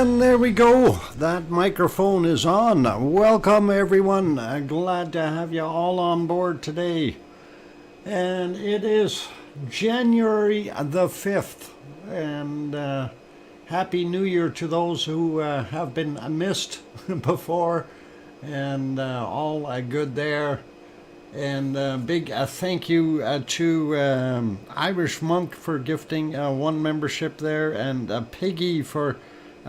And there we go. That microphone is on. Welcome everyone. Glad to have you all on board today. And it is January the 5th. And Happy New Year to those who have been missed before. and all good there. And big thank you to Irish Monk for gifting one membership there, and Piggy for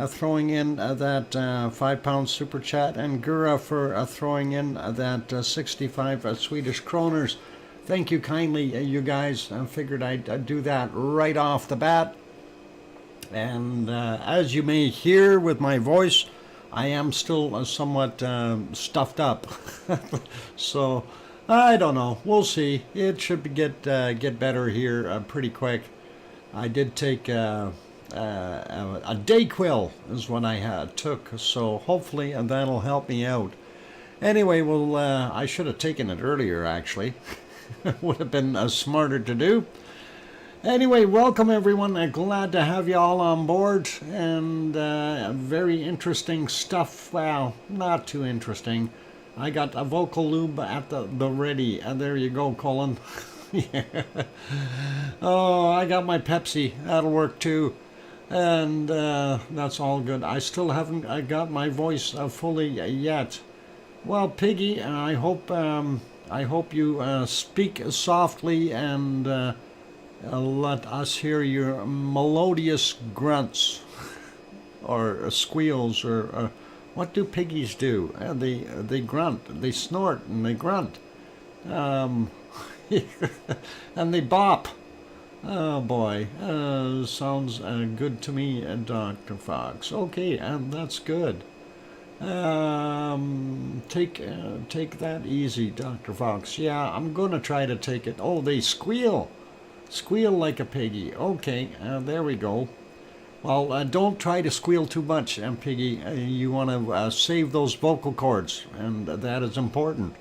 throwing in that £5 super chat, and Gura for throwing in that 65 Swedish kroners. Thank you kindly, you guys. I figured I'd do that right off the bat. And as you may hear with my voice, I am still somewhat stuffed up. So I don't know. We'll see. It should get better here pretty quick. I did take a Dayquil is what I took, so hopefully that'll help me out. Anyway, well, I should have taken it earlier, actually. Would have been smarter to do. Anyway, welcome everyone. Glad to have you all on board, and very interesting stuff. Well, not too interesting. I got a vocal lube at the ready. There you go, Colin. Yeah. Oh, I got my Pepsi. That'll work too. And that's all good. I still haven't got my voice fully yet. Well, Piggy, I hope you speak softly and let us hear your melodious grunts or squeals, or what do piggies do? They grunt, they snort, and they grunt, and they bop. Oh boy, sounds good to me, Dr. Fox. Okay, and that's good. Take that easy, Dr. Fox. Yeah, I'm gonna try to take it. Oh, they squeal like a piggy. Okay, there we go. Well, don't try to squeal too much, Piggy. You want to save those vocal cords, and that is important.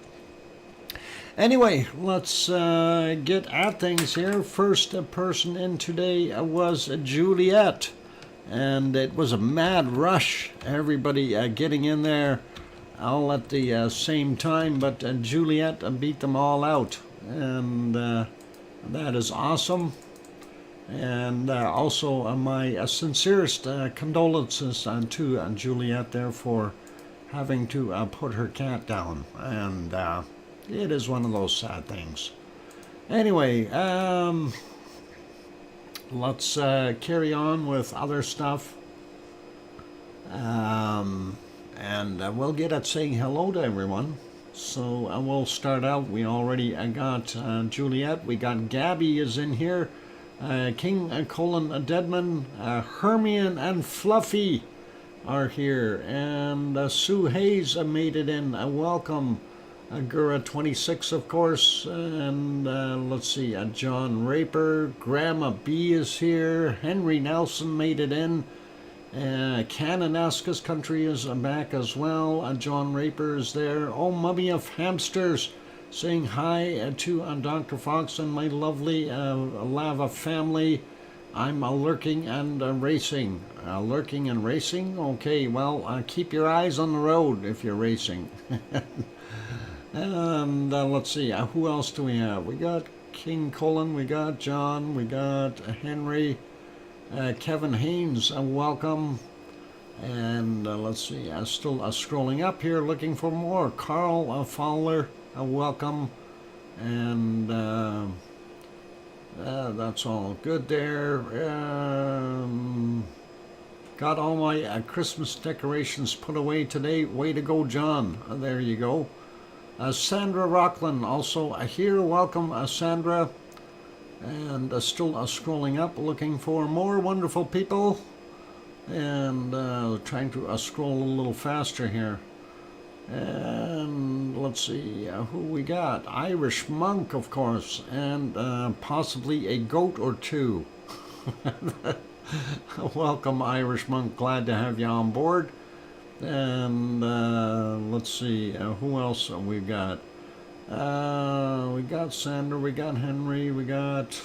Anyway, let's get at things here. First person in today was Juliet, and it was a mad rush. Everybody getting in there all at the same time, but Juliet beat them all out, and that is awesome. And also my sincerest condolences to Juliet there for having to put her cat down, and it is one of those sad things. Anyway, let's carry on with other stuff, and we'll get at saying hello to everyone. So we'll start out. We already got Juliet. We got Gabby is in here. King Colin Deadman, Hermione and Fluffy are here, and Sue Hayes made it in. Welcome. Gura 26, of course, and let's see, John Raper, Grandma B is here, Henry Nelson made it in, Cananesca's country is back as well, John Raper is there, oh, Mummy of Hamsters, saying hi to Dr. Fox and my lovely Lava family. I'm lurking and racing. Lurking and racing? Okay, well, keep your eyes on the road if you're racing. And let's see, who else do we have? We got King Colin, we got John, we got Henry, Kevin Haynes, welcome. And let's see, still scrolling up here looking for more. Carl Fowler, welcome. And that's all good there. Got all my Christmas decorations put away today. Way to go, John. There you go. Sandra Rockland also here. Welcome, Sandra. And still scrolling up, looking for more wonderful people. And trying to scroll a little faster here. And let's see who we got. Irish Monk, of course, and possibly a goat or two. Welcome, Irish Monk. Glad to have you on board. And let's see, who else we got? We got Sandra, we got Henry, we got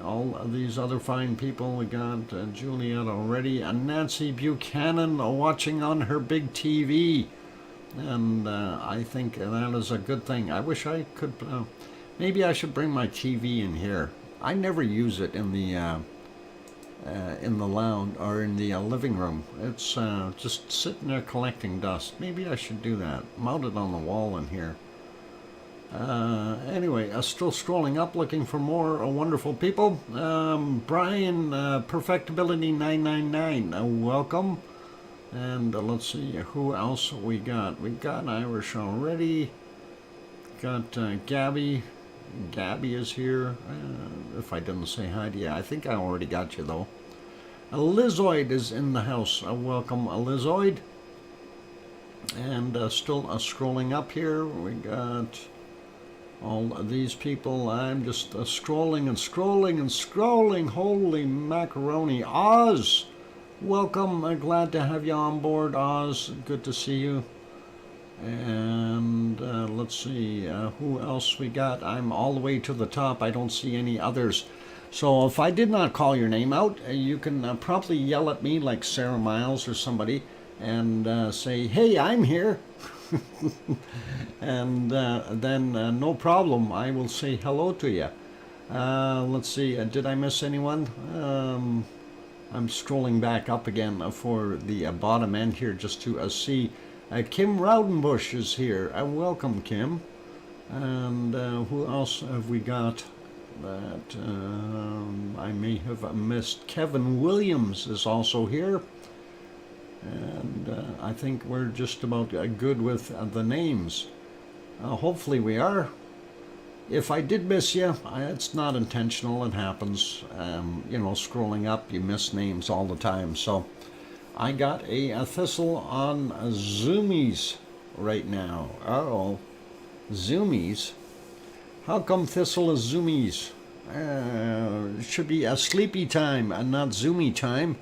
all of these other fine people. We got Juliet already, and Nancy Buchanan watching on her big TV. And I think that is a good thing. I wish I could, maybe I should bring my TV in here. I never use it in the in the lounge or in the living room. It's just sitting there collecting dust. Maybe I should do that. Mount it on the wall in here. Anyway, still scrolling up looking for more wonderful people. Brian, Perfectibility 999, welcome. And let's see who else we got. We got Irish already. Got Gabby. Gabby is here. If I didn't say hi to you, I think I already got you though. Lizoid is in the house. Welcome, Lizoid. And still scrolling up here, we got all of these people. I'm just scrolling and scrolling and scrolling. Holy macaroni. Oz, welcome. Glad to have you on board, Oz. Good to see you. And let's see who else we got. I'm all the way to the top. I don't see any others. So if I did not call your name out, you can probably yell at me like Sarah Miles or somebody and say, hey, I'm here. And then no problem. I will say hello to you. Let's see. Did I miss anyone? I'm scrolling back up again for the bottom end here just to see. Kim Raudenbush is here. Welcome, Kim. And who else have we got that I may have missed? Kevin Williams is also here. And I think we're just about good with the names. Hopefully we are. If I did miss you, it's not intentional. It happens. You know, scrolling up, you miss names all the time. So I got a thistle on zoomies right now. Uh-oh. Zoomies? How come thistle is zoomies? It should be a sleepy time and not zoomy time.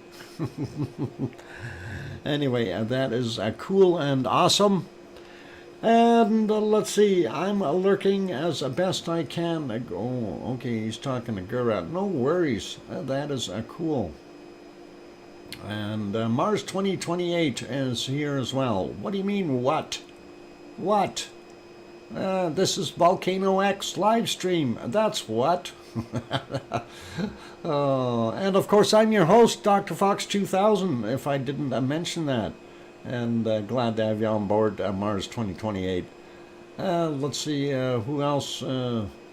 Anyway, that is cool and awesome. And let's see, I'm lurking as best I can. Oh, okay, he's talking to Gurat. No worries. That is cool. And Mars 2028 is here as well. What do you mean, what? What? This is VolcanoX live stream. That's what. And of course, I'm your host, DrFox2000, if I didn't mention that. And glad to have you on board Mars 2028. Let's see who else.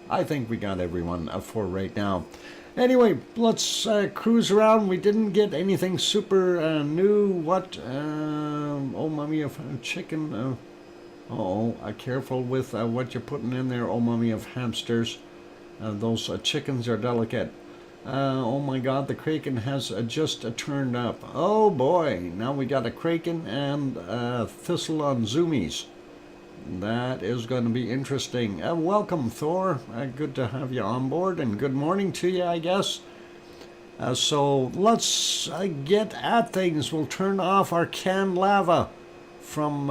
I think we got everyone for right now. Anyway, let's cruise around. We didn't get anything super new. What? Oh, mummy of chicken. Careful with what you're putting in there. Oh, mummy of hamsters. Those chickens are delicate. Oh my God, the kraken has just turned up. Oh boy, now we got a kraken and thistle on zoomies. That is going to be interesting. Welcome, Thor. Good to have you on board, and good morning to you, I guess. So let's get at things. We'll turn off our canned lava from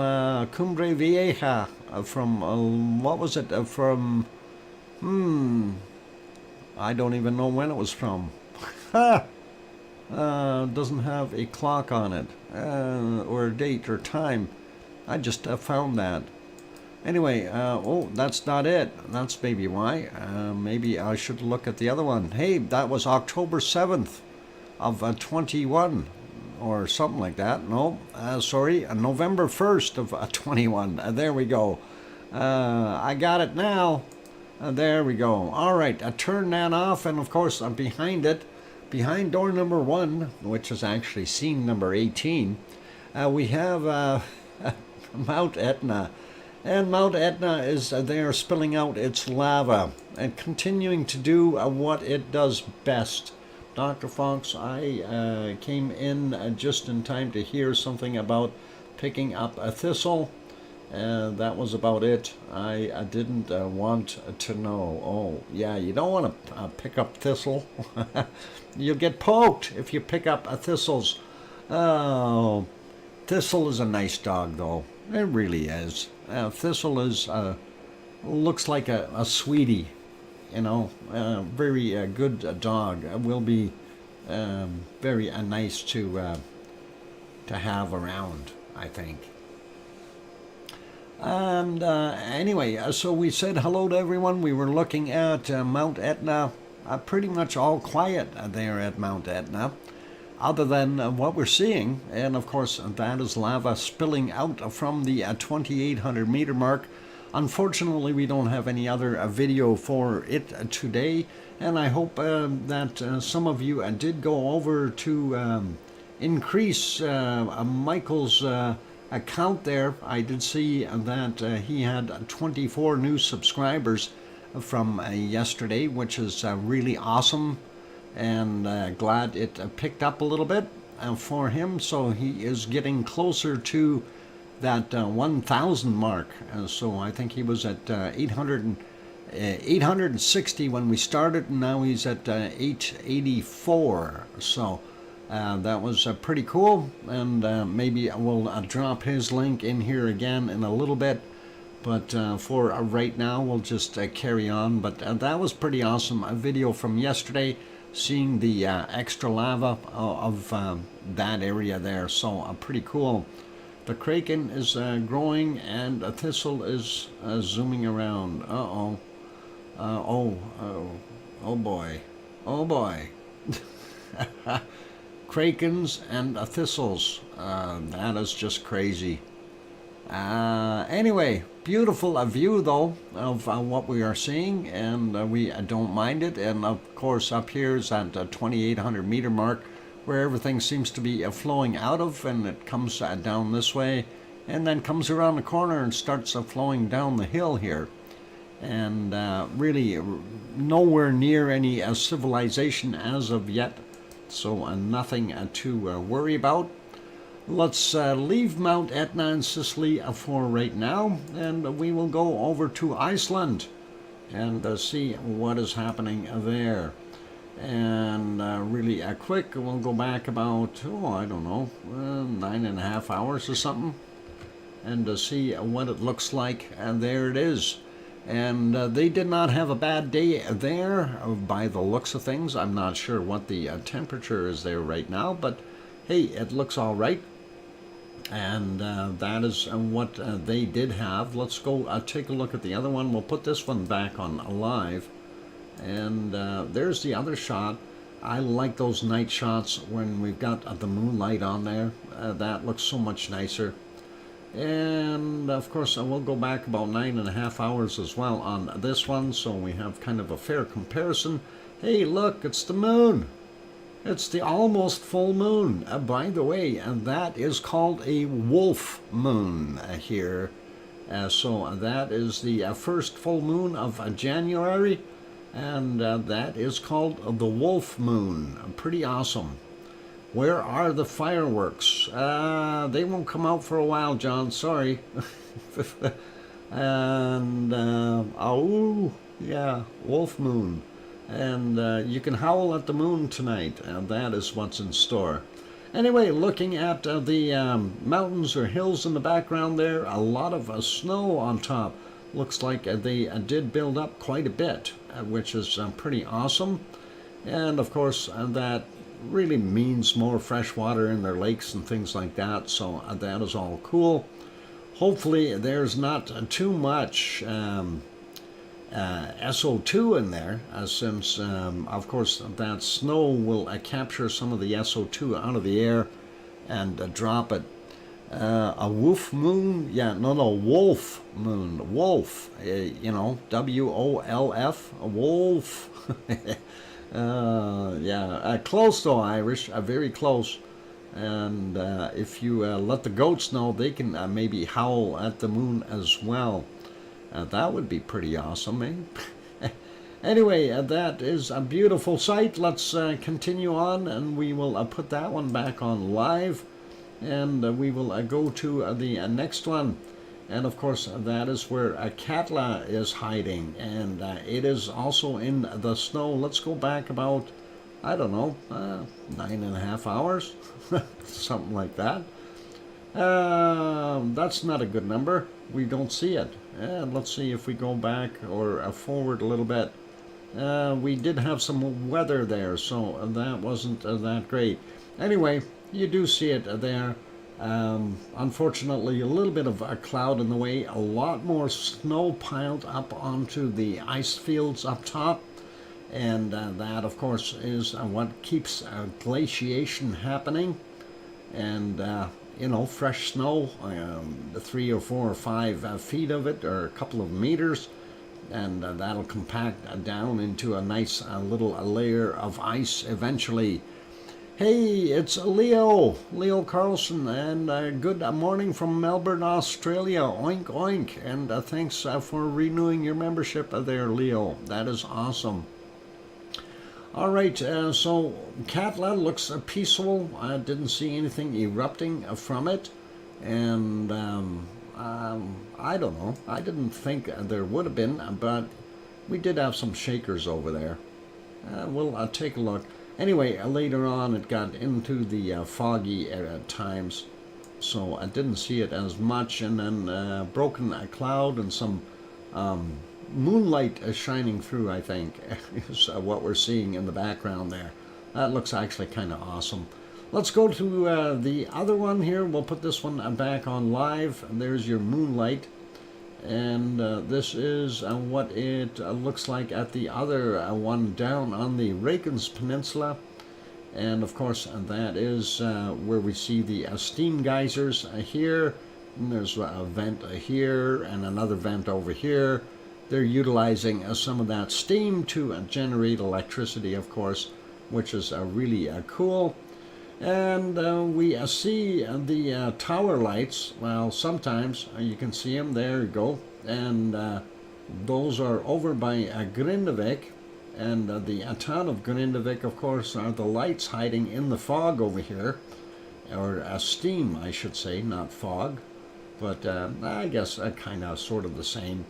Cumbre Vieja. From, what was it? From, I don't even know when it was from. Doesn't have a clock on it, or a date or time. I just found that. Anyway, oh, that's not it. That's maybe why. Maybe I should look at the other one. Hey, that was October 7th of 21 or something like that. No, sorry, November 1st of 21. There we go. I got it now. There we go. All right, I turned that off, and of course, behind it, behind door number 1, which is actually scene number 18, we have Mount Etna. And Mount Etna is there spilling out its lava and continuing to do what it does best. Dr. Fox, I came in just in time to hear something about picking up a thistle. That was about it. I didn't want to know. Oh, yeah, you don't want to pick up thistle. You'll get poked if you pick up thistles. Oh, Thistle is a nice dog, though. It really is. Thistle is looks like a sweetie, you know, very good dog. Will be very nice to have around, I think. And anyway, so we said hello to everyone. We were looking at Mount Etna, pretty much all quiet there at Mount Etna, other than what we're seeing. And of course, that is lava spilling out from the 2,800 meter mark. Unfortunately, we don't have any other video for it today, and I hope that some of you did go over to increase Michael's account there. I did see that he had 24 new subscribers from yesterday, which is really awesome, and glad it picked up a little bit for him. So he is getting closer to that 1,000 mark. So I think he was at 860 when we started, and now he's at 884. So that was pretty cool, and maybe we'll drop his link in here again in a little bit. But for right now, we'll just carry on. But that was pretty awesome. A video from yesterday, seeing the extra lava of that area there. So pretty cool. The kraken is growing, and a thistle is zooming around. Oh boy. Oh boy. Krakens and thistles. That is just crazy. Anyway, beautiful view though of what we are seeing, and we don't mind it. And of course, up here is at 2,800 meter mark, where everything seems to be flowing out of, and it comes down this way and then comes around the corner and starts flowing down the hill here. And really nowhere near any civilization as of yet, so nothing to worry about. Let's leave Mount Etna in Sicily for right now, and we will go over to Iceland and see what is happening there. And really quick, we'll go back about, I don't know, 9.5 hours or something, and see what it looks like. And there it is. And they did not have a bad day there by the looks of things. I'm not sure what the temperature is there right now, but hey, it looks all right. And that is what they did have. Let's go take a look at the other one. We'll put this one back on live. And there's the other shot. I like those night shots when we've got the moonlight on there. That looks so much nicer. And of course, we'll go back about 9.5 hours as well on this one, so we have kind of a fair comparison. Hey, look, it's the moon. It's the almost full moon. By the way, that is called a wolf moon here. So that is the first full moon of January. And that is called the wolf moon. Pretty awesome. Where are the fireworks? They won't come out for a while, John. Sorry. And, oh, yeah, wolf moon. And you can howl at the moon tonight. And that is what's in store. Anyway, looking at the mountains or hills in the background there, a lot of snow on top. Looks like they did build up quite a bit, which is pretty awesome. And of course, that really means more fresh water in their lakes and things like that. So that is all cool. Hopefully there's not too much SO2 in there, since of course that snow will capture some of the SO2 out of the air and drop it. A wolf moon? Yeah, no, wolf moon. Wolf, you know, W-O-L-F, a wolf. Yeah, close though, Irish, very close. And if you let the goats know, they can maybe howl at the moon as well. That would be pretty awesome, eh? Anyway, that is a beautiful sight. Let's continue on, and we will put that one back on live. And we will go to the next one. And of course, that is where Katla is hiding. And it is also in the snow. Let's go back about, I don't know, 9.5 hours. Something like that. That's not a good number. We don't see it. And let's see if we go back or forward a little bit. We did have some weather there, so that wasn't that great. Anyway, you do see it there. Unfortunately, a little bit of a cloud in the way. A lot more snow piled up onto the ice fields up top. And that, of course, is what keeps glaciation happening. And, fresh snow, 3 or 4 or 5 feet of it, or a couple of meters, and that'll compact down into a nice little layer of ice eventually. Hey, it's Leo Carlson, and good morning from Melbourne, Australia. Oink, oink. And thanks for renewing your membership there, Leo. That is awesome. All right, so Katla looks peaceful. I didn't see anything erupting from it. And I don't know. I didn't think there would have been, but we did have some shakers over there. We'll take a look. Anyway, later on it got into the foggy times, so I didn't see it as much. And then broken cloud and some moonlight shining through, I think, is what we're seeing in the background there. That looks actually kind of awesome. Let's go to the other one here. We'll put this one back on live. And there's your moonlight. And this is what it looks like at the other one down on the Reykjanes Peninsula. And of course, that is where we see the steam geysers here. And there's a vent here and another vent over here. They're utilizing some of that steam to generate electricity, of course, which is really cool. And we see the tower lights. Well, sometimes you can see them. There you go. And those are over by Grindavik. And the town of Grindavik, of course, are the lights hiding in the fog over here. Or steam, I should say, not fog. But I guess kind of sort of the same.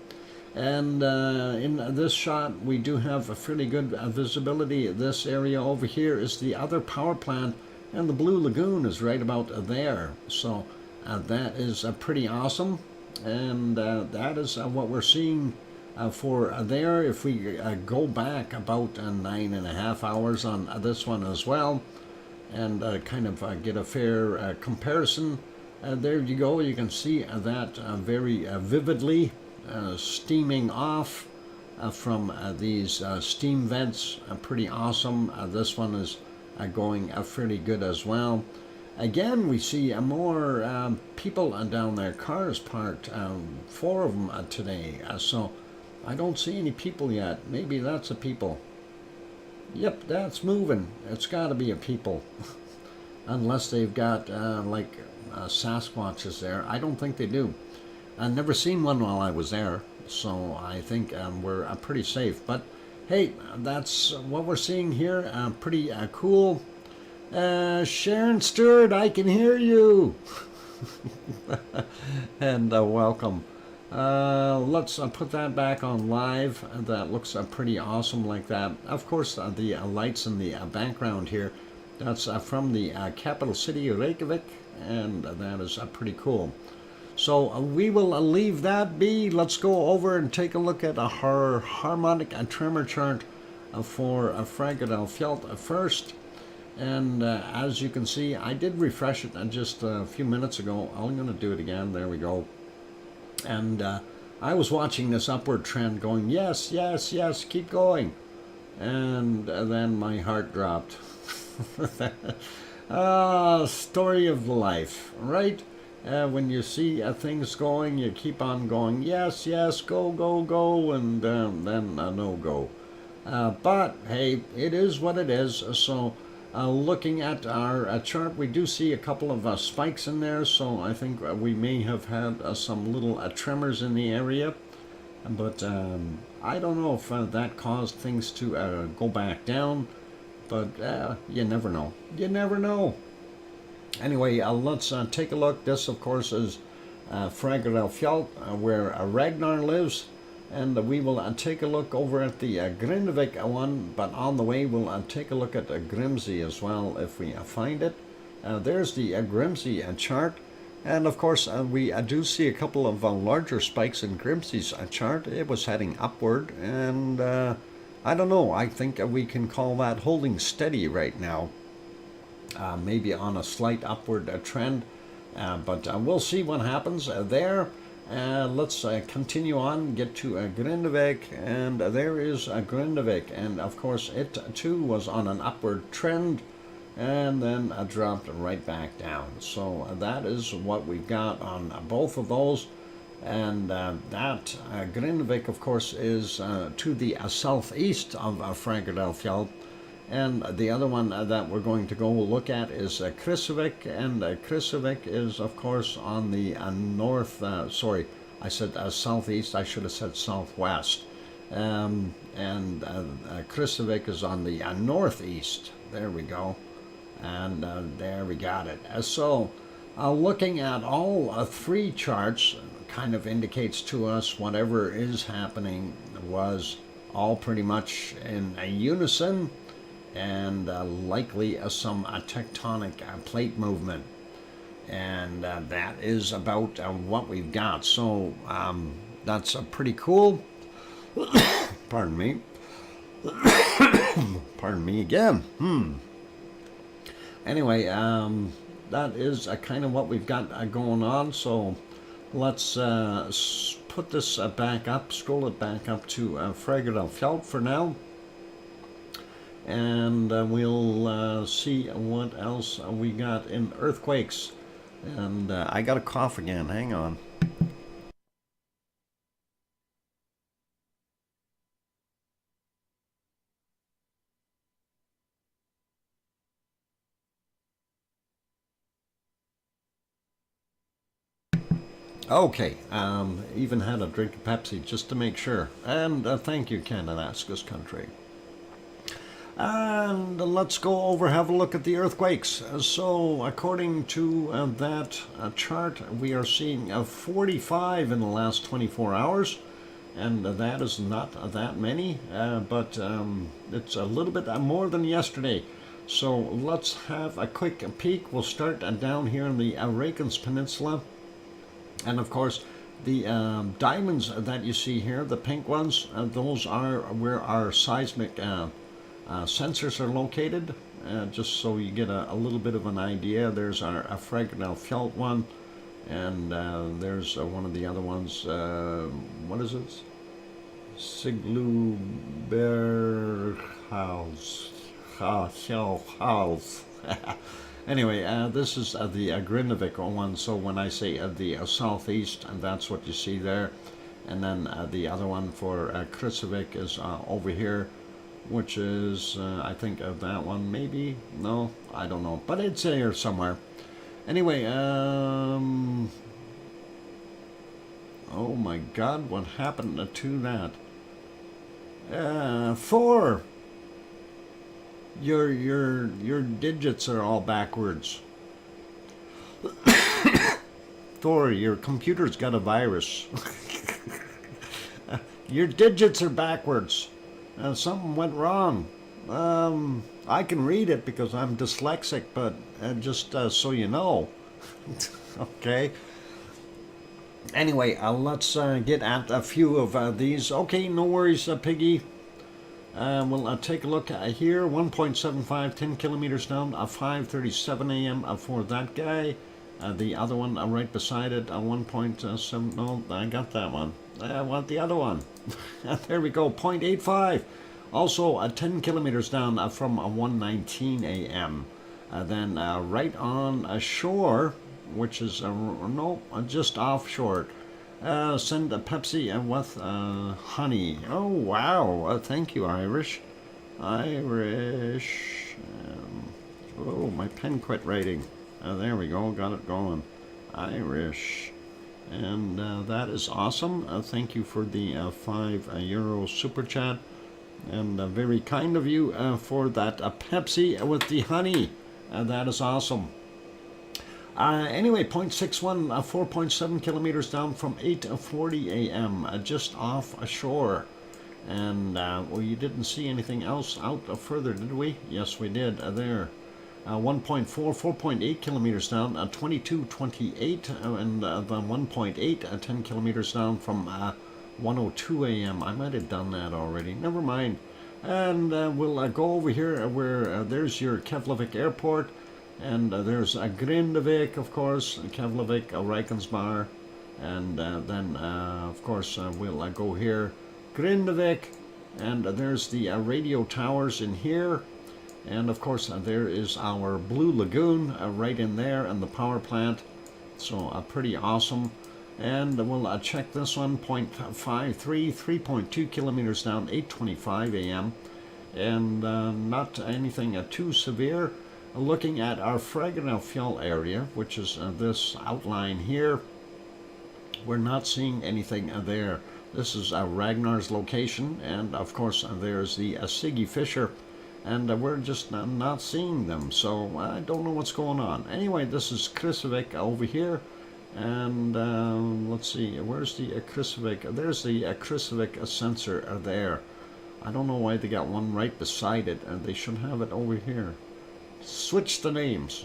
And in this shot, we do have a fairly good visibility. This area over here is the other power plant, and the Blue Lagoon is right about there. So that is pretty awesome. And that is what we're seeing for there. If we go back about 9.5 hours on this one as well, and kind of get a fair comparison, there you go. You can see that very vividly. Steaming off from these steam vents. Pretty awesome. This one is going fairly good as well. Again, we see more people down there, cars parked, 4 of them today. So I don't see any people yet. Maybe that's a people. Yep, that's moving. It's got to be a people. Unless they've got like Sasquatches there. I don't think they do. I've never seen one while I was there, so I think we're pretty safe. But hey, that's what we're seeing here. Pretty cool. Sharon Stewart, I can hear you. And welcome. Let's put that back on live. That looks pretty awesome like that. Of course, the lights in the background here, that's from the capital city, Reykjavik, and that is pretty cool. So we will leave that be. Let's go over and take a look at a harmonic tremor chart for Fagradalfjall first. And as you can see, I did refresh it just a few minutes ago. I'm going to do it again. There we go. And I was watching this upward trend going, yes, yes, yes, keep going. And then my heart dropped. Story of life, right? When you see things going, you keep on going, yes, yes, go, go, go, and then no go. But, hey, it is what it is. So, looking at our chart, we do see a couple of spikes in there, so I think we may have had some little tremors in the area. But I don't know if that caused things to go back down, but you never know. You never know. Anyway, let's take a look. This, of course, is Fagradalfjall, where Ragnar lives. And we will take a look over at the Grindavik one, but on the way we'll take a look at Grimsey as well if we find it. There's the Grimsey chart. And of course, we do see a couple of larger spikes in Grimsey's chart. It was heading upward, and I don't know. I think we can call that holding steady right now. Maybe on a slight upward trend, but we'll see what happens there. Let's continue on, get to Grindavik, and there is Grindavik, and of course it too was on an upward trend, and then dropped right back down. So that is what we've got on both of those, and that Grindavik, of course, is to the southeast of Fagradalfjall. And the other one that we're going to go look at is Kristavik, and Kristavik is, of course, on the north, sorry, I said southeast, I should have said southwest. And Kristavik is on the northeast. There we go. And there we got it. So looking at all three charts kind of indicates to us whatever is happening was all pretty much in unison, and likely some tectonic plate movement, and that is about what we've got. So that's pretty cool. Pardon me. Pardon me again. Anyway, that is kind of what we've got going on. So let's put this back up, scroll it back up to Fagradalfjall for now. And we'll see what else we got in earthquakes. And I got a cough again. Hang on. Okay, even had a drink of Pepsi just to make sure. And thank you, Canada's country. And let's go over, have a look at the earthquakes. So according to that chart, we are seeing 45 in the last 24 hours. And that is not that many, but it's a little bit more than yesterday. So let's have a quick peek. We'll start down here in the Reykjanes Peninsula. And of course, the diamonds that you see here, the pink ones, those are where our seismic sensors are located, just so you get a little bit of an idea. There's our Fagradalfjall one, and there's one of the other ones. What is it? Sigluberhaus. Anyway, this is the Grindavik one. So when I say the southeast, and that's what you see there, and then the other one for Kristavik is over here, which is, I think, that one, maybe? No, I don't know. But it's here somewhere. Anyway, oh my God, what happened to that? Thor! Your digits are all backwards. Thor, your computer's got a virus. Your digits are backwards. Something went wrong. I can read it because I'm dyslexic, but just so you know. Okay. Anyway, let's get at a few of these. Okay, no worries, Piggy. We'll take a look here. 1.75, 10 kilometers down, 5:37 a.m. For that guy. The other one right beside it, 1.7. No, I got that one. I want the other one. There we go, 0.85. Also 10 kilometers down from 1:19 a.m. Then right on shore, which is no, just offshore. Send a Pepsi with honey. Oh wow! Thank you, Irish. Irish. Oh, my pen quit writing. There we go. Got it going. Irish. And that is awesome. Thank you for the €5 super chat, and very kind of you for that Pepsi with the honey. That is awesome. Anyway, 0.61, 4.7 kilometers down from 8:40 a.m. Just offshore. And well, you didn't see anything else out further, did we? Yes, we did. There. 1.4, 4.8 kilometers down, 22:28, and the 1.8, 10 kilometers down from 1:02 a.m. I might have done that already. Never mind. And we'll go over here where there's your Keflavik Airport, and there's Grindavik, of course, Keflavik, Reykjanesbar, And then, of course, we'll go here, Grindavik, and there's the radio towers in here. And of course, there is our Blue Lagoon right in there, and the power plant. So pretty awesome. And we'll check this one, 0.53, 3.2 kilometers down, 8:25 a.m. And not anything too severe. Looking at our Fragnefjell area, which is this outline here, we're not seeing anything there. This is Ragnar's location, and of course there's the Siggy Fisher, and we're just not seeing them, so I don't know what's going on. Anyway, this is Kristevik over here, and let's see, where's the Kristevik? There's the Kristevik sensor there. I don't know why they got one right beside it, and they should have it over here. Switch the names.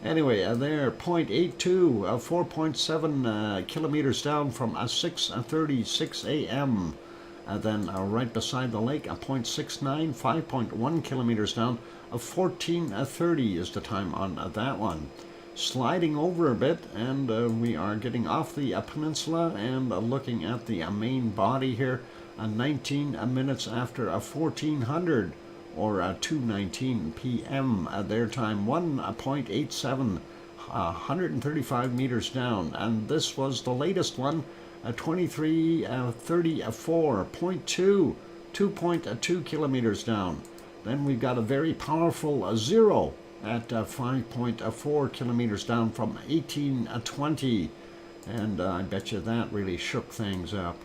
Anyway, there, 0.82, 4.7 kilometers down from 6:36 a.m. Then right beside the lake, 0.69, 5.1 kilometers down, 14:30 is the time on that one. Sliding over a bit, and we are getting off the peninsula and looking at the main body here, 19 minutes after 1400. Or 2:19 p.m. Their time, 1.87, 135 meters down, and this was the latest one, 23:34.2, 2.2 kilometers down. Then we've got a very powerful zero at 5.4 kilometers down from 1820, and I bet you that really shook things up.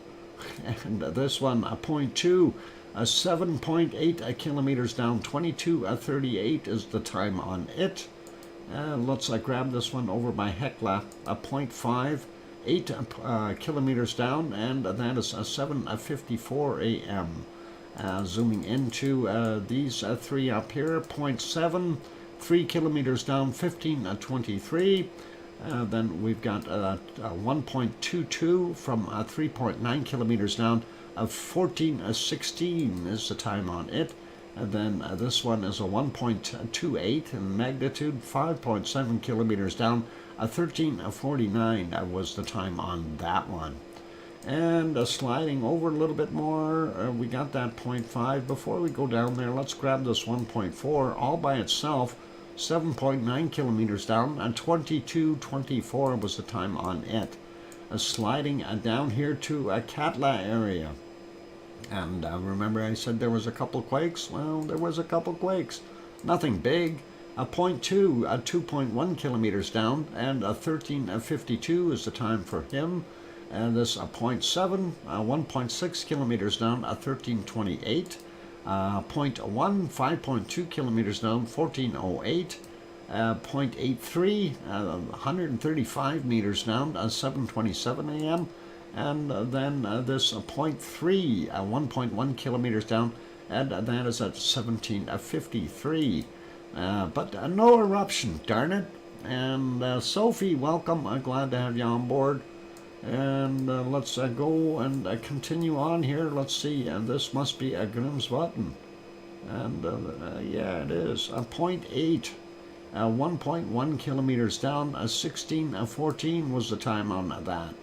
And this one, 0.2. 7.8 kilometers down, 22:38 is the time on it. Let's grab this one over by Hekla, 0.5, 8 kilometers down, and that is 7:54 a.m. Zooming into these three up here, 0.7, 3 kilometers down, 15:23. Then we've got 1.22 from 3.9 kilometers down, 14:16 is the time on it. And then this one is a 1.28 in magnitude, 5.7 kilometers down, 13:49 was the time on that one. And sliding over a little bit more, we got that 0.5. Before we go down there, let's grab this 1.4 all by itself, 7.9 kilometers down, and 22:24 was the time on it. Sliding down here to Katla area. And remember I said there was a couple quakes? Well, there was a couple quakes. Nothing big. 0.2, 2.1 kilometers down, and 13:52 is the time for him. And this 0.7, 1.6 kilometers down, 13:28. 0.1, 5.2 kilometers down, 14:08. 0.83, 135 meters down, 7:27 a.m. And then this 0.3, 1.1 kilometers down, and that is at 17:53. But no eruption, darn it. And Sophie, welcome. I'm glad to have you on board. And let's go and continue on here. Let's see, and this must be a Grimsvatn. And yeah, it is. 0.8. 1.1 kilometers down, 16:14 was the time on that.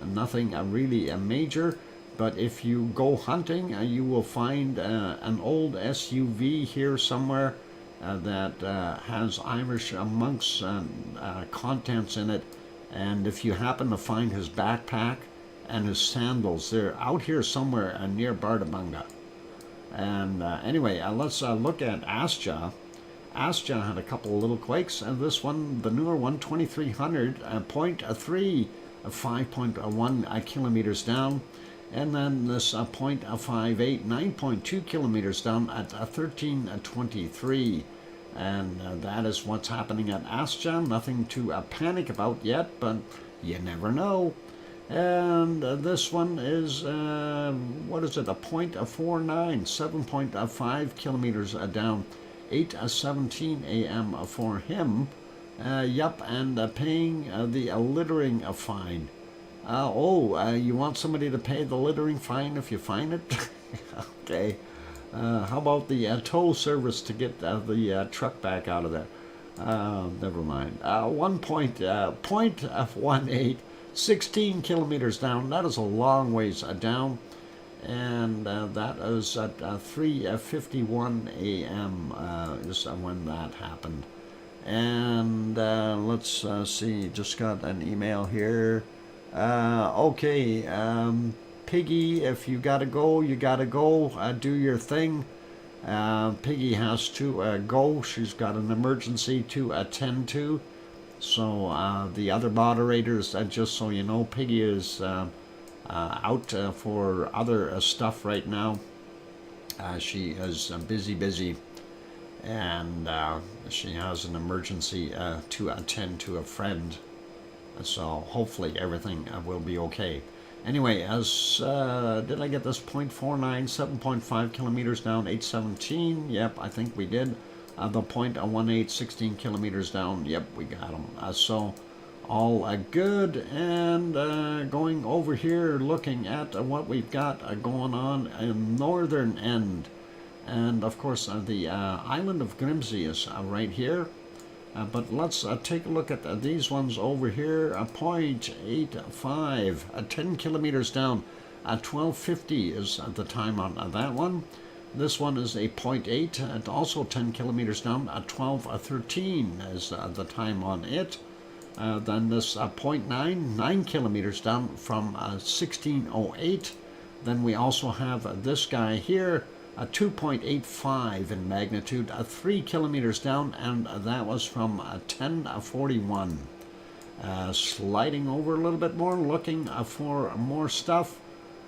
Nothing really major, but if you go hunting, you will find an old SUV here somewhere that has Irish monks contents in it, and if you happen to find his backpack and his sandals, they're out here somewhere near Bardabunga. And anyway, let's look at Astja. Astja had a couple of little quakes, and this one, the newer one, 2300, 0.3, 5.1 kilometers down, and then this 0.58, 9.2 kilometers down at 13:23, and that is what's happening at Astja. Nothing to panic about yet, but you never know. And this one is, what is it, a 0.49, 7.5 kilometers down, 8:17 a.m. for him. Yup, and paying the littering fine. You want somebody to pay the littering fine if you find it? Okay. How about the tow service to get the truck back out of there? Never mind. 0.18, 16 kilometers down. That is a long ways down. And that is at 3:51 a.m. Is when that happened. And let's see, just got an email here. Okay, Piggy, if you gotta go, you gotta go. Do your thing. Piggy has to go. She's got an emergency to attend to. So the other moderators, just so you know, Piggy is out for other stuff right now. She is busy, and she has an emergency to attend to a friend. So hopefully everything will be okay. Anyway, as did I get this 0.49, 7.5 kilometers down, 817? Yep, I think we did. The 0.18, 16 kilometers down. Yep, we got them. So all good. And going over here, looking at what we've got going on in northern end. And of course, the island of Grimsey is right here. But let's take a look at these ones over here. 0.85, 10 kilometers down. 1250 is the time on that one. This one is a 0.8, and also 10 kilometers down. 1213 is the time on it. Then this 0.9, 9 kilometers down from 1608. Then we also have this guy here. 2.85 in magnitude, 3 kilometers down, and that was from 1041. Sliding over a little bit more, looking for more stuff,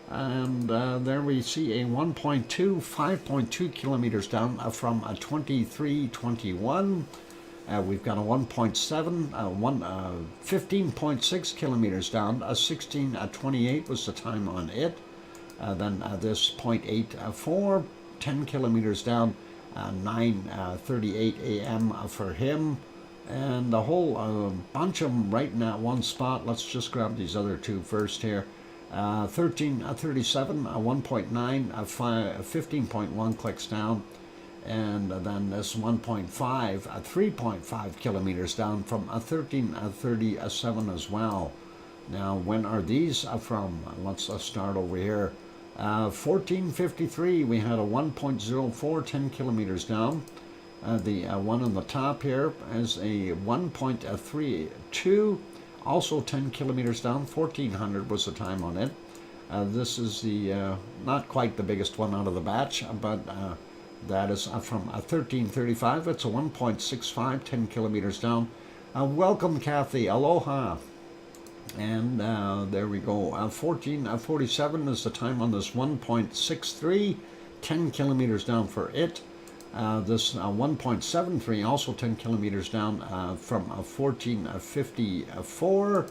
and there we see a 1.2, 5.2 kilometers down from 2321. We've got a 1.7, 15.6 kilometers down, 1628 was the time on it. Then this 0.84, 10 kilometers down, 9:38 a.m. For him, and a whole bunch of them right in that one spot. Let's just grab these other two first here. 1337, 1.9, 15.1 clicks down, and then this 1.5, 3.5 kilometers down from 1337 as well. Now, when are these from? Let's start over here. 1453, we had a 1.04, 10 kilometers down. The one on the top here is a 1.32, also 10 kilometers down. 1400 was the time on it. This is the not quite the biggest one out of the batch, but that is from 1335. It's a 1.65, 10 kilometers down. Welcome, Kathy. Aloha. And there we go. 1447 is the time on this 1.63, 10 kilometers down for it. This 1.73, also 10 kilometers down from 1454.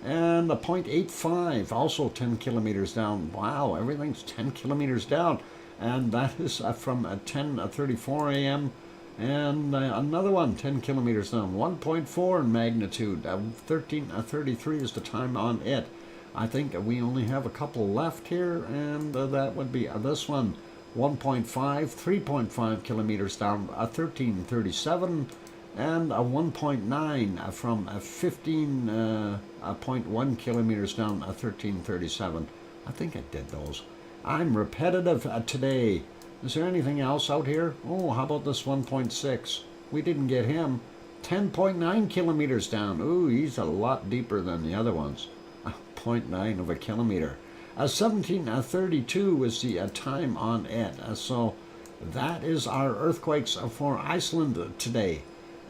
And the 0.85, also 10 kilometers down. Wow, everything's 10 kilometers down. And that is from 10:34 a.m. And another one, 10 kilometers down, 1.4 in magnitude, 13:33 is the time on it. I think we only have a couple left here, and that would be this one, 1.5, 3.5 kilometers down, 13:37, and a 1.9 from 15.1 kilometers down, 13:37. I think I did those. I'm repetitive today. Is there anything else out here? Oh, how about this 1.6? We didn't get him. 10.9 kilometers down. Ooh, he's a lot deeper than the other ones. 0.9 of a kilometer. 17:32 is the time on it. So that is our earthquakes for Iceland today.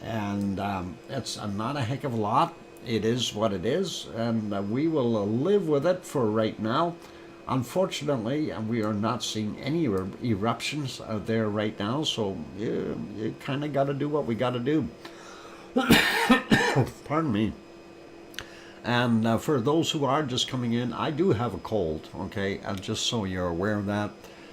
And it's not a heck of a lot. It is what it is, and we will live with it for right now. Unfortunately, we are not seeing any eruptions there right now, so you kind of got to do what we got to do. Pardon me. And for those who are just coming in, I do have a cold, okay? Just so you're aware of that.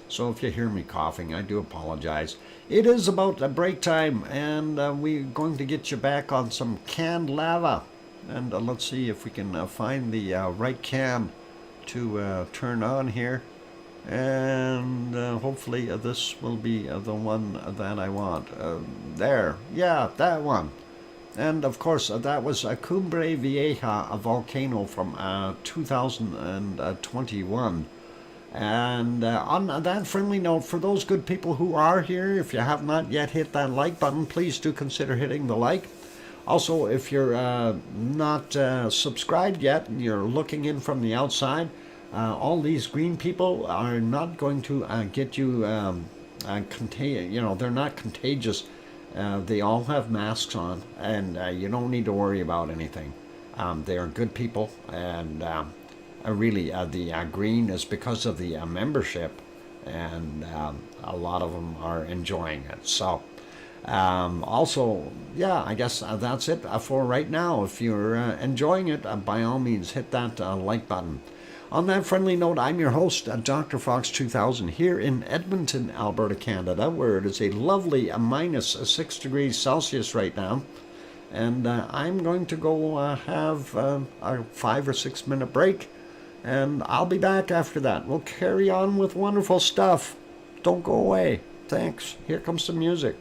So if you hear me coughing, I do apologize. It is about break time, and we're going to get you back on some canned lava. And let's see if we can find the right can to turn on here, and hopefully this will be the one that I want. There, yeah, that one. And of course, that was a Cumbre Vieja, a volcano from 2021. And on that friendly note, for those good people who are here, if you have not yet hit that like button, please do consider hitting the like. Also, if you're not subscribed yet and you're looking in from the outside, all these green people are not going to get you they're not contagious. They all have masks on, and you don't need to worry about anything. They are good people, and really the green is because of the membership, and a lot of them are enjoying it. So also, yeah, I guess that's it for right now. If you're enjoying it, by all means hit that like button. On that friendly note, I'm your host, DrFox2000, here in Edmonton, Alberta, Canada, where it is a lovely -6 degrees Celsius right now. And I'm going to go have a 5 or 6 minute break, and I'll be back after that. We'll carry on with wonderful stuff. Don't go away. Thanks. Here comes some music.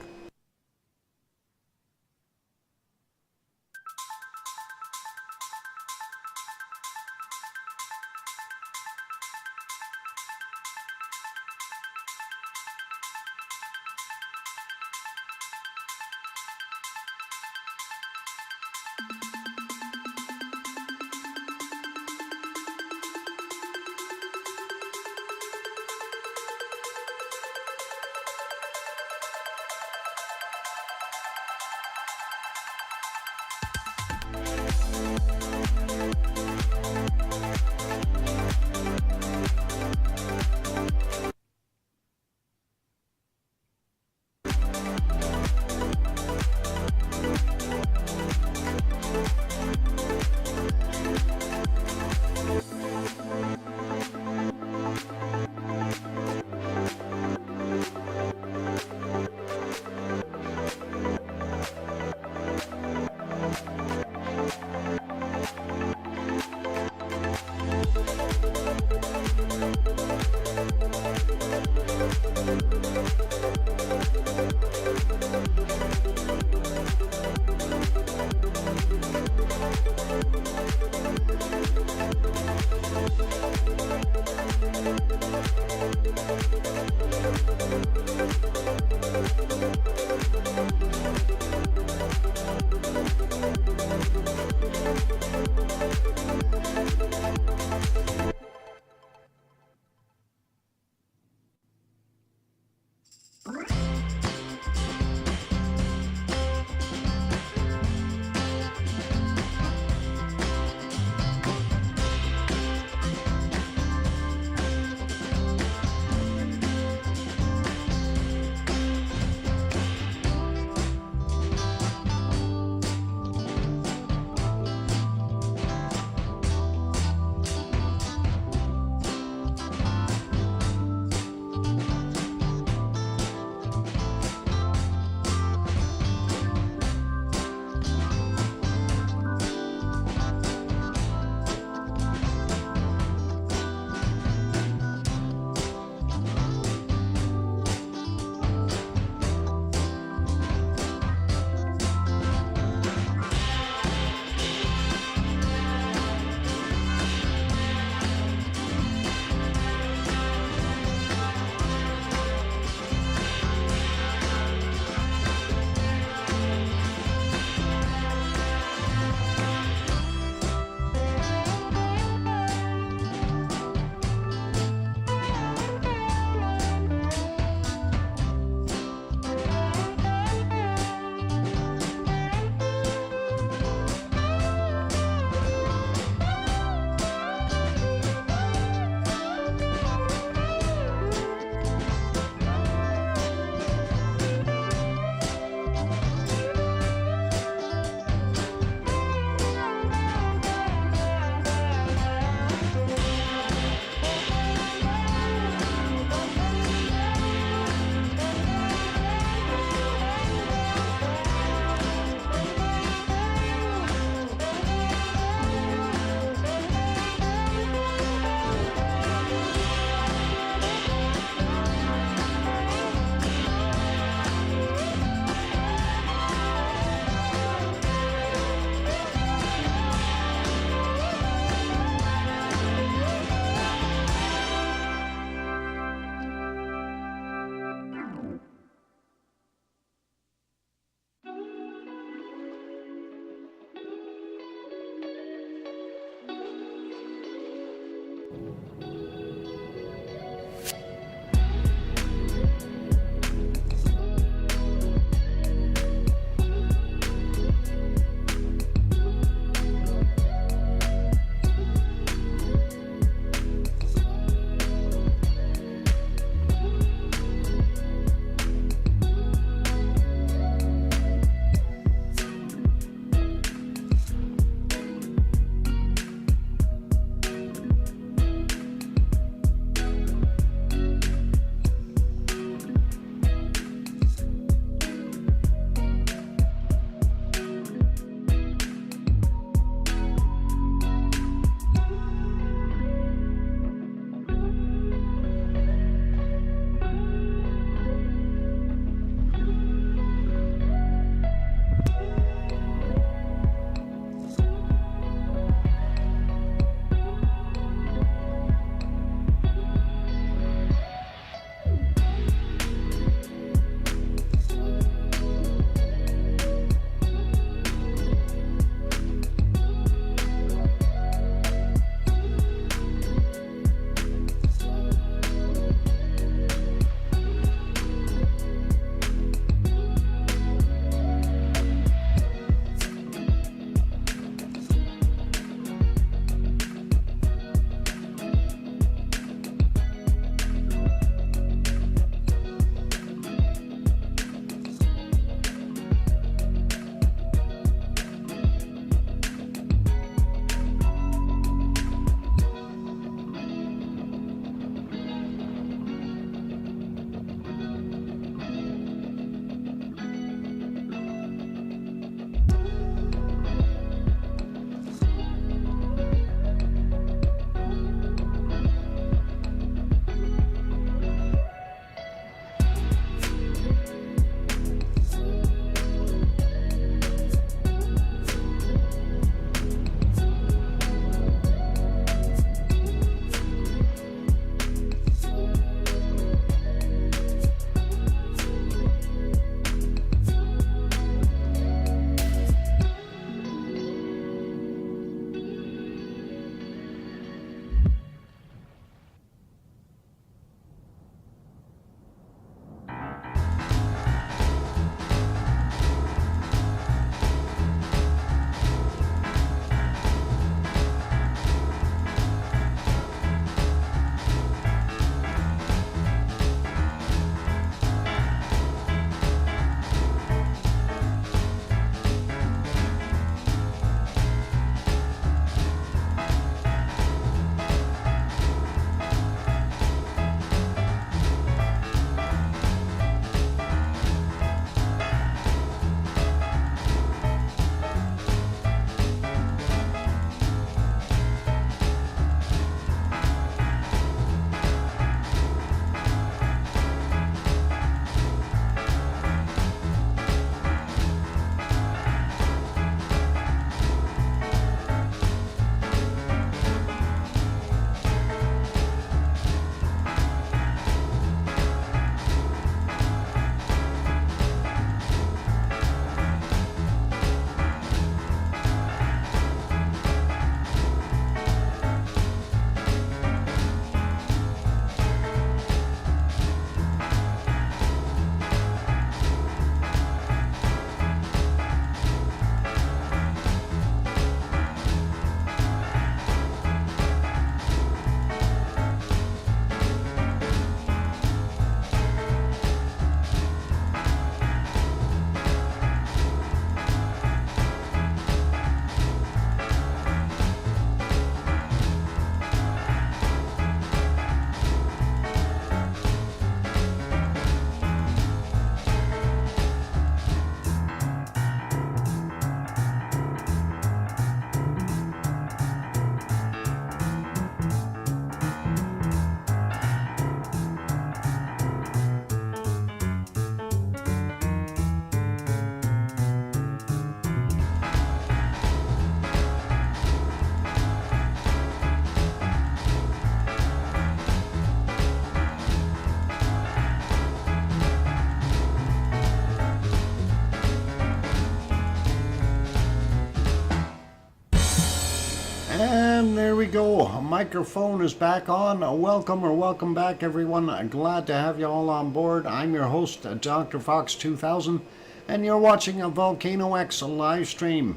And there we go. Microphone is back on. Welcome back, everyone. Glad to have you all on board. I'm your host, DrFox2000, and you're watching a VolcanoX live stream.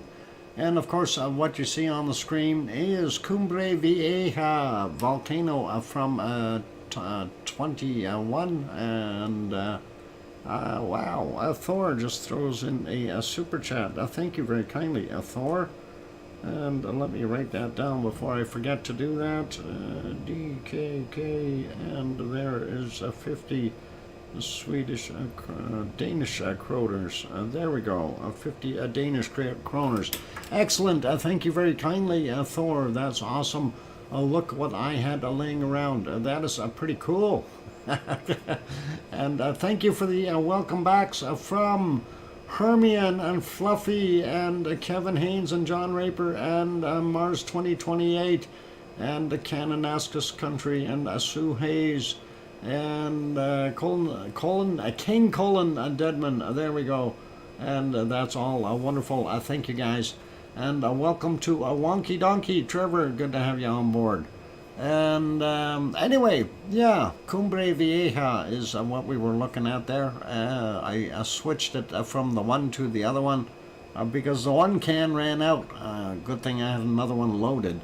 And of course, what you see on the screen is Cumbre Vieja volcano from 21. And wow, Thor just throws in a super chat. Thank you very kindly, Thor. And let me write that down before I forget to do that. DKK, and there is 50 Swedish, Danish kroners. There we go, 50 Danish kroners. Excellent, thank you very kindly, Thor. That's awesome. Look what I had laying around. That is pretty cool. And thank you for the welcome backs from Hermione and Fluffy and Kevin Haynes and John Raper and Mars 2028 and Kananaskis Country and Sue Hayes and King Colin Deadman. There we go. And that's all wonderful. Thank you guys. And welcome to Wonky Donkey. Trevor, good to have you on board. And anyway, yeah, Cumbre Vieja is what we were looking at there. I switched it from the one to the other one because the one can ran out. Good thing I had another one loaded.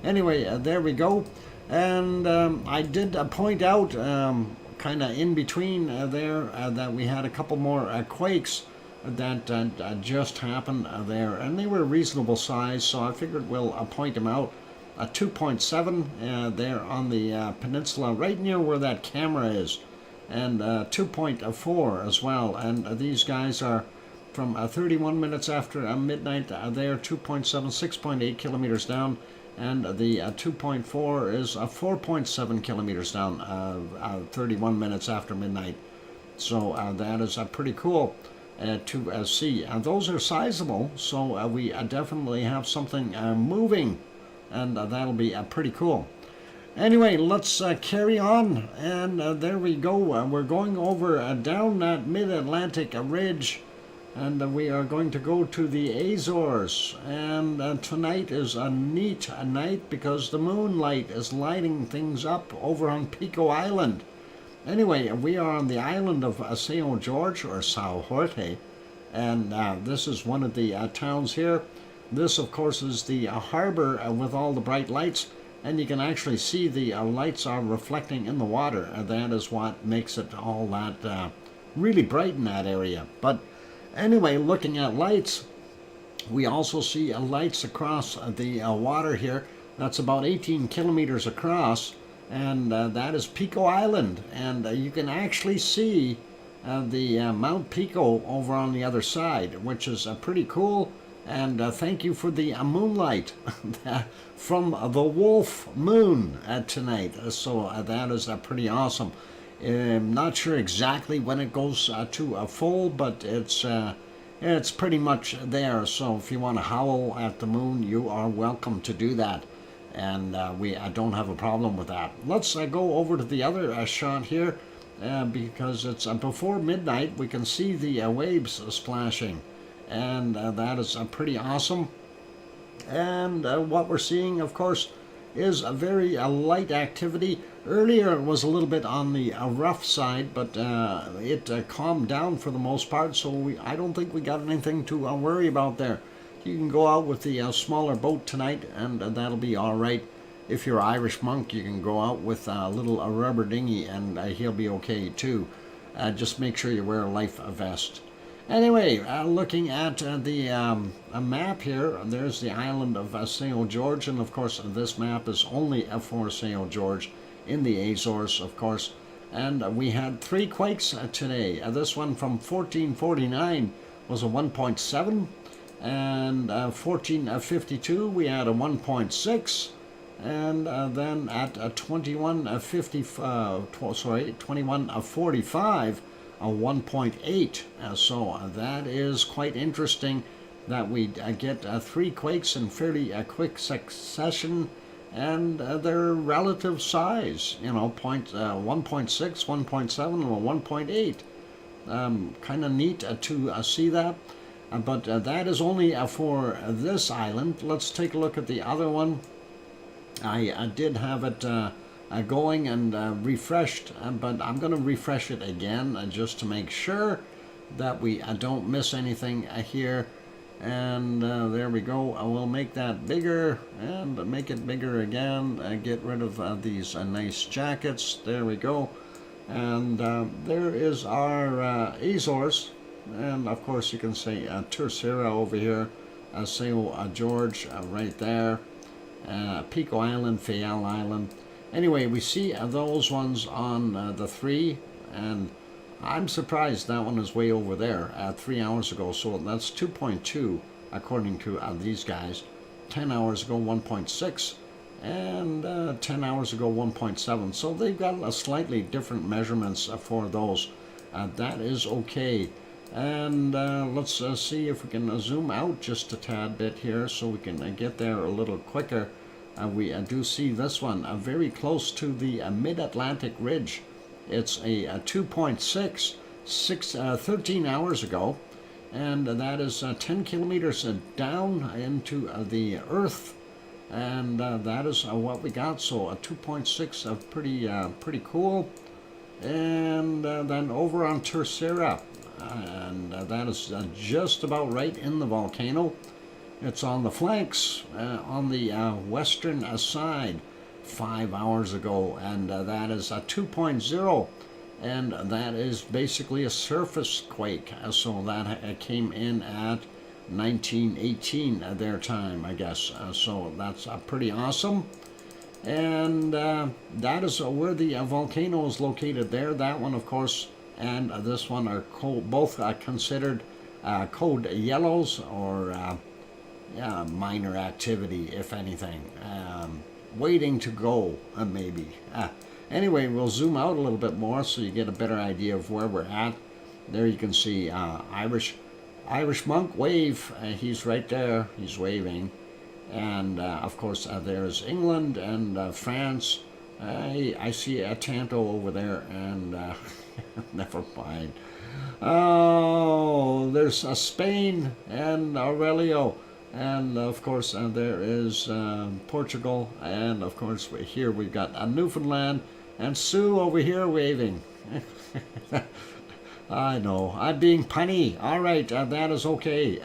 Anyway, there we go. And I did point out kind of in between there that we had a couple more quakes that just happened there. And they were reasonable size, so I figured we'll point them out. 2.7 there on the peninsula, right near where that camera is, and 2.4 as well. And these guys are from 31 minutes after midnight. They're 2.7, 6.8 kilometers down, and the 2.4 is 4.7 kilometers down, 31 minutes after midnight. So that is pretty cool to see. Those are sizable, so we definitely have something moving. And that'll be pretty cool. Anyway, let's carry on. And there we go. We're going over down that mid-Atlantic ridge. And we are going to go to the Azores. And tonight is a neat night because the moonlight is lighting things up over on Pico Island. Anyway, we are on the island of São Jorge, or São Jorge. And this is one of the towns here. This, of course, is the harbor with all the bright lights, and you can actually see the lights are reflecting in the water. That is what makes it all that really bright in that area. But anyway, looking at lights, we also see lights across the water here. That's about 18 kilometers across, and that is Pico Island. And you can actually see the Mount Pico over on the other side, which is pretty cool. And thank you for the moonlight from the Wolf Moon tonight. So that is pretty awesome. I'm not sure exactly when it goes to full, but it's pretty much there. So if you want to howl at the moon, you are welcome to do that. And we don't have a problem with that. Let's go over to the other shot here because it's before midnight. We can see the waves splashing. And that is pretty awesome. And what we're seeing, of course, is a very light activity. Earlier it was a little bit on the rough side, but it calmed down for the most part, so I don't think we got anything to worry about there. You can go out with the smaller boat tonight, and that'll be all right. If you're Irish monk, you can go out with a little rubber dinghy, and he'll be okay too. Just make sure you wear a life vest. Anyway, looking at the map here, there's the island of São Jorge, and of course this map is only for São Jorge in the Azores, of course. And we had 3 quakes today. This one from 1449 was a 1.7, and 1452 we had a 1.6, and then at 2145 a 1.8. So that is quite interesting that we get 3 quakes in fairly quick succession, and their relative size, 1.6, 1.7, or 1.8. Kind of neat to see that. But that is only for this island. Let's take a look at the other one. I did have it going and refreshed, but I'm going to refresh it again just to make sure that we don't miss anything here. And there we go. I will make that bigger and make it bigger again. Get rid of these nice jackets. There we go. And there is our Azores. And of course you can say Terceira over here. São George right there. Pico Island, Fayal Island. Anyway, we see those ones on the 3. And I'm surprised that one is way over there 3 hours ago. So that's 2.2 according to these guys. 10 hours ago 1.6 and 10 hours ago 1.7. So they've got a slightly different measurements for those. That is okay. And let's see if we can zoom out just a tad bit here so we can get there a little quicker. We do see this one very close to the mid-Atlantic ridge. It's a 2.6, 13 hours ago, and that is 10 kilometers down into the earth, and that is what we got. So a 2.6, pretty cool. And then over on Terceira, and that is just about right in the volcano. It's on the flanks, on the western side, 5 hours ago, and that is a 2.0, and that is basically a surface quake. So that came in at 1918 their time, I guess. So that's pretty awesome. And that is where the volcano is located there. That one, of course, and this one are both considered code yellows, or minor activity, if anything. Waiting to go, maybe. Anyway, we'll zoom out a little bit more so you get a better idea of where we're at. There you can see Irish monk wave. He's right there. He's waving. And of course, there's England and France. I see a Tanto over there, and never mind. Oh, there's Spain and Aurelio. And of course there is Portugal, and of course here we've got Newfoundland, and Sue over here waving. I know, I'm being punny. All right, that is okay.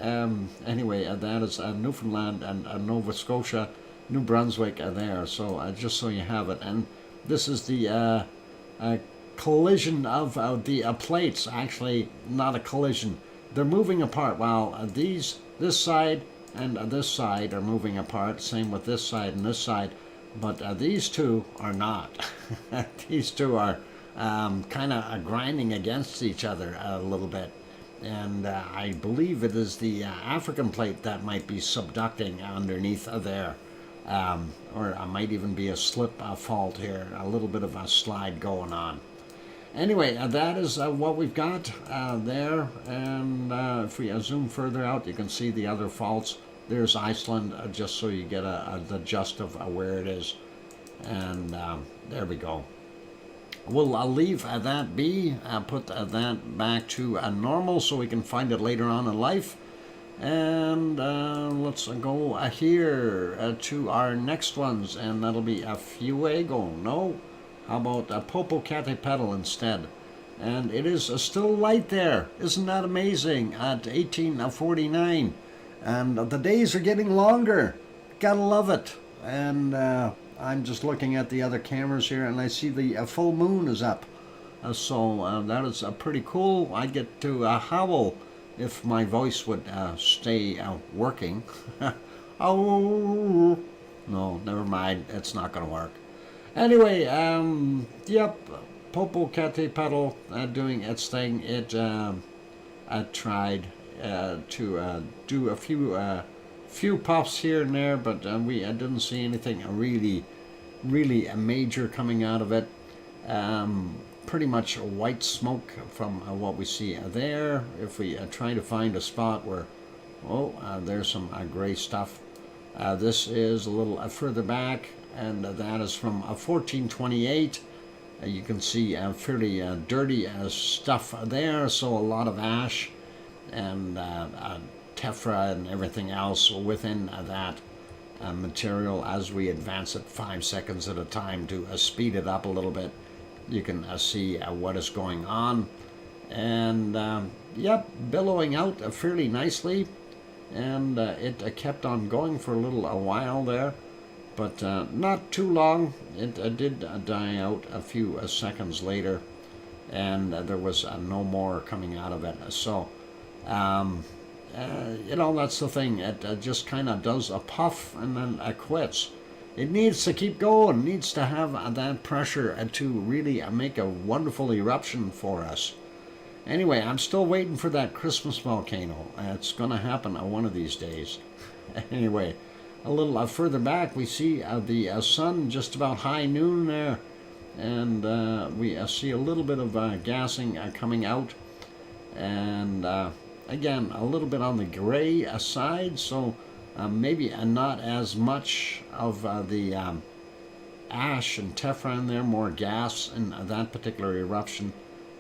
Anyway, that is Newfoundland and Nova Scotia, New Brunswick there. So just so you have it, and this is the collision of the plates. Actually, not a collision. They're moving apart. While this side and this side are moving apart. Same with this side and this side, but these two are not. These two are kind of grinding against each other a little bit, and I believe it is the African plate that might be subducting underneath there, or it might even be a slip fault here, a little bit of a slide going on. Anyway, that is what we've got there, and if we zoom further out, you can see the other faults. There's Iceland, just so you get the gist of where it is, and there we go. We'll leave that be, put that back to normal so we can find it later on in life, and let's go here to our next ones, and that'll be a Fuego. No? How about a Popocatépetl instead? And it is still light there. Isn't that amazing? At 1849. And the days are getting longer. Gotta love it. And I'm just looking at the other cameras here, and I see the full moon is up. So that is pretty cool. I get to howl if my voice would stay working. Oh, no, never mind. It's not going to work. Anyway, yep, Popocatépetl doing its thing. It tried to do a few puffs here and there, but we didn't see anything really major coming out of it. Pretty much white smoke from what we see there. If we try to find a spot where, there's some gray stuff. This is a little further back, and that is from 1428. You can see fairly dirty stuff there, so a lot of ash. tephra and everything else within that material. As we advance it 5 seconds at a time to speed it up a little bit, you can see what is going on. And yep, billowing out fairly nicely, and it kept on going for a while there, but not too long. It did die out a few seconds later, and there was no more coming out of it. So you know, that's the thing. It just kind of does a puff and then quits. It needs to keep going, needs to have that pressure to really make a wonderful eruption for us. Anyway, I'm still waiting for that Christmas volcano. It's going to happen one of these days. Anyway, a little further back, we see the sun just about high noon there. And we see a little bit of gassing coming out. And again, a little bit on the gray side, so maybe not as much of the ash and tephra in there, more gas in that particular eruption.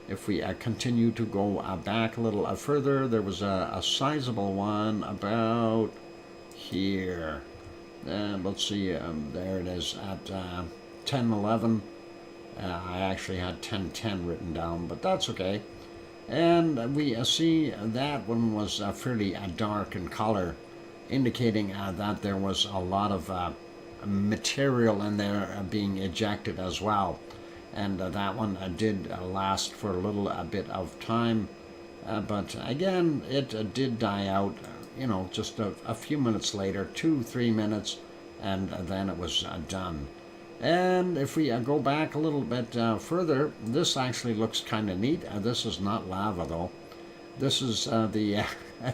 If we continue to go back a little further, there was a sizable one about here. And let's see, there it is at 10:11. I actually had 10:10 written down, but that's okay. And we see that one was fairly dark in color, indicating that there was a lot of material in there being ejected as well. And that one did last for a little bit of time, but again, it did die out, you know, just a few minutes later, 2-3 minutes, and then it was done. And if we go back a little bit further, this actually looks kind of neat. This is not lava though. This is the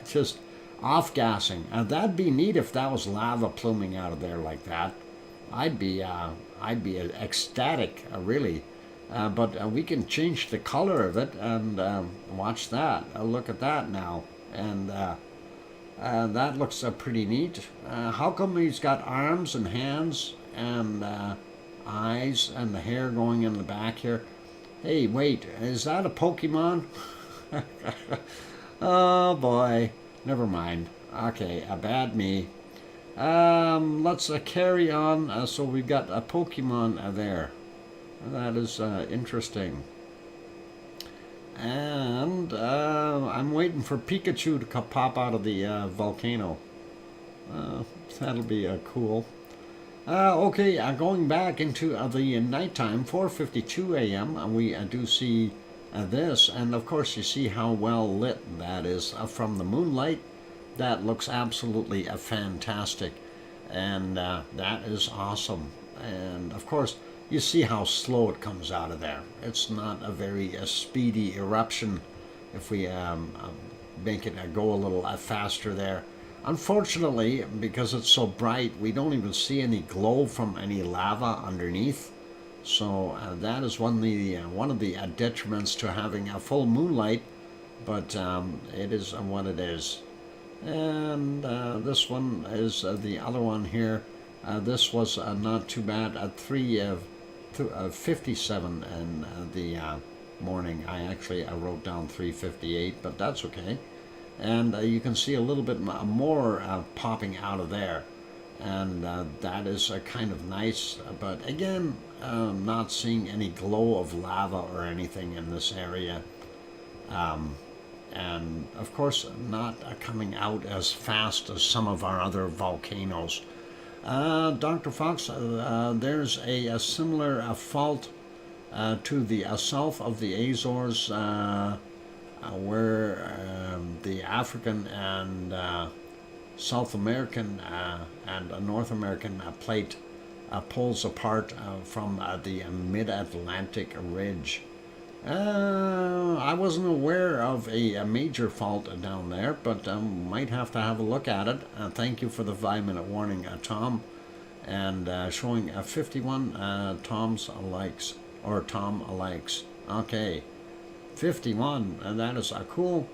just off-gassing. That'd be neat if that was lava pluming out of there like that. I'd be ecstatic, really. But we can change the color of it, and watch that. Look at that now, and that looks pretty neat. How come he's got arms and hands and eyes and the hair going in the back here? Hey, wait, is that a Pokemon? Oh boy, never mind. Okay, bad me. Let's carry on. So we've got a Pokemon there. That is interesting. And I'm waiting for Pikachu to pop out of the volcano. That'll be cool. Okay, going back into the nighttime, 4:52 a.m., we do see this, and of course you see how well lit that is from the moonlight. That looks absolutely fantastic, and that is awesome. And of course, you see how slow it comes out of there. It's not a very speedy eruption. If we make it go a little faster there. Unfortunately, because it's so bright, we don't even see any glow from any lava underneath. So that is one of the detriments to having a full moonlight, but it is what it is. And this one is the other one here. This was not too bad at 3:57 in the morning. I actually wrote down 3:58, but that's okay. And you can see a little bit more popping out of there, and that is kind of nice. But again, not seeing any glow of lava or anything in this area, and of course not coming out as fast as some of our other volcanoes. Dr. Fox, there's a similar fault to the south of the Azores, where the African and South American and North American plate pulls apart from the mid-Atlantic ridge. I wasn't aware of a major fault down there, but might have to have a look at it. Thank you for the 5-minute warning, Tom, and showing 51 Tom's likes, or Tom likes. Okay, 51, and that is cool.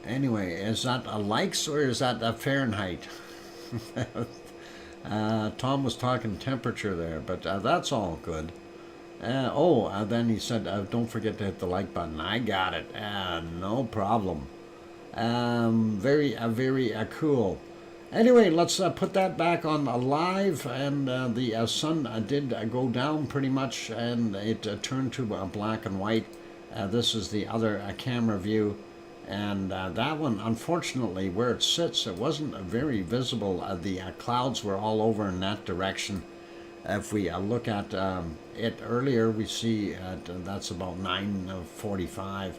Anyway, is that a likes or is that a Fahrenheit? Tom was talking temperature there, but that's all good. Then he said, don't forget to hit the like button. I got it. No problem. Very cool. Anyway, let's put that back on live, and the sun did go down pretty much, and it turned to black and white. This is the other camera view, and that one, unfortunately, where it sits, it wasn't very visible. The clouds were all over in that direction. If we look at it earlier, we see that's about 9:45.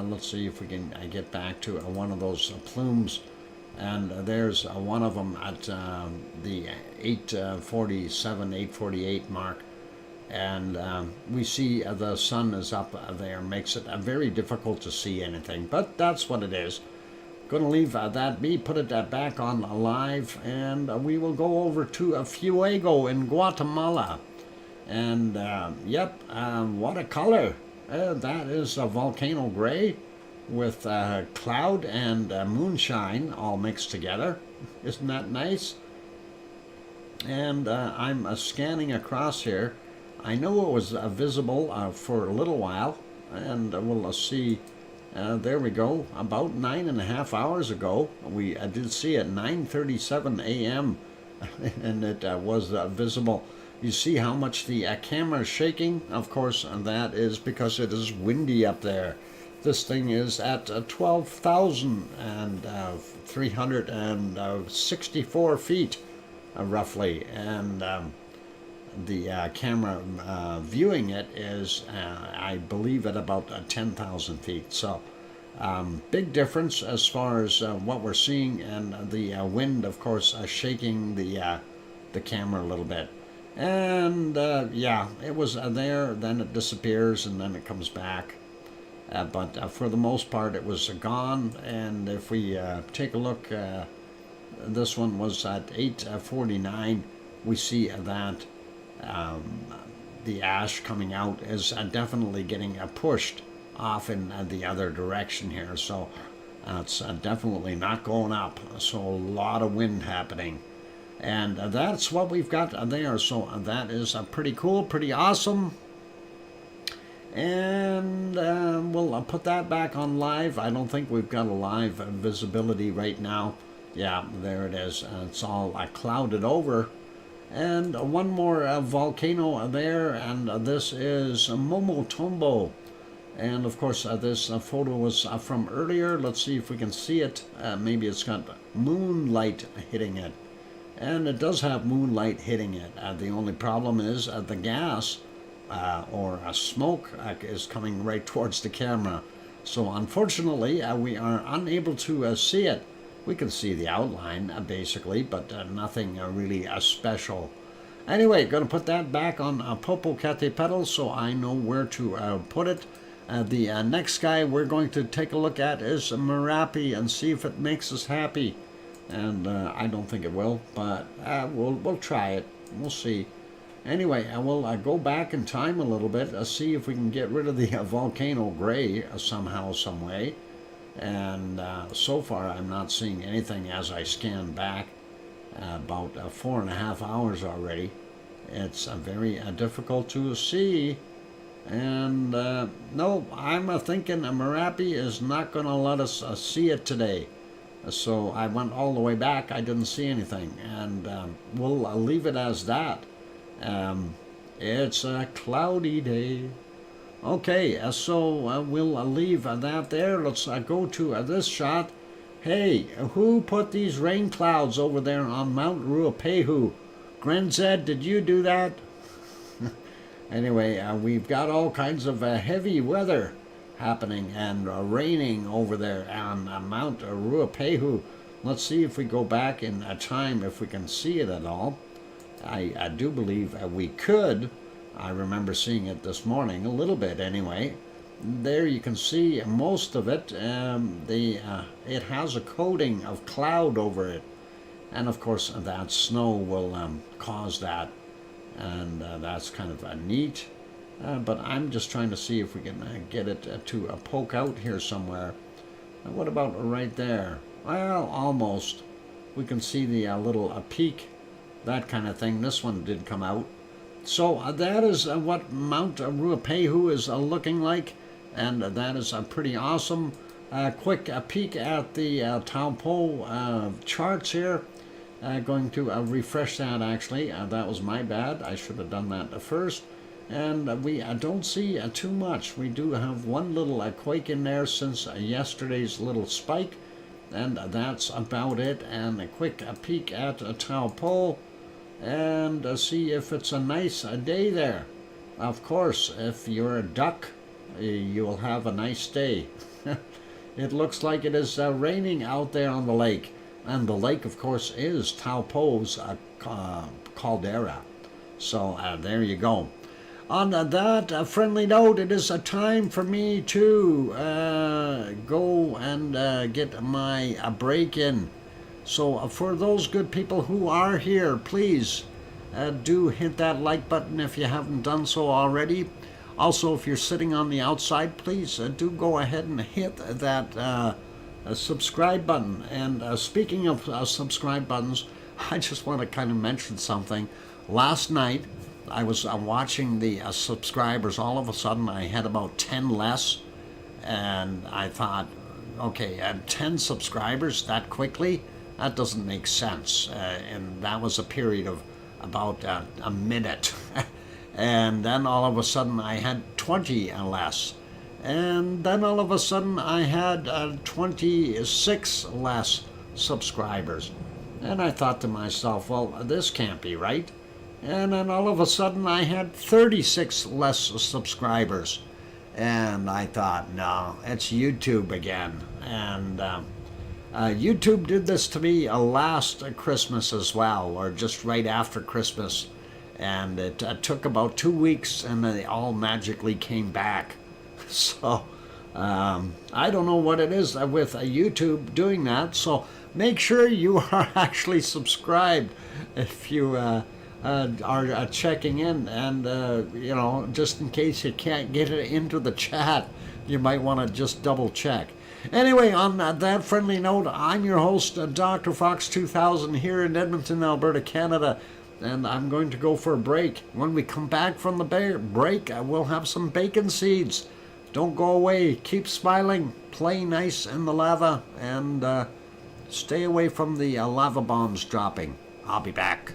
Let's see if we can get back to one of those plumes. And there's one of them at the 8:47, 8:48 mark. And we see the sun is up there. Makes it very difficult to see anything. But that's what it is. Going to leave that be, put it back on live. And we will go over to Fuego in Guatemala. And yep, what a color. That is a volcano gray with cloud and moonshine all mixed together. Isn't that nice? And I'm scanning across here. I know it was visible for a little while, and we'll see. There we go. About 9.5 hours ago, we did see it 9:37 a.m. and it was visible. You see how much the camera is shaking? Of course, that is because it is windy up there. This thing is at 12,364 feet, roughly, and the camera viewing it is, I believe, at about 10,000 feet. So, big difference as far as what we're seeing, and the wind, of course, shaking the camera a little bit. And yeah, it was there, then it disappears, and then it comes back. But for the most part, it was gone. And if we take a look, this one was at 8:49. We see that the ash coming out is definitely getting pushed off in the other direction here. So it's definitely not going up. So a lot of wind happening. And that's what we've got there. So that is pretty cool, pretty awesome. And we'll put that back on live. I don't think we've got a live visibility right now. Yeah, there it is. It's all clouded over. And one more volcano there, and this is Momotombo. And of course, this photo was from earlier. Let's see if we can see it. Maybe it's got moonlight hitting it. And it does have moonlight hitting it. The only problem is the gas or smoke is coming right towards the camera. So unfortunately, we are unable to see it. We can see the outline, basically, but nothing really special. Anyway, going to put that back on Popocatépetl so I know where to put it. The next guy we're going to take a look at is Merapi and see if it makes us happy. And I don't think it will, but we'll try it. We'll see. Anyway, I will go back in time a little bit, see if we can get rid of the volcano gray somehow, some way. And so far, I'm not seeing anything as I scan back. About 4.5 hours already. It's very difficult to see. And no, I'm thinking Merapi is not going to let us see it today. So I went all the way back. I didn't see anything. And we'll leave it as that. It's a cloudy day. Okay, so we'll leave that there. Let's go to this shot. Hey, who put these rain clouds over there on Mount Ruapehu? Grenzed, did you do that? Anyway, we've got all kinds of heavy weather happening and raining over there on Mount Ruapehu. Let's see if we go back in time, if we can see it at all. I do believe we could. I remember seeing it this morning, a little bit anyway. There you can see most of it. It has a coating of cloud over it. And of course that snow will cause that. And that's kind of neat. But I'm just trying to see if we can get it to poke out here somewhere. What about right there? Well, almost. We can see the little peak, that kind of thing. This one did come out. So that is what Mount Ruapehu is looking like, and that is pretty awesome. Quick peek at the Taupo charts here. Going to refresh that actually. That was my bad. I should have done that first. And we don't see too much. We do have one little quake in there since yesterday's little spike, and that's about it. And a quick peek at Taupo, and see if it's a nice day there. Of course, if you're a duck, you will have a nice day. It looks like it is raining out there on the lake, and the lake, of course, is Taupo's caldera. So there you go. On that friendly note, it is a time for me to go and get my break in. So for those good people who are here, please do hit that like button if you haven't done so already. Also, if you're sitting on the outside, please do go ahead and hit that subscribe button. And speaking of subscribe buttons, I just want to kind of mention something. Last night, I was watching the subscribers. All of a sudden, I had about 10 less. And I thought, okay, 10 subscribers that quickly? That doesn't make sense. And that was a period of about a minute. And then all of a sudden, I had 20 less. And then all of a sudden, I had 26 less subscribers. And I thought to myself, well, this can't be right. And then all of a sudden I had 36 less subscribers. And I thought, no, it's YouTube again. And YouTube did this to me last Christmas as well, or just right after Christmas. And it took about 2 weeks, and they all magically came back. So I don't know what it is with YouTube doing that. So make sure you are actually subscribed if you are checking in, and you know, just in case you can't get it into the chat, you might want to just double check. Anyway, on that friendly note, I'm your host, DrFox2000, here in Edmonton, Alberta, Canada, and I'm going to go for a break. When we come back from the break, we'll have some bacon seeds. Don't go away. Keep smiling. Play nice in the lava, and stay away from the lava bombs dropping. I'll be back.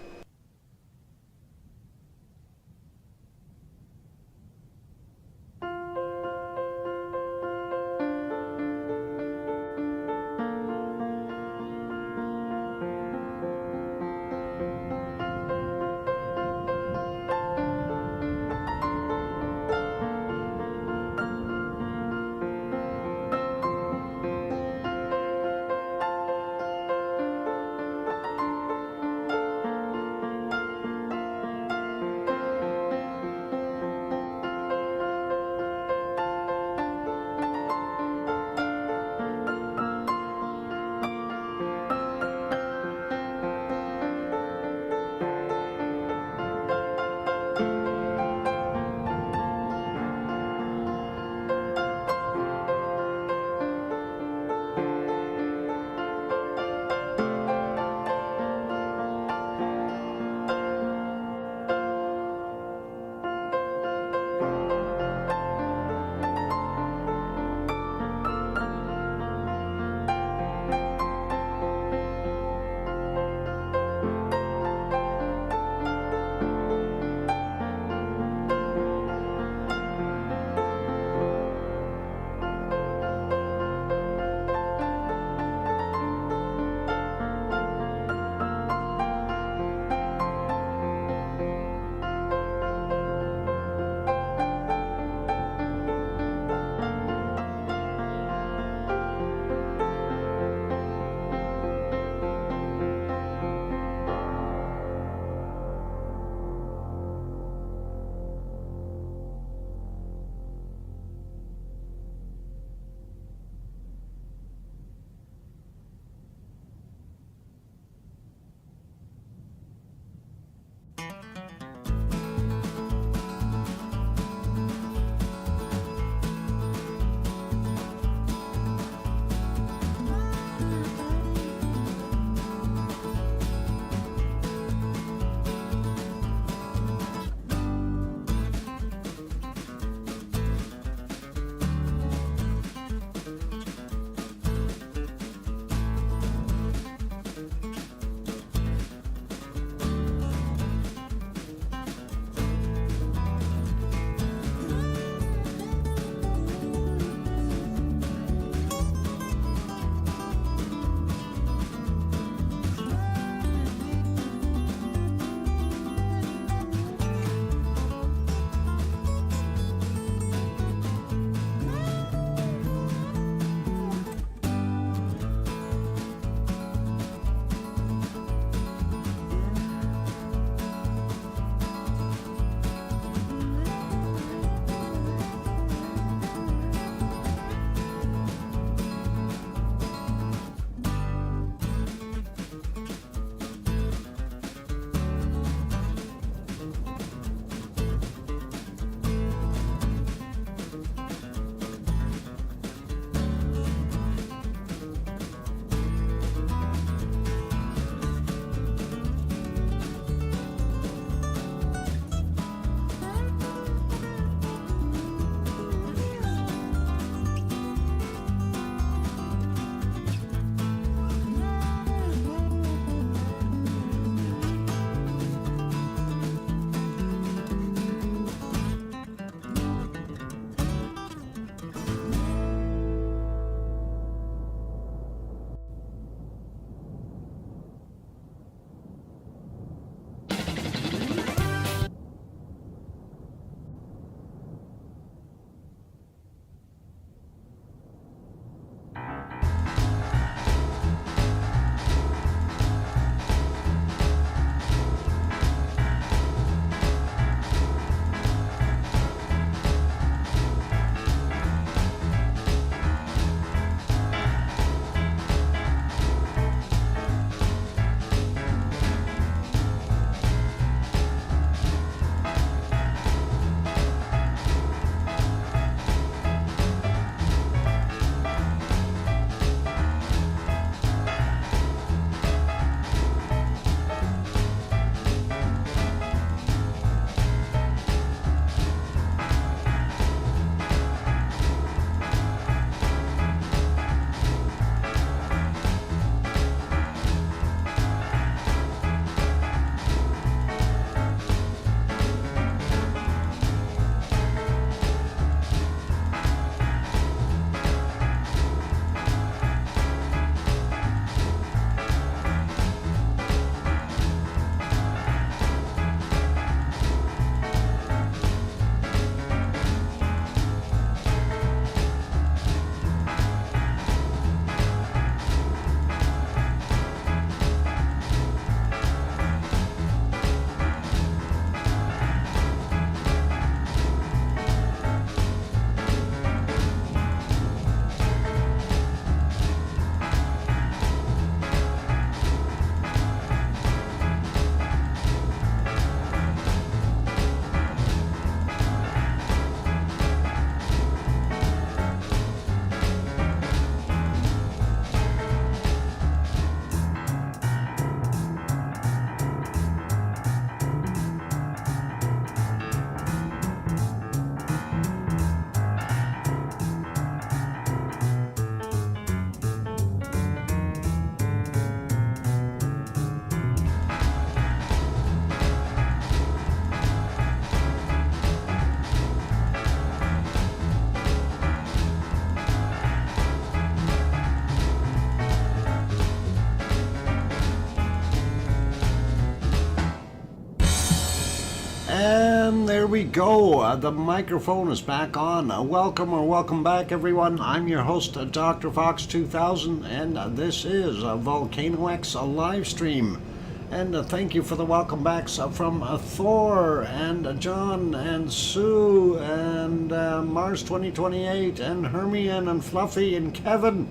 And there we go. The microphone is back on. Welcome back, everyone. I'm your host, DrFox2000, and this is VolcanoX live stream. And thank you for the welcome backs from Thor and John and Sue and Mars 2028 and Hermione and Fluffy and Kevin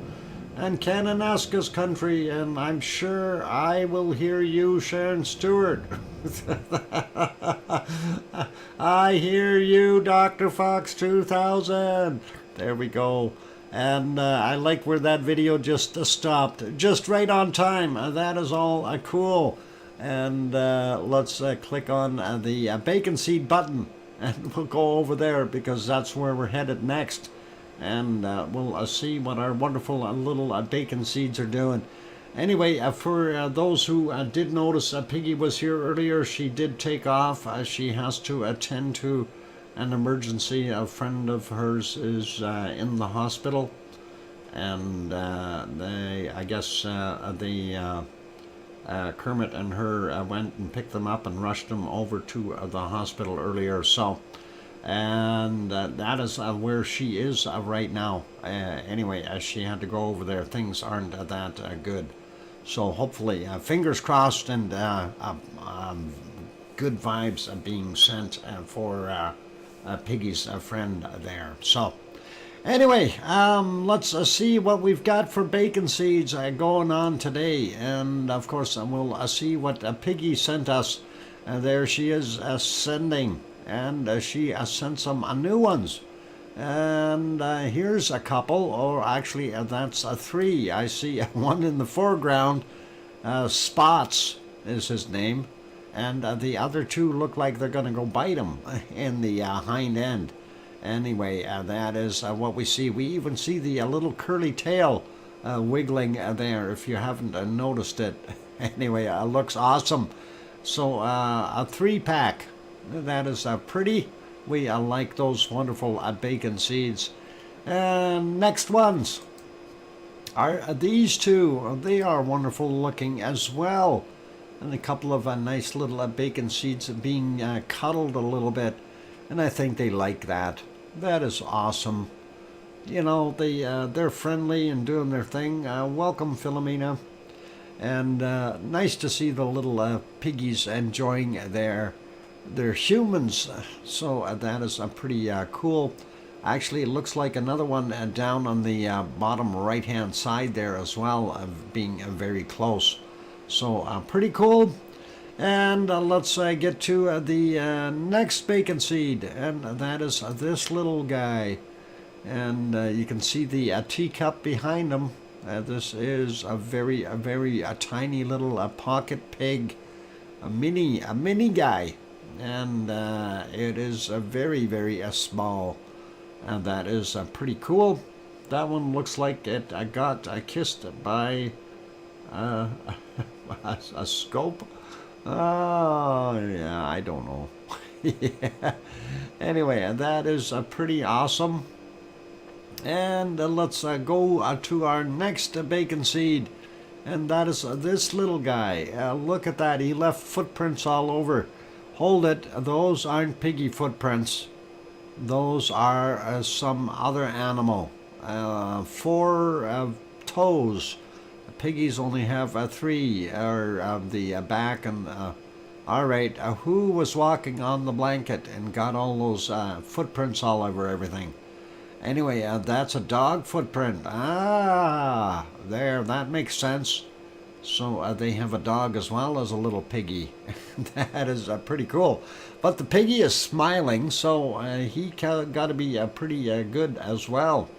and Kananaska's country, and I'm sure I will hear you, Sharon Stewart. I hear you, Dr. Fox 2000. There we go. And I like where that video just stopped. Just right on time. That is all cool. And let's click on the bacon seed button. And we'll go over there because that's where we're headed next. And we'll see what our wonderful little bacon seeds are doing. Anyway, for those who did notice, Piggy was here earlier. She did take off. She has to attend to an emergency. A friend of hers is in the hospital, and I guess Kermit and her went and picked them up and rushed them over to the hospital earlier. So, and that is where she is right now. Anyway, she had to go over there. Things aren't that good. So hopefully, fingers crossed, and good vibes are being sent for Piggy's friend there. So anyway, let's see what we've got for bacon seeds going on today. And of course, we'll see what Piggy sent us. There she is sending, and she sent some new ones. And here's a couple, or actually that's three. I see one in the foreground. Spots is his name, and the other two look like they're going to go bite him in the hind end. Anyway, that is what we see. We even see the little curly tail wiggling there, if you haven't noticed it. Anyway, looks awesome. So a 3-pack. That is pretty. We like those wonderful bacon seeds. And next ones are these two. They are wonderful looking as well. And a couple of nice little bacon seeds being cuddled a little bit. And I think they like that. That is awesome. You know, they're friendly and doing their thing. Welcome, Philomena. And nice to see the little piggies enjoying they're humans, so that is pretty cool. Actually, it looks like another one down on the bottom right hand side there as well, being very close. So pretty cool. And let's get to the next bacon seed, and that is this little guy. And you can see the teacup behind him. This is a very tiny little pocket pig, a mini guy. And it is very small, and that is pretty cool. That one looks like it got kissed by a scope. Oh yeah, I don't know. Yeah. Anyway, that is pretty awesome. And let's go to our next bacon seed, and that is this little guy. Look at that, he left footprints all over. Hold it, those aren't piggy footprints. Those are some other animal. 4 toes. Piggies only have 3, or the back and... Alright, who was walking on the blanket and got all those footprints all over everything? Anyway, that's a dog footprint. Ah, there, that makes sense. So they have a dog as well as a little piggy. That is pretty cool. But the piggy is smiling, so he got to be pretty good as well.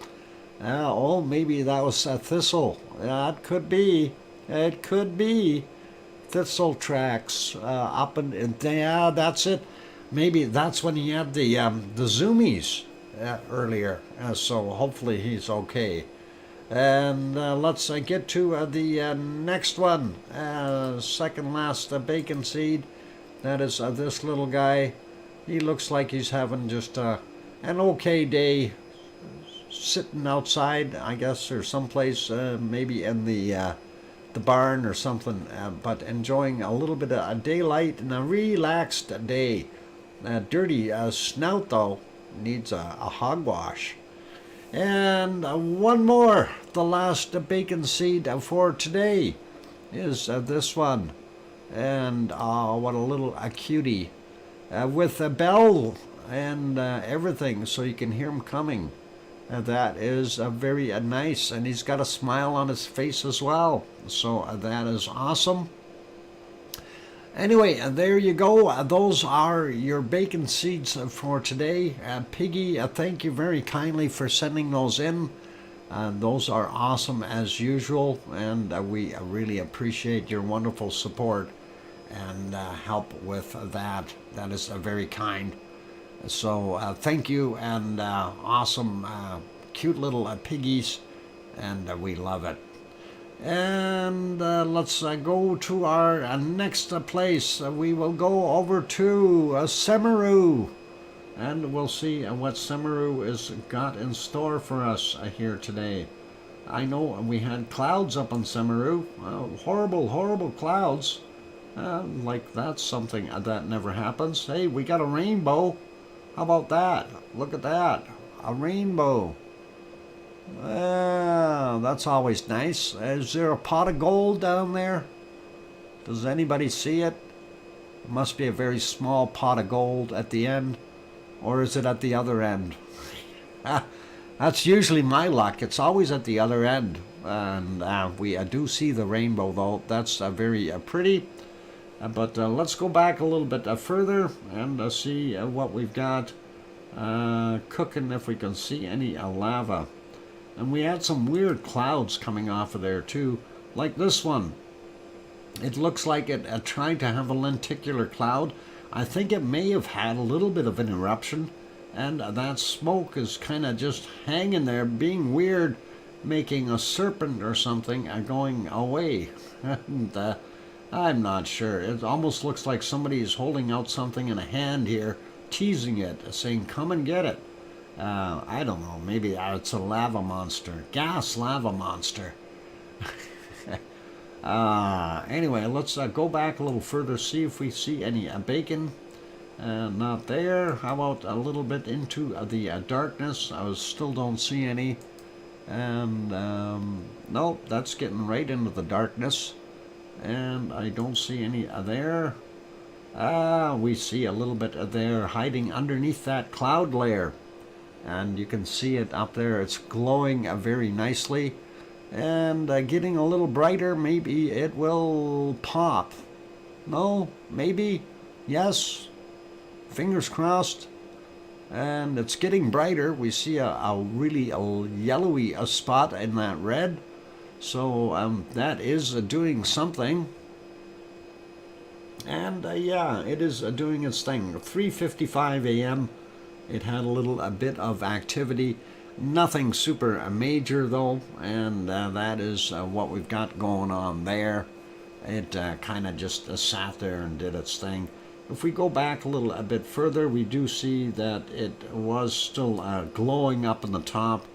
Oh, maybe that was Thistle. It could be. It could be. Thistle tracks up and yeah, that's it. Maybe that's when he had the zoomies earlier. So hopefully he's okay. And let's get to the next one. Second last bacon seed. That is this little guy. He looks like he's having just an okay day, sitting outside, I guess, or someplace, maybe in the barn or something, but enjoying a little bit of daylight and a relaxed day. dirty snout, though, needs a hogwash. And one more, the last bacon seed for today is this one. And what a little cutie with a bell and everything, so you can hear him coming. That is very nice, and he's got a smile on his face as well, so that is awesome. Anyway, there you go. Those are your bacon seeds for today. Piggy, thank you very kindly for sending those in. Those are awesome as usual, and we really appreciate your wonderful support and help with that. That is very kind. So thank you, and awesome, cute little piggies, and we love it. And let's go to our next place. We will go over to Semeru, and we'll see what Semeru has got in store for us here today. I know we had clouds up on Semeru, horrible, horrible clouds. Like that's something that never happens. Hey, we got a rainbow. How about that? Look at that, a rainbow. That's always nice. Is there a pot of gold down there? Does anybody see it? It must be a very small pot of gold at the end. Or is it at the other end? That's usually my luck. It's always at the other end. And we do see the rainbow, though. That's very pretty. But let's go back a little bit further and see what we've got cooking, if we can see any lava. And we had some weird clouds coming off of there too, like this one. It looks like it tried to have a lenticular cloud. I think it may have had a little bit of an eruption, and that smoke is kind of just hanging there, being weird, making a serpent or something going away. And I'm not sure. It almost looks like somebody is holding out something in a hand here, teasing it, saying, come and get it. I don't know, maybe it's a lava monster, gas lava monster. Anyway, let's go back a little further, see if we see any bacon. Not there. How about a little bit into the darkness? I still don't see any. And nope, that's getting right into the darkness. And I don't see any there. We see a little bit there hiding underneath that cloud layer. And you can see it up there. It's glowing very nicely. And getting a little brighter. Maybe it will pop. No? Maybe? Yes? Fingers crossed. And it's getting brighter. We see a really yellowy spot in that red. So that is doing something. And yeah, it is doing its thing. 3:55 a.m. It had a little bit of activity. Nothing super major though, and that is what we've got going on there. It kind of just sat there and did its thing. If we go back a little bit further, we do see that it was still glowing up in the top.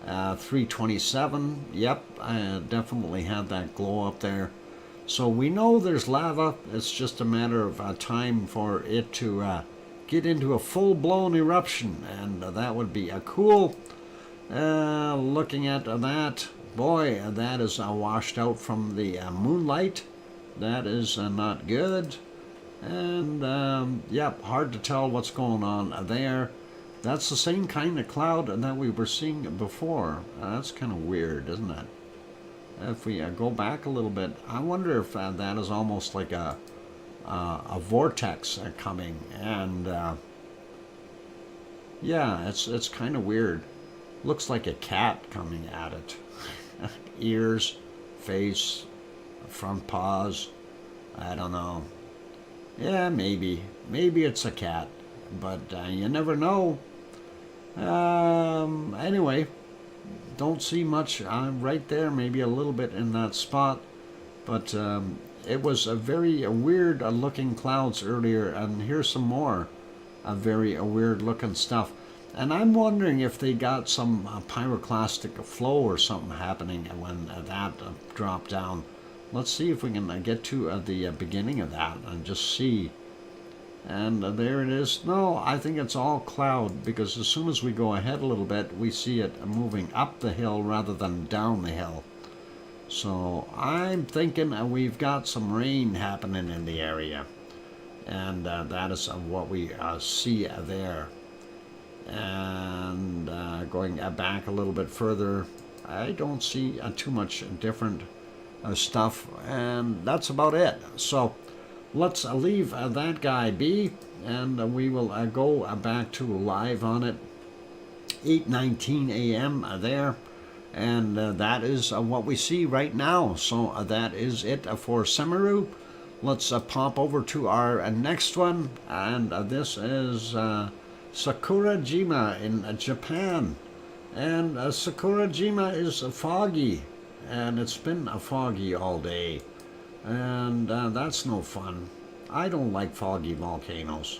327, yep, I definitely had that glow up there. So we know there's lava. It's just a matter of time for it to get into a full-blown eruption, and that would be cool. Looking at that, boy, that is washed out from the moonlight. That is not good. And yep, hard to tell what's going on there. That's the same kind of cloud that we were seeing before. That's kind of weird, isn't it? If we go back a little bit, I wonder if that is almost like a vortex coming. And yeah, it's kind of weird. Looks like a cat coming at it. Ears, face, front paws. I don't know. Yeah, maybe. Maybe it's a cat. But you never know. Anyway, don't see much right there. Maybe a little bit in that spot. But it was a very weird looking clouds earlier. And here's some more very weird looking stuff. And I'm wondering if they got some pyroclastic flow or something happening when that dropped down. Let's see if we can get to the beginning of that and just see And there it is. No, I think it's all cloud, because as soon as we go ahead a little bit, we see it moving up the hill rather than down the hill. So I'm thinking we've got some rain happening in the area. And that is what we see there. And going back a little bit further, I don't see too much different stuff, and that's about it. So let's leave that guy be, and we will go back to live on it, 8:19 a.m. There, and that is what we see right now. So that is it for Semiru. Let's pop over to our next one, and this is Sakurajima in Japan. And Sakurajima is foggy, and it's been foggy all day, and that's no fun. I don't like foggy volcanoes.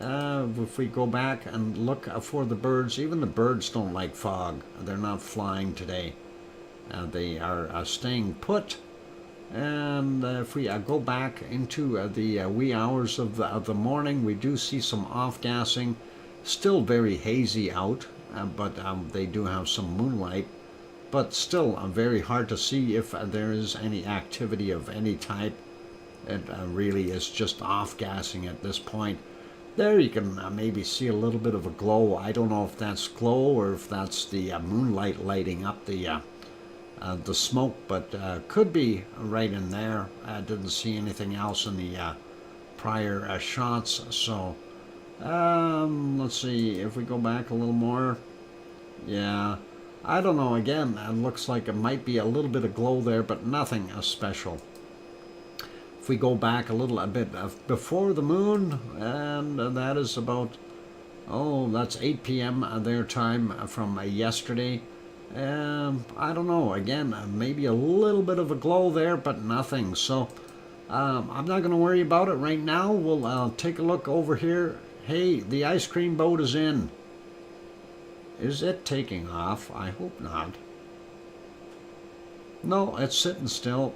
If we go back and look for the birds, even the birds don't like fog. They're not flying today. They are staying put. And if we go back into the wee hours of the morning, we do see some off-gassing. Still very hazy out, but they do have some moonlight. But still very hard to see if there is any activity of any type. It really is just off-gassing at this point. There you can maybe see a little bit of a glow. I don't know if that's glow or if that's the moonlight lighting up the smoke, but could be right in there. I didn't see anything else in the prior shots. So let's see if we go back a little more. Yeah, I don't know. Again, it looks like it might be a little bit of glow there, but nothing special. If we go back a little bit before the moon, and that is about, that's 8 p.m. Their time from yesterday. I don't know, again, maybe a little bit of a glow there, but nothing. So I'm not going to worry about it right now. We'll take a look over here. Hey, the ice cream boat is in. Is it taking off? I hope not. No, it's sitting still.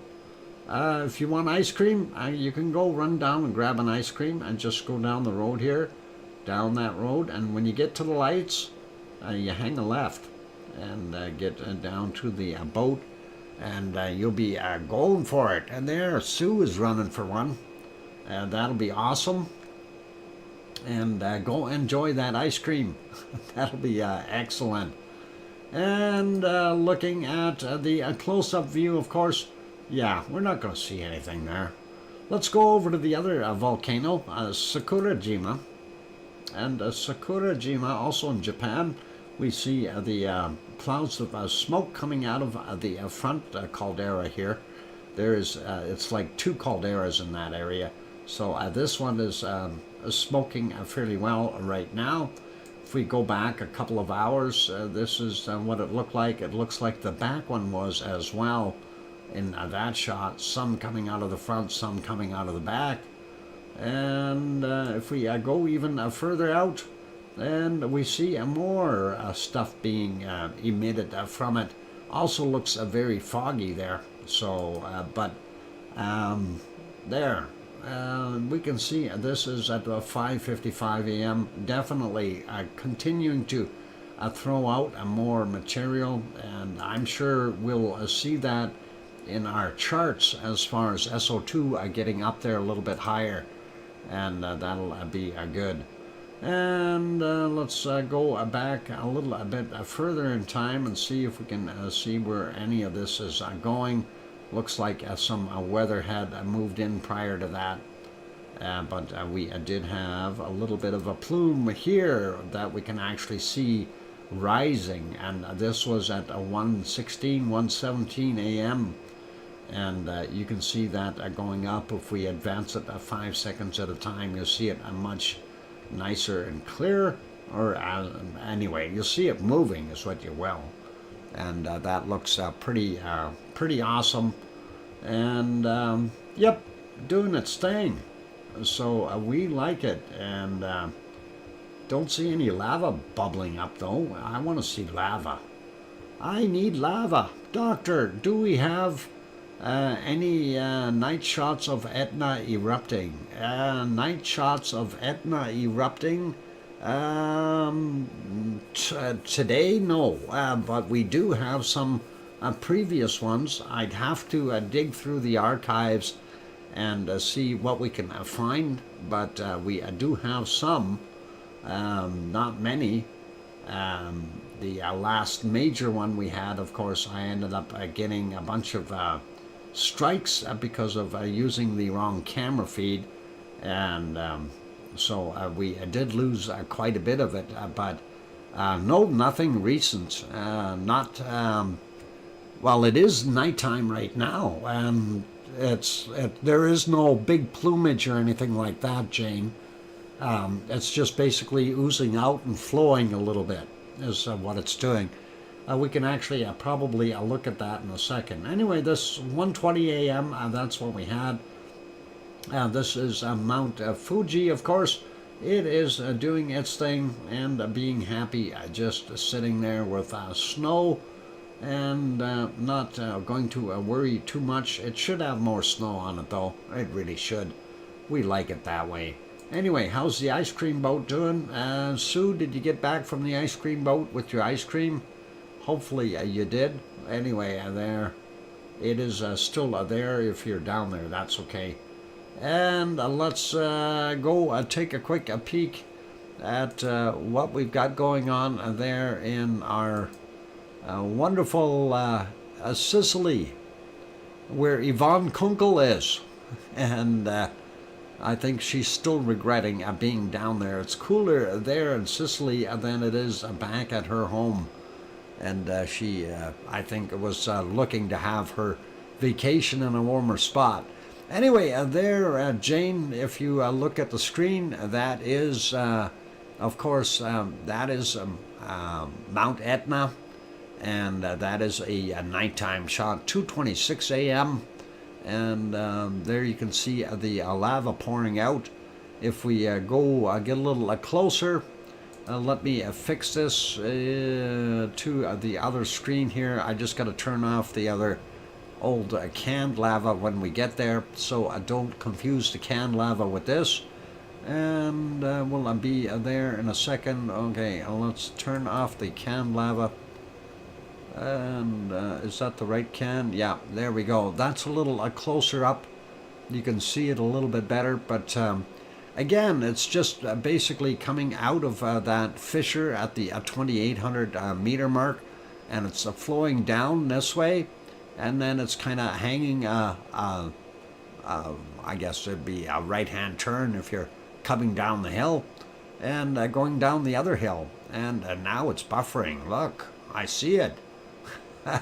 If you want ice cream, you can go run down and grab an ice cream and just go down the road here, down that road, and when you get to the lights, you hang a left and get down to the boat, and you'll be going for it. And there, Sue is running for one. That'll be awesome. And go enjoy that ice cream. That'll be excellent. And looking at the close-up view, of course, yeah, we're not going to see anything there. Let's go over to the other volcano, Sakurajima. And Sakurajima, also in Japan, we see the clouds of smoke coming out of the front caldera here. There is, it's like two calderas in that area. So this one is smoking fairly well right now. If we go back a couple of hours, this is what it looked like. It looks like the back one was as well in that shot. Some coming out of the front, some coming out of the back. And if we go even further out, and we see more stuff being emitted from it. Also looks very foggy there. So, but there, we can see this is at 5:55 a.m. Definitely continuing to throw out more material, and I'm sure we'll see that in our charts as far as SO2 getting up there a little bit higher, and that'll be good. And let's go back a little bit further in time and see if we can see where any of this is going. Looks like some weather had moved in prior to that, but we did have a little bit of a plume here that we can actually see rising, and this was at 1:16, 1:17 a.m. And you can see that going up. If we advance it 5 seconds at a time, you'll see it much nicer and clear, or anyway, you'll see it moving is what you will, and that looks pretty awesome, and yep, doing its thing. So we like it, and don't see any lava bubbling up though. I want to see lava. I need lava. Doctor, do we have Any night shots of Etna erupting? Night shots of Etna erupting? Today, no. But we do have some previous ones. I'd have to dig through the archives and see what we can find. But we do have some, not many. The last major one we had, of course, I ended up getting a bunch of strikes because of using the wrong camera feed, and so we did lose quite a bit of it, but no, nothing recent. Not well, it is nighttime right now, and there is no big plumage or anything like that, Jane. It's just basically oozing out and flowing a little bit is what it's doing. We can actually probably look at that in a second. Anyway, this 1:20 a.m., that's what we had. This is Mount Fuji, of course. It is doing its thing and being happy, just sitting there with snow and not going to worry too much. It should have more snow on it, though. It really should. We like it that way. Anyway, how's the ice cream boat doing? Sue, did you get back from the ice cream boat with your ice cream? Hopefully you did. Anyway, there it is still there. If you're down there, that's okay. And let's go take a quick peek at what we've got going on there in our wonderful Sicily, where Yvonne Kunkel is. And I think she's still regretting being down there. It's cooler there in Sicily than it is back at her home. And she, I think, was looking to have her vacation in a warmer spot. Anyway, there, Jane, if you look at the screen, that is, of course, that is Mount Etna, and that is a nighttime shot, 2:26 a.m., and there you can see the lava pouring out. If we go get a little closer, let me fix this to the other screen here. I just got to turn off the other old canned lava when we get there, so don't confuse the canned lava with this. And we'll be there in a second. Okay, let's turn off the canned lava. And is that the right can? Yeah, there we go. That's a little closer up. You can see it a little bit better, but again, it's just basically coming out of that fissure at the 2,800 meter mark, and it's flowing down this way, and then it's kind of hanging, I guess it'd be a right-hand turn if you're coming down the hill, and going down the other hill, and now it's buffering. Look, I see it. I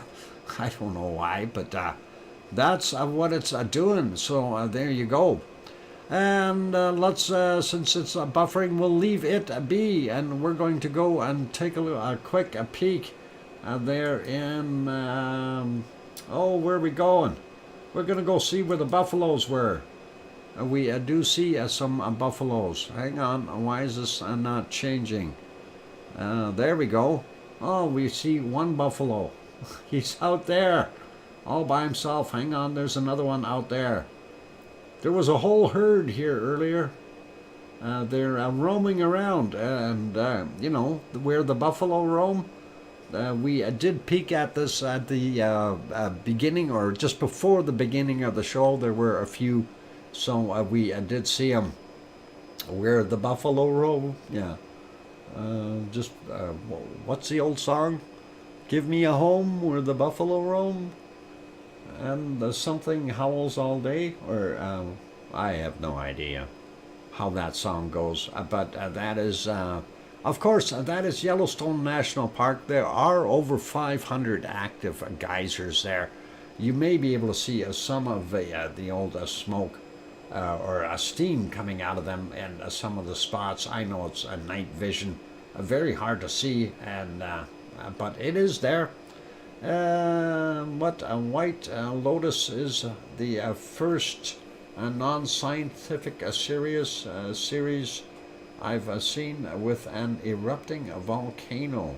don't know why, but that's what it's doing, so there you go. And let's, since it's buffering, we'll leave it be, and we're going to go and take a quick peek there in, where are we going? We're going to go see where the buffaloes were. We do see some buffaloes. Hang on, why is this not changing? There we go. Oh, we see one buffalo. He's out there, all by himself. Hang on, there's another one out there. There was a whole herd here earlier. They're roaming around, and you know, where the buffalo roam. We did peek at this at the beginning, or just before the beginning of the show. There were a few, so we did see them. Where the buffalo roam, yeah. What's the old song? Give me a home where the buffalo roam, and something howls all day, or I have no idea how that song goes, but that is, of course, that is Yellowstone National Park. There are over 500 active geysers there. You may be able to see some of the old smoke or steam coming out of them in some of the spots. I know it's a night vision, very hard to see, and but it is there. What a White Lotus is the first non-scientific series I've seen with an erupting volcano.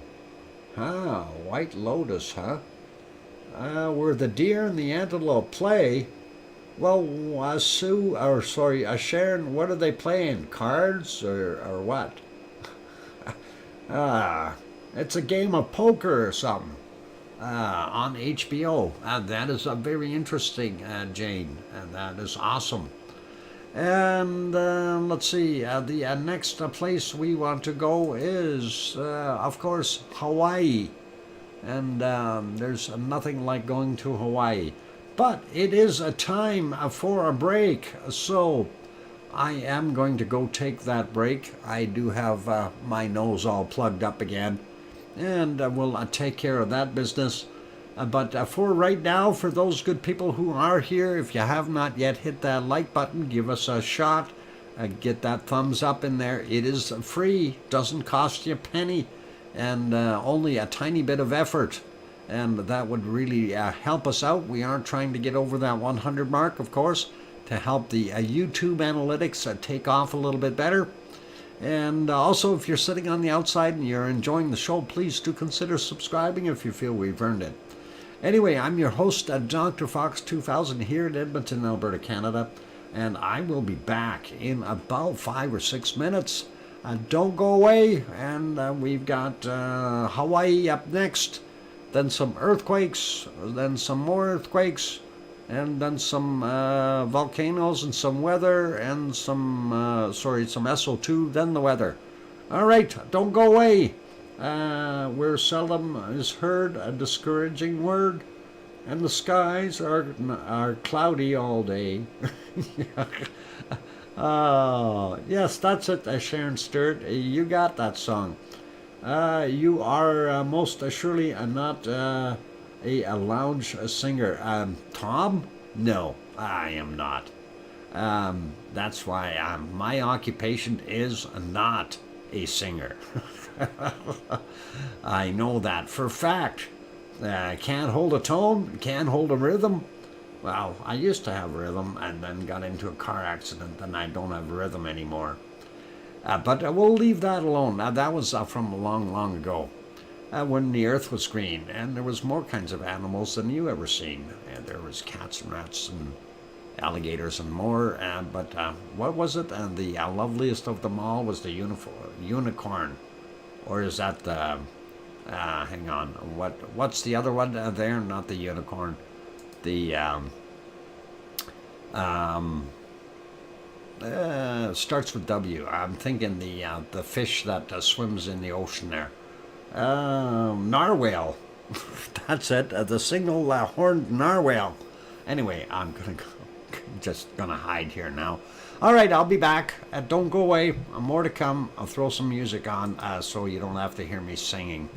White Lotus, huh? where the deer and the antelope play. Well, Sharon, what are they playing? Cards or what? It's a game of poker or something on HBO. That is very interesting, Jane, and that is awesome. And let's see, the next place we want to go is, of course, Hawaii. And there's nothing like going to Hawaii. But it is a time for a break, so I am going to go take that break. I do have my nose all plugged up again, and we'll take care of that business. But for right now, for those good people who are here, if you have not yet hit that like button, give us a shot. Get that thumbs up in there. It is free, doesn't cost you a penny, and only a tiny bit of effort. And that would really help us out. We are trying to get over that 100 mark, of course, to help the YouTube analytics take off a little bit better. And also, if you're sitting on the outside and you're enjoying the show, please do consider subscribing if you feel we've earned it. Anyway, I'm your host, DrFox2000, here in Edmonton, Alberta, Canada, and I will be back in about 5 or 6 minutes. Don't go away, and we've got Hawaii up next, then some earthquakes, then some more earthquakes, and then some volcanoes and some weather, and some SO2, then the weather. All right, don't go away. Where seldom is heard a discouraging word, and the skies are cloudy all day. Oh, yes, that's it, Sharon Stewart. You got that song. You are most surely not a lounge singer. Tom? No, I am not. That's why my occupation is not a singer. I know that for a fact. Can't hold a tone, can't hold a rhythm. Well, I used to have rhythm and then got into a car accident and I don't have rhythm anymore. But we'll leave that alone. That was from a long, long ago, when the earth was green and there was more kinds of animals than you ever seen. And there was cats and rats and alligators and more. But what was it? And the loveliest of them all was the unicorn. Or is that the... hang on. What's the other one there? Not the unicorn. The... starts with W. I'm thinking the fish that swims in the ocean there. Narwhal. That's it. The single horned narwhal. Anyway, I'm just gonna hide here now. All right, I'll be back. Don't go away. More to come. I'll throw some music on so you don't have to hear me singing.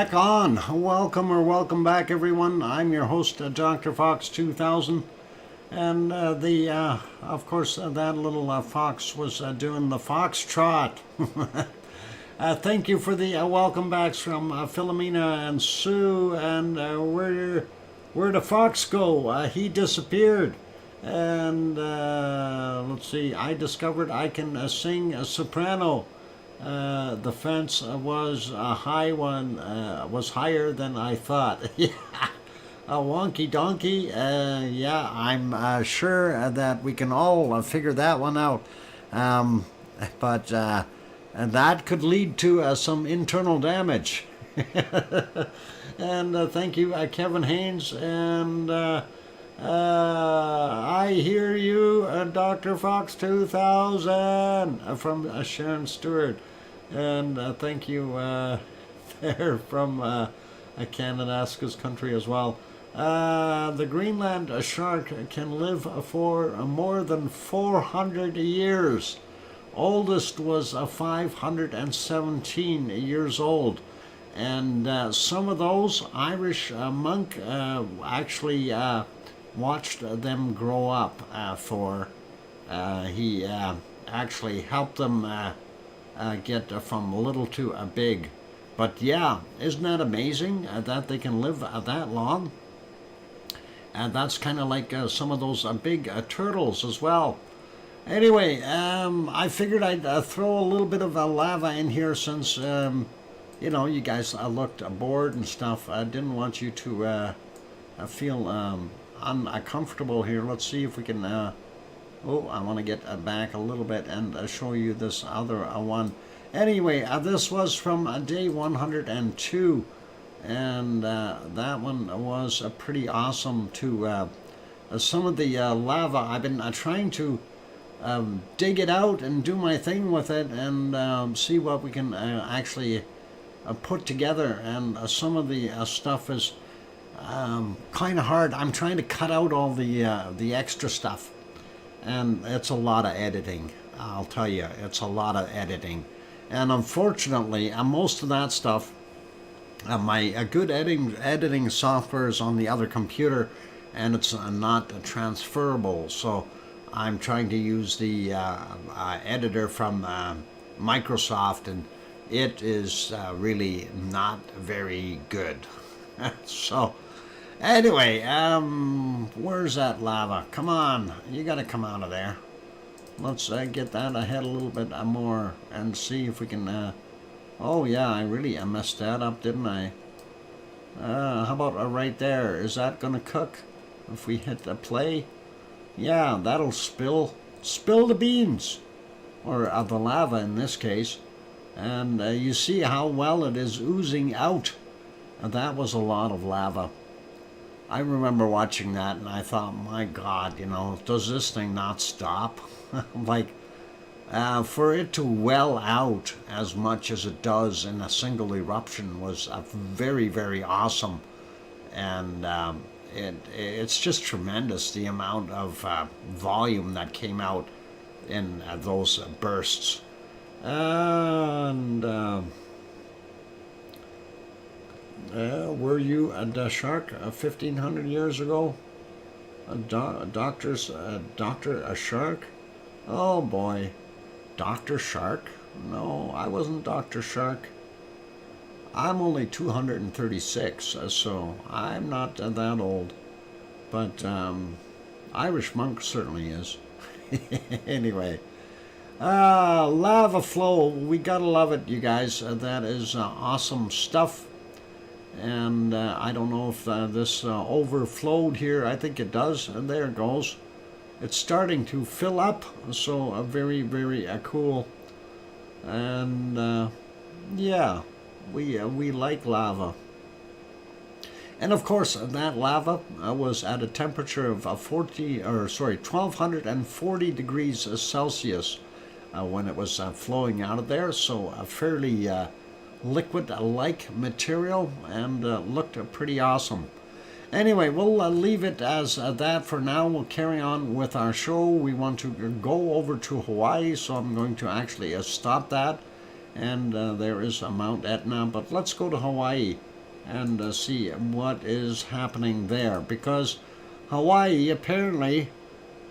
back on. Welcome back, everyone. I'm your host, DrFox2000. And of course, that little fox was doing the foxtrot. Thank you for the welcome backs from Philomena and Sue. And where'd the fox go? He disappeared. And let's see, I discovered I can sing a soprano. The fence was a high one, was higher than I thought. A wonky donkey. Yeah, I'm sure that we can all figure that one out. But that could lead to some internal damage. And thank you, Kevin Haynes. And I hear you, Dr. Fox 2000 from Sharon Stewart. And thank you there from Kananaska's country as well. The Greenland shark can live for more than 400 years. Oldest was 517 years old. And some of those Irish monk actually watched them grow up he actually helped them get from little to big. But yeah, isn't that amazing that they can live that long? And that's kind of like some of those big turtles as well. Anyway, I figured I'd throw a little bit of lava in here since, you know, you guys looked bored and stuff. I didn't want you to feel uncomfortable here. Let's see if we can... oh, I want to get back a little bit and show you this other one. Anyway, this was from day 102. And that one was pretty awesome too. Some of the lava, I've been trying to dig it out and do my thing with it and see what we can actually put together. And some of the stuff is kind of hard. I'm trying to cut out all the extra stuff. And it's a lot of editing. I'll tell you, it's a lot of editing. And unfortunately, most of that stuff, my good editing software is on the other computer, and it's not transferable. So I'm trying to use the editor from Microsoft, and it is really not very good. So anyway, where's that lava? Come on, you gotta come out of there. Let's get that ahead a little bit more and see if we can... oh yeah, I really messed that up, didn't I? How about right there? Is that gonna cook if we hit the play? Yeah, that'll spill the beans, or the lava in this case. And you see how well it is oozing out. That was a lot of lava. I remember watching that and I thought, my God, you know, does this thing not stop? Like, for it to well out as much as it does in a single eruption was very, very awesome. And it's just tremendous, the amount of volume that came out in those bursts. And were you a shark 1,500 years ago? Doctor a shark? Oh boy. Dr. Shark? No, I wasn't Dr. Shark. I'm only 236, so I'm not that old. But Irish monk certainly is. Anyway, lava flow. We gotta love it, you guys. That is awesome stuff. And I don't know if this overflowed here. I think it does. And there it goes. It's starting to fill up, so very, very cool. And yeah, we like lava. And of course, that lava was at a temperature of 1,240 degrees Celsius when it was flowing out of there. So a fairly liquid-like material, and looked pretty awesome. Anyway, we'll leave it as that for now. We'll carry on with our show. We want to go over to Hawaii, so I'm going to actually stop that. And there is Mount Etna, but let's go to Hawaii. and see what is happening there, because Hawaii, apparently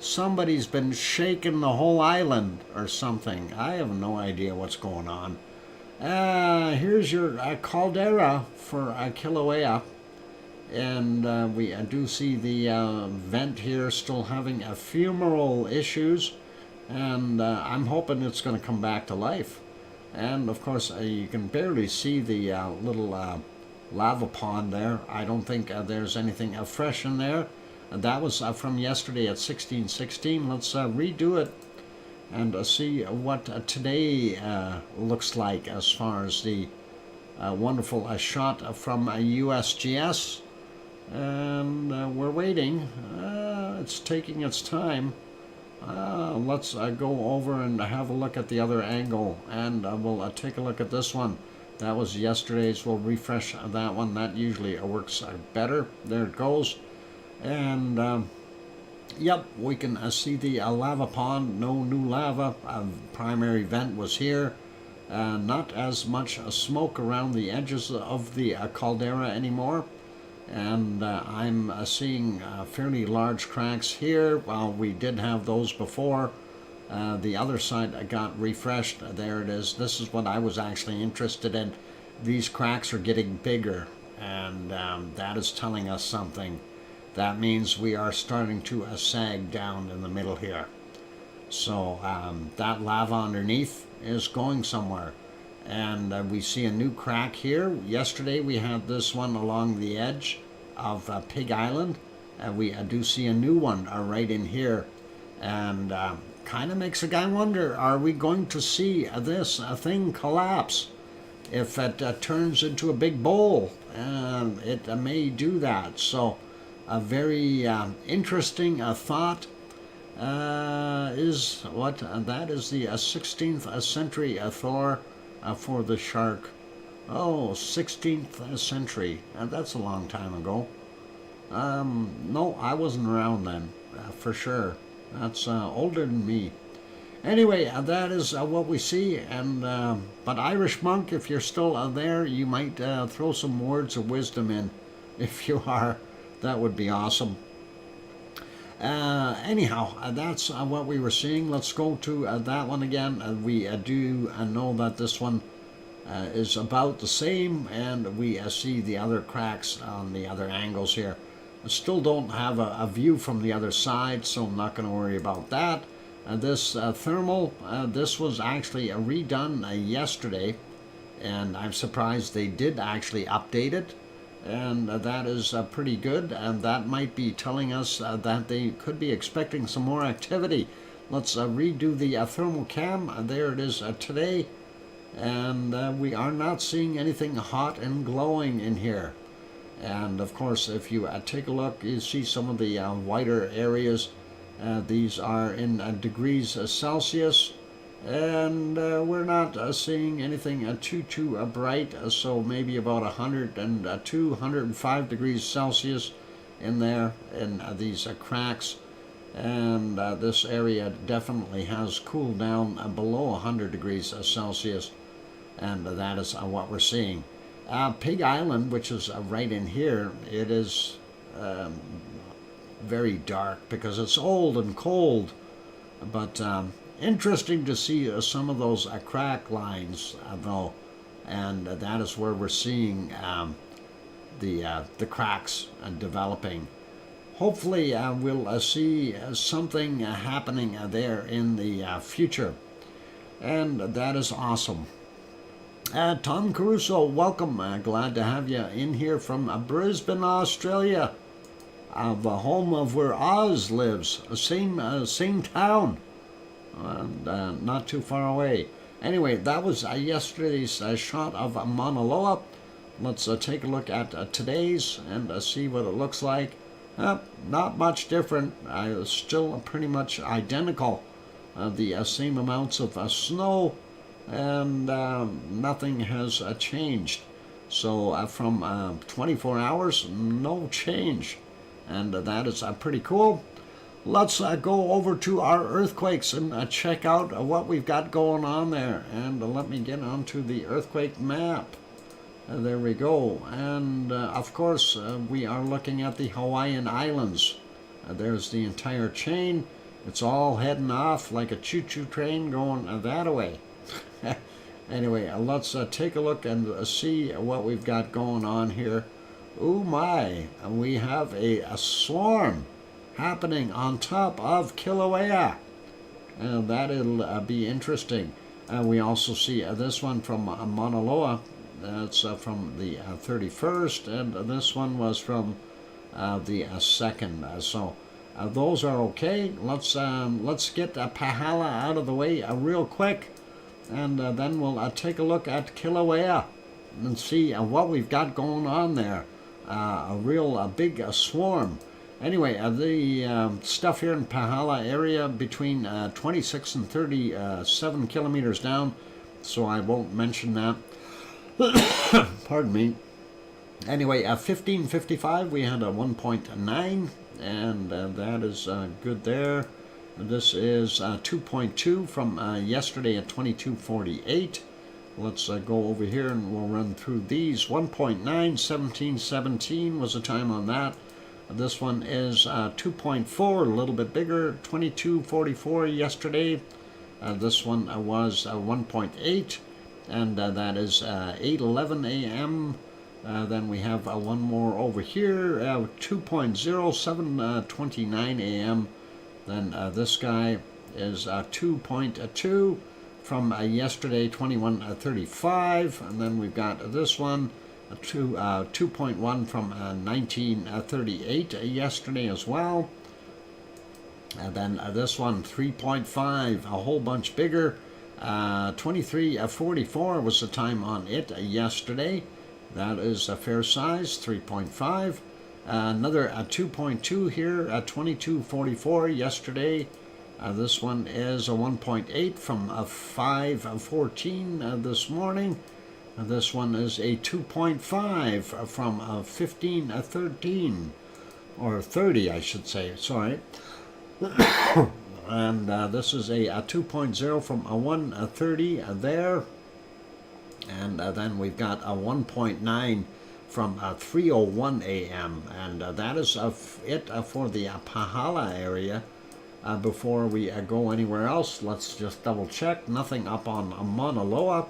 somebody's been shaking the whole island or something. I have no idea what's going on. Here's your caldera for Kilauea, and we do see the vent here still having ephemeral issues, and I'm hoping it's going to come back to life. And of course you can barely see the little lava pond there. I don't think there's anything fresh in there. That was from yesterday at 1616. Let's redo it and see what today looks like as far as the wonderful shot from USGS. And we're waiting. It's taking its time. Let's go over and have a look at the other angle, and we'll take a look at this one. That was yesterday's. We'll refresh that one. That usually works better. There it goes. And yep, we can see the lava pond. No new lava. Primary vent was here. Not as much smoke around the edges of the caldera anymore. And I'm seeing fairly large cracks here. Well, we did have those before. The other side got refreshed. There it is. This is what I was actually interested in. These cracks are getting bigger, and that is telling us something. That means we are starting to sag down in the middle here. So that lava underneath is going somewhere. And we see a new crack here. Yesterday we had this one along the edge of Pig Island. We do see a new one right in here. And kind of makes a guy wonder, are we going to see this thing collapse? If it turns into a big bowl, it may do that. So a very interesting thought is what that is the 16th century Thor for the shark. Oh, 16th century. That's a long time ago. No, I wasn't around then, for sure. That's older than me. Anyway, that is what we see. And but Irish Monk, if you're still there, you might throw some words of wisdom in. If you are, that would be awesome. Anyhow, that's what we were seeing. Let's go to that one again. We do know that this one is about the same, and we see the other cracks on the other angles here. I still don't have a view from the other side, so I'm not going to worry about that. This thermal, this was actually redone yesterday, and I'm surprised they did actually update it. And that is pretty good, and that might be telling us that they could be expecting some more activity. Let's redo the thermal cam. There it is today, and we are not seeing anything hot and glowing in here. And of course, if you take a look, you see some of the whiter areas. These are in degrees Celsius. And we're not seeing anything too bright, so maybe about 102, 105 degrees Celsius in there in these cracks. And this area definitely has cooled down below 100 degrees Celsius, and that is what we're seeing. Pig Island, which is right in here, it is very dark because it's old and cold, but interesting to see some of those crack lines, though, and that is where we're seeing the cracks developing. Hopefully, we'll see something happening there in the future, and that is awesome. Tom Caruso, welcome. Glad to have you in here from Brisbane, Australia, the home of where Oz lives, same town. And not too far away. Anyway, that was yesterday's shot of Mauna Loa. Let's take a look at today's and see what it looks like. Not much different. Still pretty much identical. The same amounts of snow, and nothing has changed. So from 24 hours, no change. And that is pretty cool. Let's go over to our earthquakes and check out what we've got going on there. And let me get onto the earthquake map. There we go. And of course, we are looking at the Hawaiian Islands. There's the entire chain. It's all heading off like a choo-choo train going that way. Anyway, let's take a look and see what we've got going on here. Oh my, we have a swarm happening on top of Kilauea. That'll be interesting. We also see this one from Mauna Loa. That's from the 31st, and this one was from the 2nd. So those are okay. Let's get Pahala out of the way real quick, and then we'll take a look at Kilauea and see what we've got going on there. A real big swarm. Anyway, the stuff here in Pahala area between 26 and 37 kilometers down, so I won't mention that. Pardon me. Anyway, 1555 we had a 1.9, and that is good there. This is 2.2 from yesterday at 2248. Let's go over here and we'll run through these. 1.9, 1717 was the time on that. This one is 2.4, a little bit bigger, 2244 yesterday. This one was 1.8, and that is 8:11 a.m. Then we have one more over here, 2.0, 7:29 a.m. Then this guy is 2.2 from yesterday, 21:35, and then we've got this one, 2.1 from 1938 yesterday as well. And then this one, 3.5, a whole bunch bigger. 23:44 was the time on it yesterday. That is a fair size, 3.5. Another 2.2 here, 22:44 yesterday. This one is a 1.8 from 5:14 this morning. This one is a 2.5 from 15:13, or 30 I should say, sorry. And this is a 2.0 from 1:30 there. And then we've got a 1.9 from 3:01 a.m. And that is it for the Pahala area. Before we go anywhere else, let's just double check. Nothing up on Mauna Loa.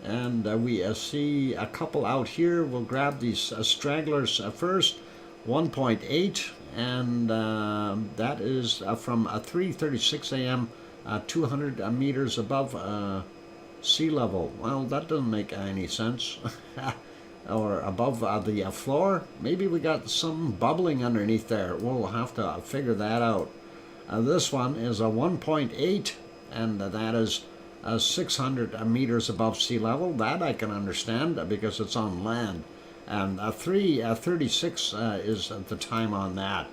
And we see a couple out here. We'll grab these stragglers first. 1.8, and that is from 3:36 a.m. 200 meters above sea level. Well, that doesn't make any sense. Or above the floor. Maybe we got some bubbling underneath there. We'll have to figure that out. This one is a 1.8, and that is 600 meters above sea level. That I can understand because it's on land. And 3:36 is the time on that.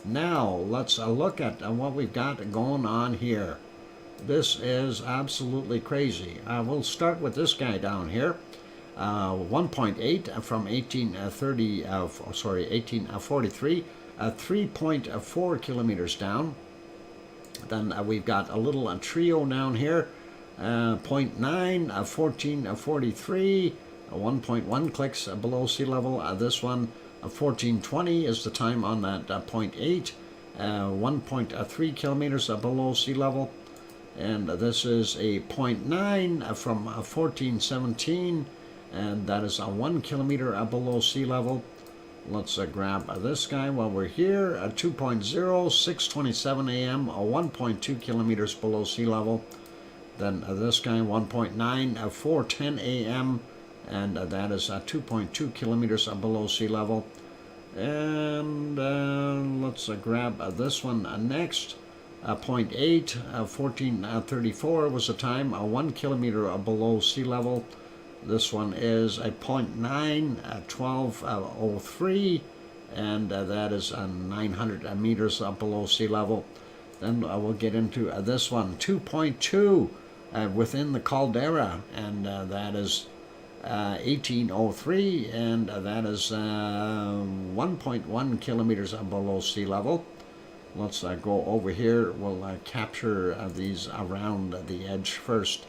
Now let's look at what we've got going on here. This is absolutely crazy. We'll start with this guy down here. 1.8 from 1843, 3.4 kilometers down. Then we've got a little trio down here. 0.9, 1443, 1.1 clicks below sea level. This one, 1420 is the time on that 0.8, 1.3 kilometers below sea level. And this is a 0.9 from 1417, and that is 1 kilometer below sea level. Let's grab this guy while we're here. 2.0, 6:27 a.m., 1.2 kilometers below sea level. Then this guy, 1.9, 4:10 a.m., and that is 2.2 kilometers below sea level. And let's grab this one next. 0.8, 14:34 was the time, 1 kilometer below sea level. This one is a 0.9, 12:03, and that is 900 meters below sea level. Then we'll get into this one, 2.2 within the caldera, and that is 1803, and that is 1.1 kilometers below sea level. Let's go over here. We'll capture these around the edge first.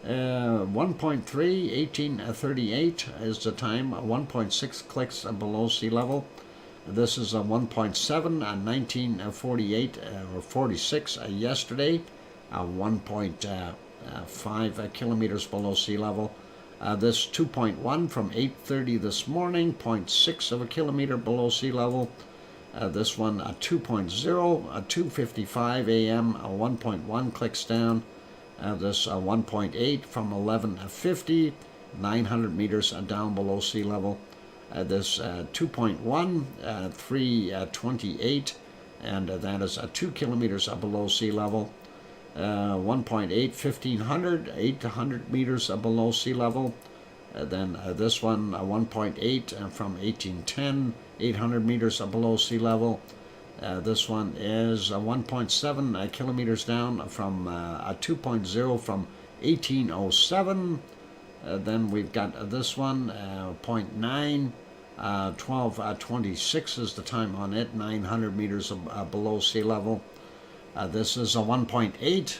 1.3, 1838 is the time, 1.6 clicks below sea level. This is a 1.7, 1948 or 46 yesterday, 1.5 kilometers below sea level. This 2.1 from 8:30 this morning, 0.6 of a kilometer below sea level. This one 2.0, 2:55 a.m., 1.1 clicks down. This 1.8 from 11:50, 900 meters down below sea level. This 2.1, 3:28, and that is 2 kilometers below sea level. 1.8, 1500, 800 meters below sea level. Then this one 1.8 from 1810, 800 meters below sea level. This one is 1.7 kilometers down from 2.0 from 1807. Then we've got this one 0.9, 12:26 is the time on it, 900 meters below sea level. This is a 1.8,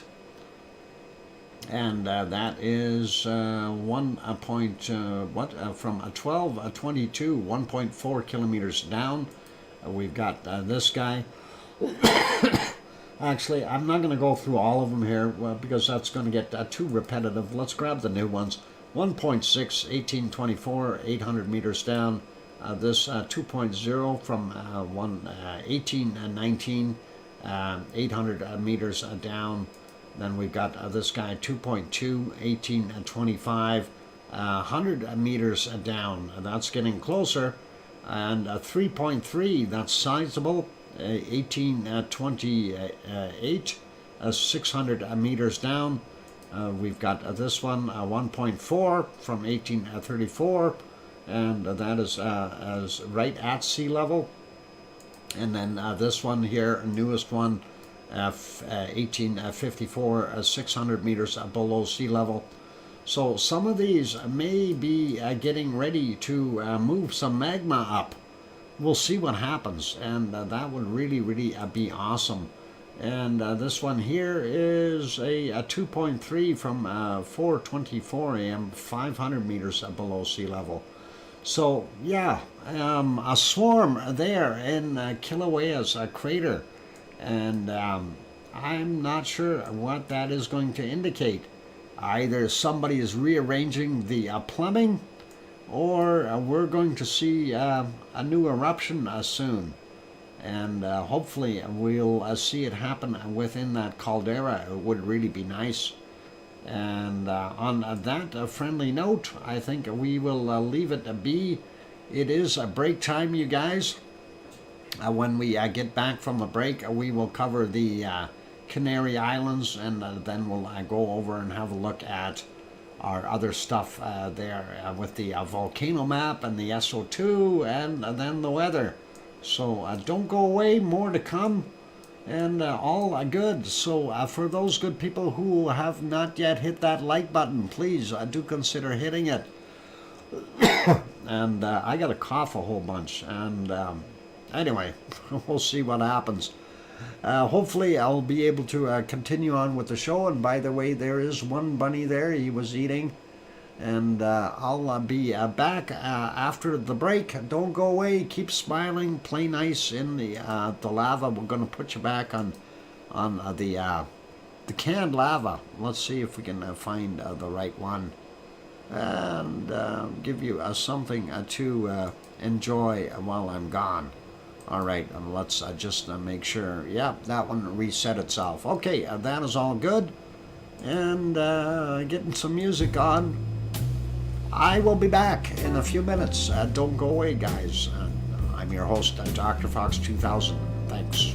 and that is 1 point from 12:22, 1.4 kilometers down. We've got this guy. Actually, I'm not going to go through all of them here because that's going to get too repetitive. Let's grab the new ones. 1.6, 1824, 800 meters down. This 2.0 from 1819, 800 meters down. Then we've got this guy 2.2, 1825, 100 meters down. That's getting closer. And 3.3, that's sizable, 1828, 600 meters down. We've got this one 1.4 from 1834, and that is right at sea level. And then this one here, newest one, 1854, 600 meters below sea level. So some of these may be getting ready to move some magma up. We'll see what happens, and that would really be awesome. And this one here is a 2.3 from 4:24 a.m., 500 meters below sea level. So yeah, a swarm there in Kilauea's crater, and I'm not sure what that is going to indicate. Either somebody is rearranging the plumbing, or we're going to see a new eruption soon. And hopefully we'll see it happen within that caldera. It would really be nice. And on that friendly note, I think we will leave it be. It is a break time, you guys. When we get back from a break, we will cover the Canary Islands, and then we'll go over and have a look at our other stuff there with the volcano map and the SO2, and then the weather. So don't go away, more to come, and all good. So for those good people who have not yet hit that like button, please do consider hitting it. And I got to cough a whole bunch, and anyway, we'll see what happens. Hopefully I'll be able to continue on with the show. And by the way, there is one bunny there, he was eating. And I'll be back after the break. Don't go away, keep smiling, play nice in the lava. We're going to put you back on the canned lava. Let's see if we can find the right one, and give you something to enjoy while I'm gone. All right, let's just make sure. Yeah, that one reset itself. Okay, that is all good. And getting some music on. I will be back in a few minutes. Don't go away, guys. I'm your host, DrFox2000. Thanks.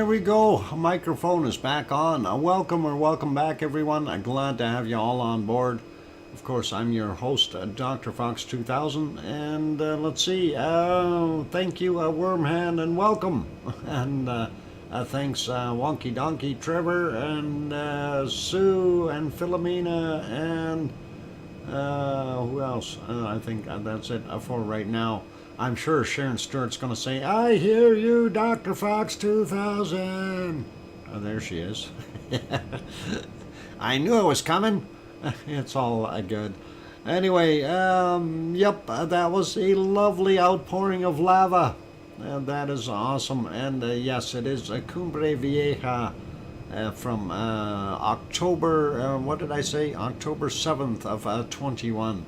we go. Microphone is back on. Welcome back, everyone. Glad to have you all on board. Of course, I'm your host, DrFox2000, and let's see. Thank you, Wormhand, and welcome. And thanks, Wonky Donkey, Trevor, and Sue, and Philomena, and who else? I think that's it for right now. I'm sure Sharon Stewart's going to say, I hear you, Dr. Fox 2000. Oh, there she is. I knew it was coming. It's all good. Anyway, yep, that was a lovely outpouring of lava. That is awesome. And yes, it is a Cumbre Vieja from October, what did I say? October 7th of 21.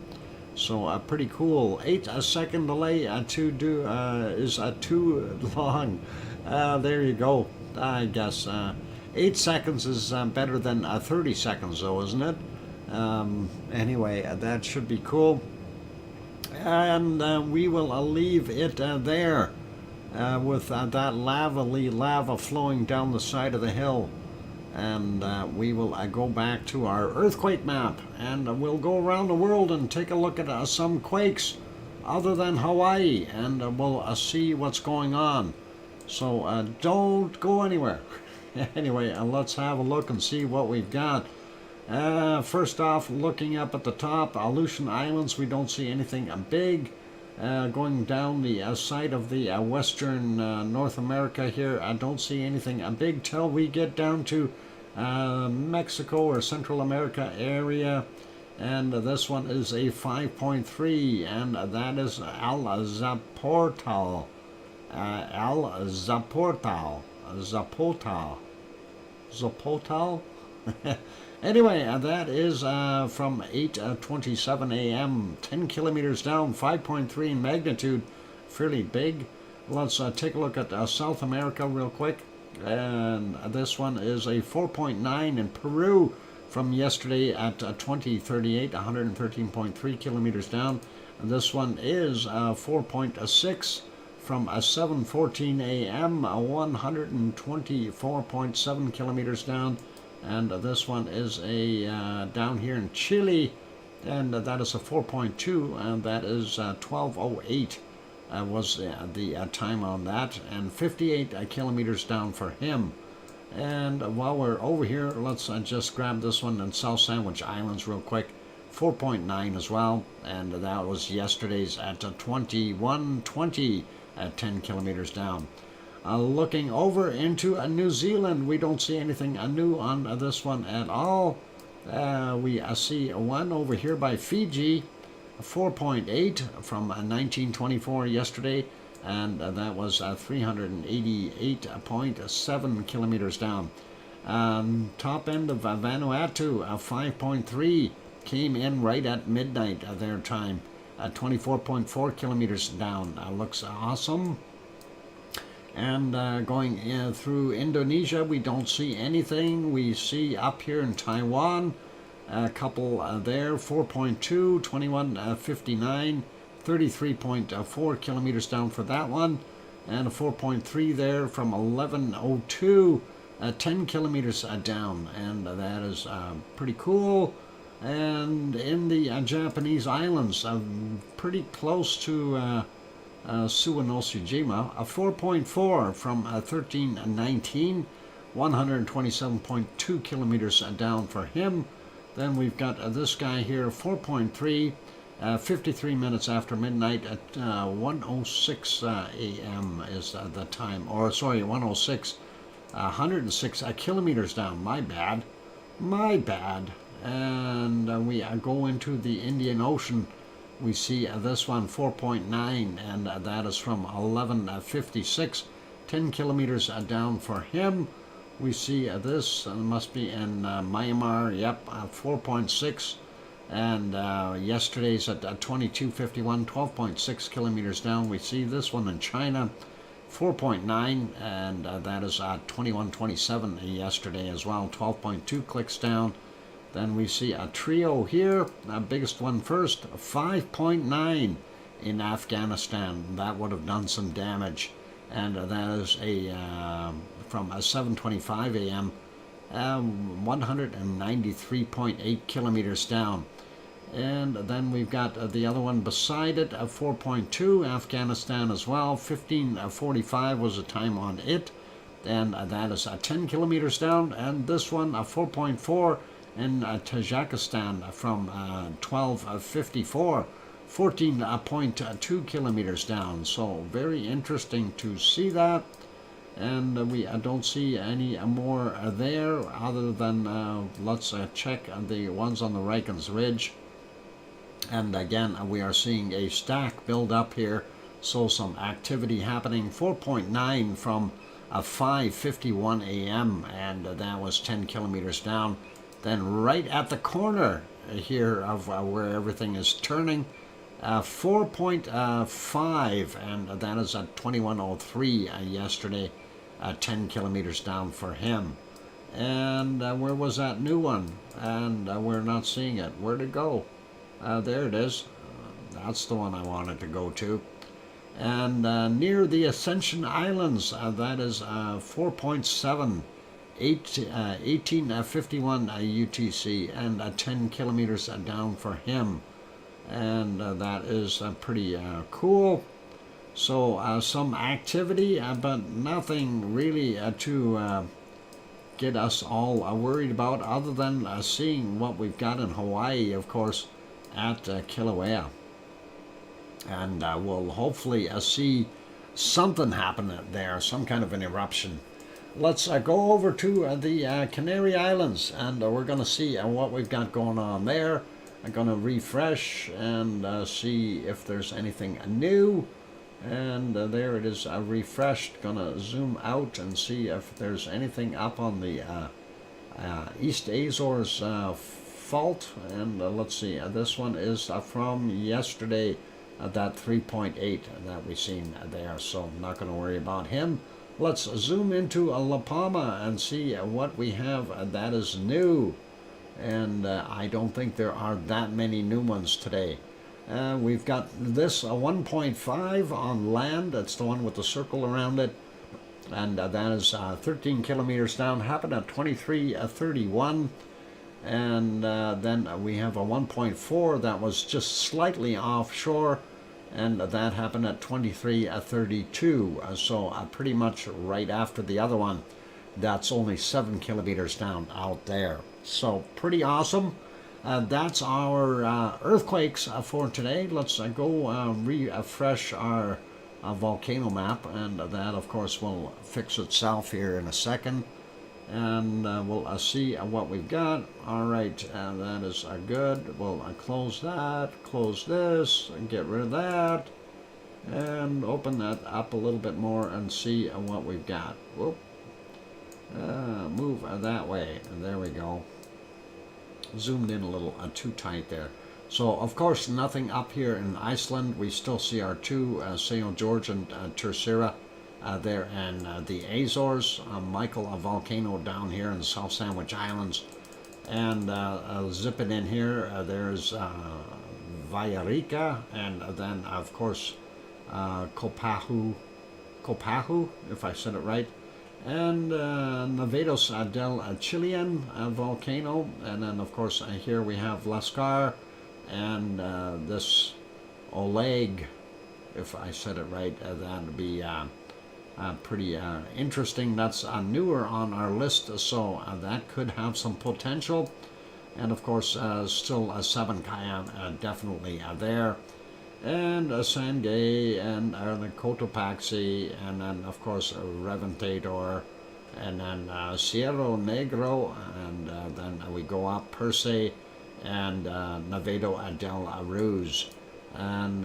So pretty cool. 8-second delay to do is too long. There you go. I guess 8 seconds is better than 30 seconds, though, isn't it? Anyway, that should be cool. And we will leave it there with that lava flowing down the side of the hill. And we will go back to our earthquake map, and we'll go around the world and take a look at some quakes other than Hawaii, and we'll see what's going on. So don't go anywhere. Anyway, let's have a look and see what we've got. First off, looking up at the top, Aleutian Islands, we don't see anything big. Going down the side of the western North America here, I don't see anything big till we get down to Mexico or Central America area. And this one is a 5.3, and that is El Zapotal. Zapotal. Anyway, that is from 8:27 a.m., 10 kilometers down, 5.3 in magnitude, fairly big. Let's take a look at South America real quick. And this one is a 4.9 in Peru from yesterday at 2038, 113.3 kilometers down. And this one is 4.6 from 7:14 a.m., 124.7 kilometers down. And this one is a down here in Chile, and that is a 4.2, and that is 12:08 was the time on that, and 58 kilometers down for him. And while we're over here, let's just grab this one in South Sandwich Islands real quick. 4.9 as well, and that was yesterday's at 21:20 at 10 kilometers down. Looking over into New Zealand, we don't see anything new on this one at all. We see one over here by Fiji, 4.8 from 1924 yesterday, and that was 388.7 kilometers down. Top end of Vanuatu, 5.3, came in right at midnight their time, 24.4 kilometers down. Looks awesome. And going through Indonesia, we don't see anything. We see up here in Taiwan, a couple there, 4.2, 21:59, 33.4 kilometers down for that one, and a 4.3 there from 11:02, 10 kilometers down, and that is pretty cool. And in the Japanese islands, pretty close to Suwanosujima, a 4.4 from 13:19, 127.2 kilometers down for him. Then we've got this guy here, 4.3, 53 minutes after midnight at 1:06 a.m. is the time, or sorry, 1:06, 106 kilometers down. My bad. And we go into the Indian Ocean. We see this one 4.9, and that is from 11:56, 10 kilometers down for him. We see this must be in Myanmar, yep, 4.6, and yesterday's at 22:51, 12.6 kilometers down. We see this one in China, 4.9, and that is 21:27 yesterday as well, 12.2 clicks down. Then we see a trio here, biggest one first, 5.9 in Afghanistan. That would have done some damage. And that is a from 7:25 a.m. 193.8 kilometers down. And then we've got the other one beside it, 4.2, Afghanistan as well. 15:45 was the time on it, and that is 10 kilometers down. And this one, 4.4 in Tajikistan from 12:54, 14.2 kilometers down. So very interesting to see that. And we don't see any more there other than let's check the ones on the Rikens Ridge. And again, we are seeing a stack build up here, so some activity happening. 4.9 from 5:51 a.m. and that was 10 kilometers down. Then right at the corner here of where everything is turning, 4.5, and that is at 21:03 yesterday, 10 kilometers down for him. And where was that new one? And we're not seeing it. Where'd it go? There it is. That's the one I wanted to go to. And near the Ascension Islands, that is 4.7, 18:51 UTC, and 10 kilometers down for him. And that is pretty cool. So some activity, but nothing really to get us all worried about, other than seeing what we've got in Hawaii, of course, at Kilauea. And we'll hopefully see something happen there, some kind of an eruption. Let's go over to the Canary Islands, and we're going to see what we've got going on there. I'm going to refresh and see if there's anything new. And there it is, refreshed. Going to zoom out and see if there's anything up on the East Azores fault. And let's see, this one is from yesterday, that 3.8 that we've seen there, so I'm not going to worry about him. Let's zoom into La Palma and see what we have that is new. And I don't think there are that many new ones today. We've got this 1.5 on land. That's the one with the circle around it. And that is 13 kilometers down. Happened at 23:31. And then we have a 1.4 that was just slightly offshore. And that happened at 23:32. So pretty much right after the other one. That's only 7 kilometers down out there. So pretty awesome. That's our earthquakes for today. Let's go refresh our volcano map, and that of course will fix itself here in a second, and we'll see what we've got. All right, that is good. We'll close that, close this, and get rid of that, and open that up a little bit more and see what we've got. Whoop. Move that way, and there we go. Zoomed in a little too tight there. So of course nothing up here in Iceland. We still see our two St. George and Terceira there, and the Azores, Michael, a volcano down here in the South Sandwich Islands. And I'll zip it in here. There's Villarrica, and then of course Copahu, if I said it right. And Nevados del Chilean volcano, and then of course here we have Lascar, and this Oleg, if I said it right. That'd be pretty interesting. That's newer on our list, so that could have some potential. And of course still Sabancaya definitely there. And Sangay, and the Cotopaxi, and then of course Reventador, and then Cerro Negro, and then we go up Perse, and Nevado del Aruz, and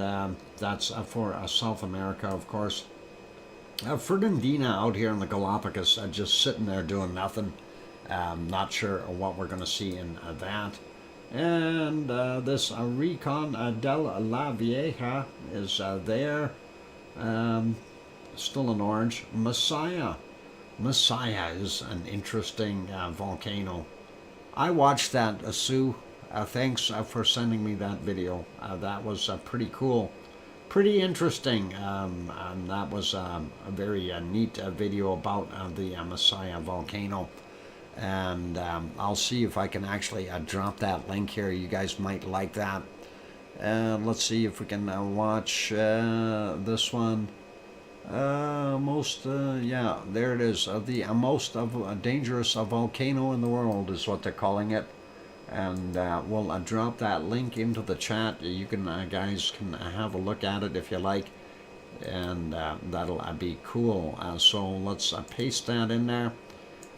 that's for South America, of course. Fernandina out here in the Galapagos, just sitting there doing nothing. Not sure what we're going to see in that. And this Recon de la Vieja is there, still in orange. Messiah is an interesting volcano. I watched that, Sue. Thanks for sending me that video. That was pretty cool. pretty interesting. And that was a very neat video about the Messiah volcano. And I'll see if I can actually drop that link here. You guys might like that. Let's see if we can watch this one. Yeah, there it is. The most dangerous volcano in the world is what they're calling it. And we'll drop that link into the chat. You can guys can have a look at it if you like, and that'll be cool. So let's paste that in there,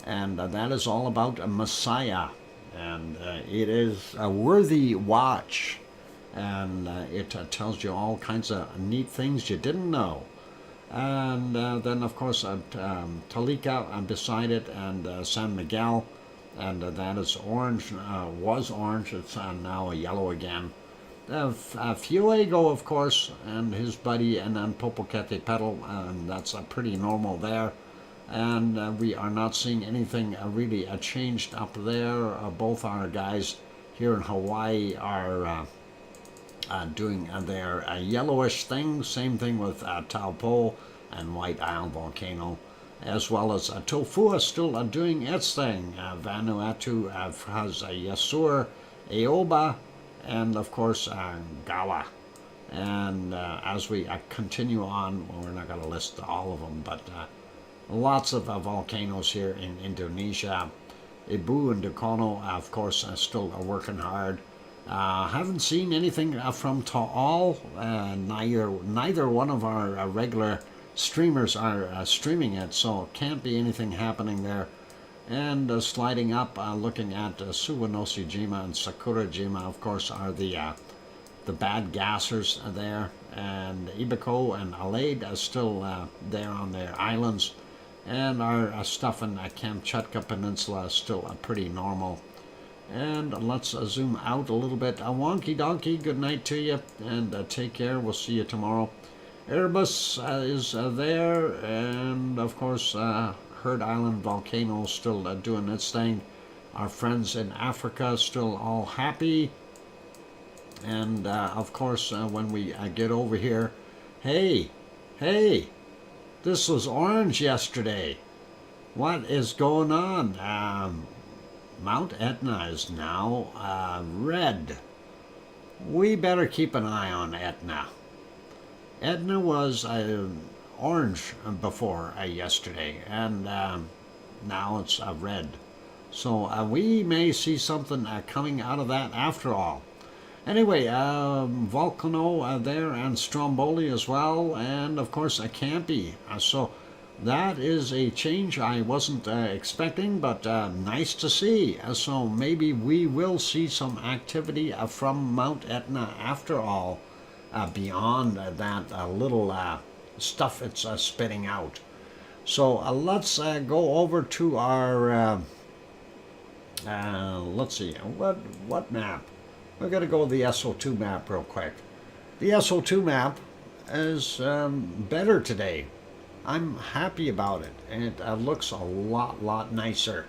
and that is all about a Messiah, and it is a worthy watch, and it tells you all kinds of neat things you didn't know. And then of course Tolica beside it, and San Miguel. And that is orange, was orange, it's now a yellow again. Fuego, of course, and his buddy, and then Popocatépetl, and that's pretty normal there. And we are not seeing anything really changed up there. Both our guys here in Hawaii are doing their yellowish thing. Same thing with Taupo and White Isle Volcano, as well as Tofua still doing its thing. Vanuatu has Yasur, Aoba, and of course Gawa. And as we continue on, well, we're not going to list all of them, but lots of volcanoes here in Indonesia. Ibu and Dukono, of course, still working hard. Haven't seen anything from Taal. Neither one of our regular streamers are streaming it, so can't be anything happening there. And sliding up, looking at Suwanoshijima and Sakurajima, of course, are the bad gassers there. And Ibako and Alade are still there on their islands. And our stuff in Kamchatka Peninsula is still pretty normal. And let's zoom out a little bit. Wonky donkey, good night to you, and take care. We'll see you tomorrow. Erebus is there, and of course Heard Island volcano still doing its thing. Our friends in Africa still all happy. And of course when we get over here, hey, this was orange yesterday. What is going on? Mount Etna is now red. We better keep an eye on Etna. Etna was orange before yesterday, and now it's red. So we may see something coming out of that after all. Anyway, Volcano there, and Stromboli as well, and of course Campi. So that is a change I wasn't expecting, but nice to see. So maybe we will see some activity from Mount Etna after all, beyond that little stuff it's spitting out. So let's go over to our, let's see, what map? We're going to go to the SO2 map real quick. The SO2 map is better today. I'm happy about it, and it looks a lot nicer.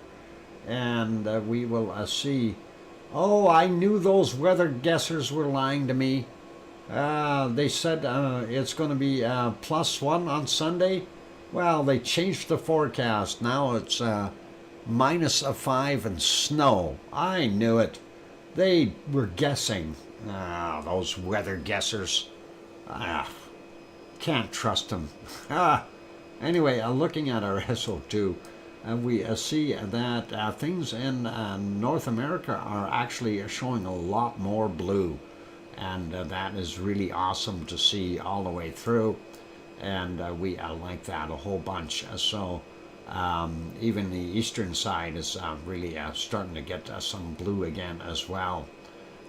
And we will see. Oh, I knew those weather guessers were lying to me. They said it's going to be +1 on Sunday. Well, they changed the forecast. Now it's -5 and snow. I knew it. They were guessing. Those weather guessers. Can't trust them. Anyway, looking at our SO2, we see that things in North America are actually showing a lot more blue. And that is really awesome to see all the way through. And we like that a whole bunch. So even the eastern side is really starting to get some blue again as well.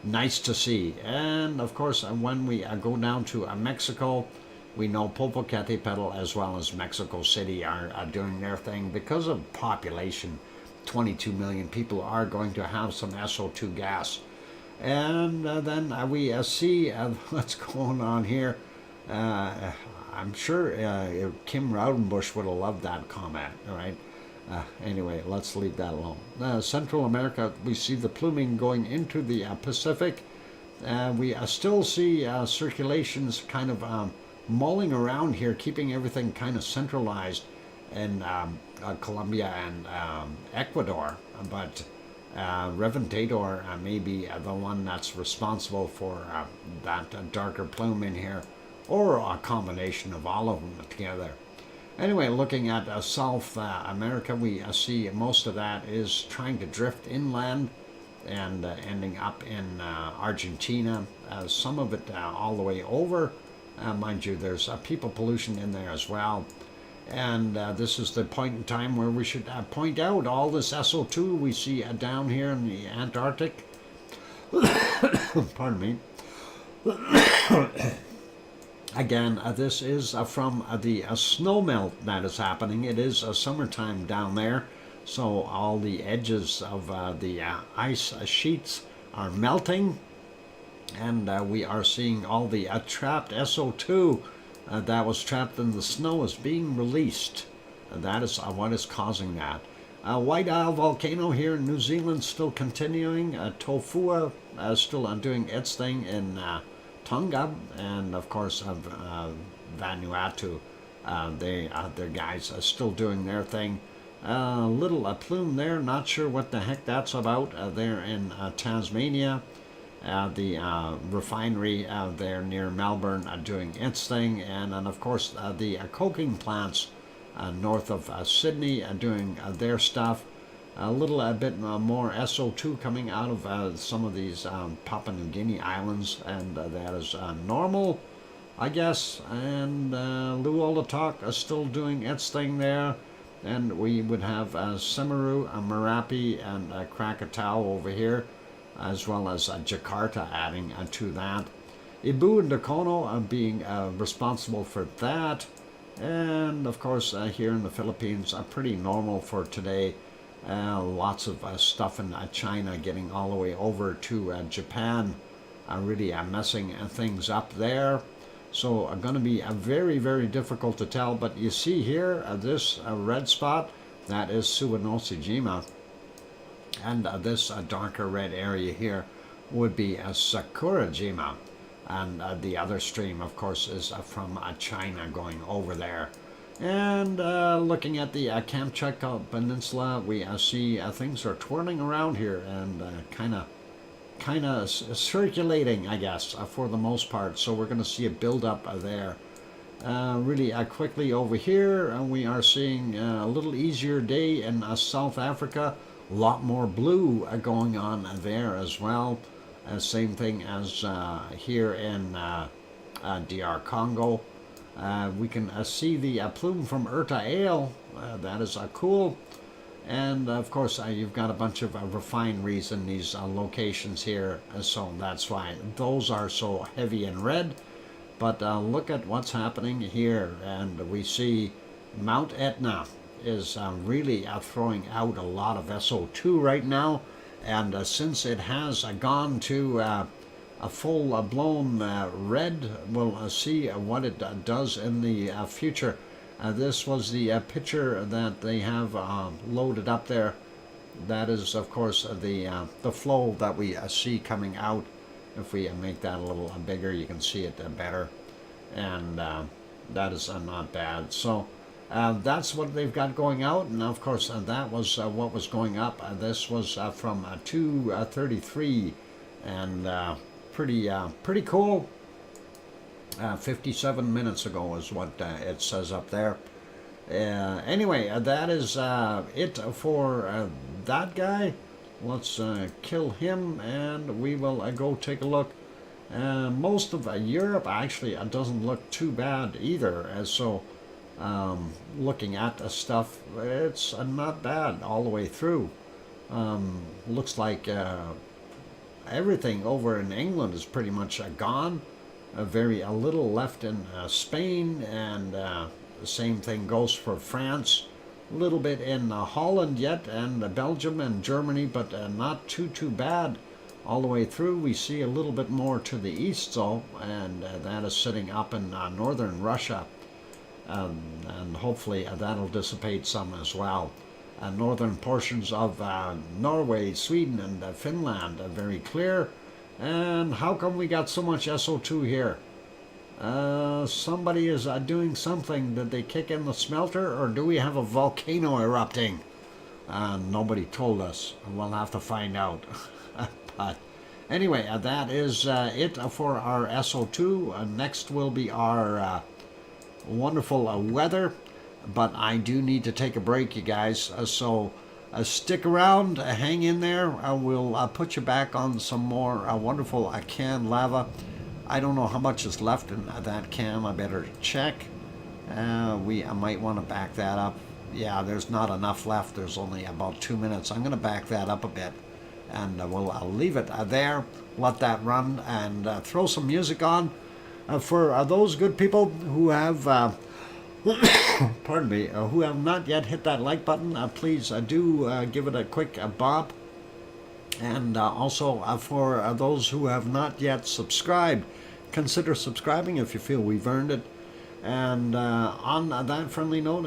Nice to see. And of course, when we go down to Mexico, we know Popocatépetl as well as Mexico City are doing their thing. Because of population, 22 million people are going to have some SO2 gas. And then we see what's going on here. I'm sure Kim Raudenbush would have loved that comment, all right? Anyway, let's leave that alone. Central America, we see the pluming going into the Pacific. We still see circulations kind of mulling around here, keeping everything kind of centralized in Colombia and Ecuador, but Reventador may be the one that's responsible for that darker plume in here, or a combination of all of them together. Anyway, looking at South America, we see most of that is trying to drift inland and ending up in Argentina. Some of it all the way over. Mind you, there's people pollution in there as well. And this is the point in time where we should point out all this SO2 we see down here in the Antarctic. Pardon me. Again, this is from the snowmelt that is happening. It is summertime down there, so all the edges of the ice sheets are melting, and we are seeing all the trapped SO2 that was trapped in the snow is being released. That is what is causing that. White Isle volcano here in New Zealand still continuing. Tofua still doing its thing in Tonga, and of course Vanuatu. Their guys are still doing their thing. Little plume there, not sure what the heck that's about. There in Tasmania. The refinery there near Melbourne doing its thing, and of course the coking plants north of Sydney doing their stuff. A little bit more SO2 coming out of some of these Papua New Guinea islands, and that is normal, I guess. And Luolatok is still doing its thing there, and we would have Semeru, Merapi, and Krakatau over here, as well as Jakarta adding to that. Ibu and Dakono being responsible for that. And of course here in the Philippines, pretty normal for today. Lots of stuff in China getting all the way over to Japan, really messing things up there. So going to be very, very difficult to tell. But you see here, this red spot, that is Suwanosejima. And this darker red area here would be Sakurajima. And the other stream, of course, is from China going over there. And looking at the Kamchatka Peninsula, we see things are twirling around here and kind of circulating, I guess, for the most part. So we're going to see a build-up there. Really quickly over here, we are seeing a little easier day in South Africa. A lot more blue going on there as well. Same thing as here in DR Congo. We can see the plume from Erta Ale. That is cool. And of course, you've got a bunch of refineries in these locations here. So that's why those are so heavy in red. But look at what's happening here. And we see Mount Etna is really throwing out a lot of SO2 right now. And since it has gone to a full-blown red, we'll see what it does in the future. This was the picture that they have loaded up there. That is, of course, the flow that we see coming out. If we make that a little bigger, you can see it better. And that is not bad. So that's what they've got going out, and of course that was what was going up. This was from 2:33, and pretty cool. 57 minutes ago is what it says up there. Anyway, that is it for that guy. Let's kill him, and we will go take a look. Most of Europe actually doesn't look too bad either, so looking at stuff, it's not bad all the way through. Looks like everything over in England is pretty much gone. A little left in Spain, and the same thing goes for France. A little bit in Holland yet, and Belgium and Germany, but not too bad all the way through. We see a little bit more to the east, though, and that is sitting up in northern Russia. And hopefully that'll dissipate some as well. Northern portions of Norway, Sweden, and Finland are very clear. And how come we got so much SO2 here? Somebody is doing something. Did they kick in the smelter, or do we have a volcano erupting? Nobody told us. We'll have to find out. But anyway, that is it for our SO2. Next will be our wonderful weather. But I do need to take a break, you guys. So stick around, hang in there. We'll put you back on some more wonderful canned lava. I don't know how much is left in that can. I better check. I might want to back that up. Yeah, there's not enough left. There's only about 2 minutes. I'm going to back that up a bit. And I'll leave it there. Let that run and throw some music on. For those good people who have... pardon me, who have not yet hit that like button, please do give it a quick bump. And also for those who have not yet subscribed, consider subscribing if you feel we've earned it. And on that friendly note,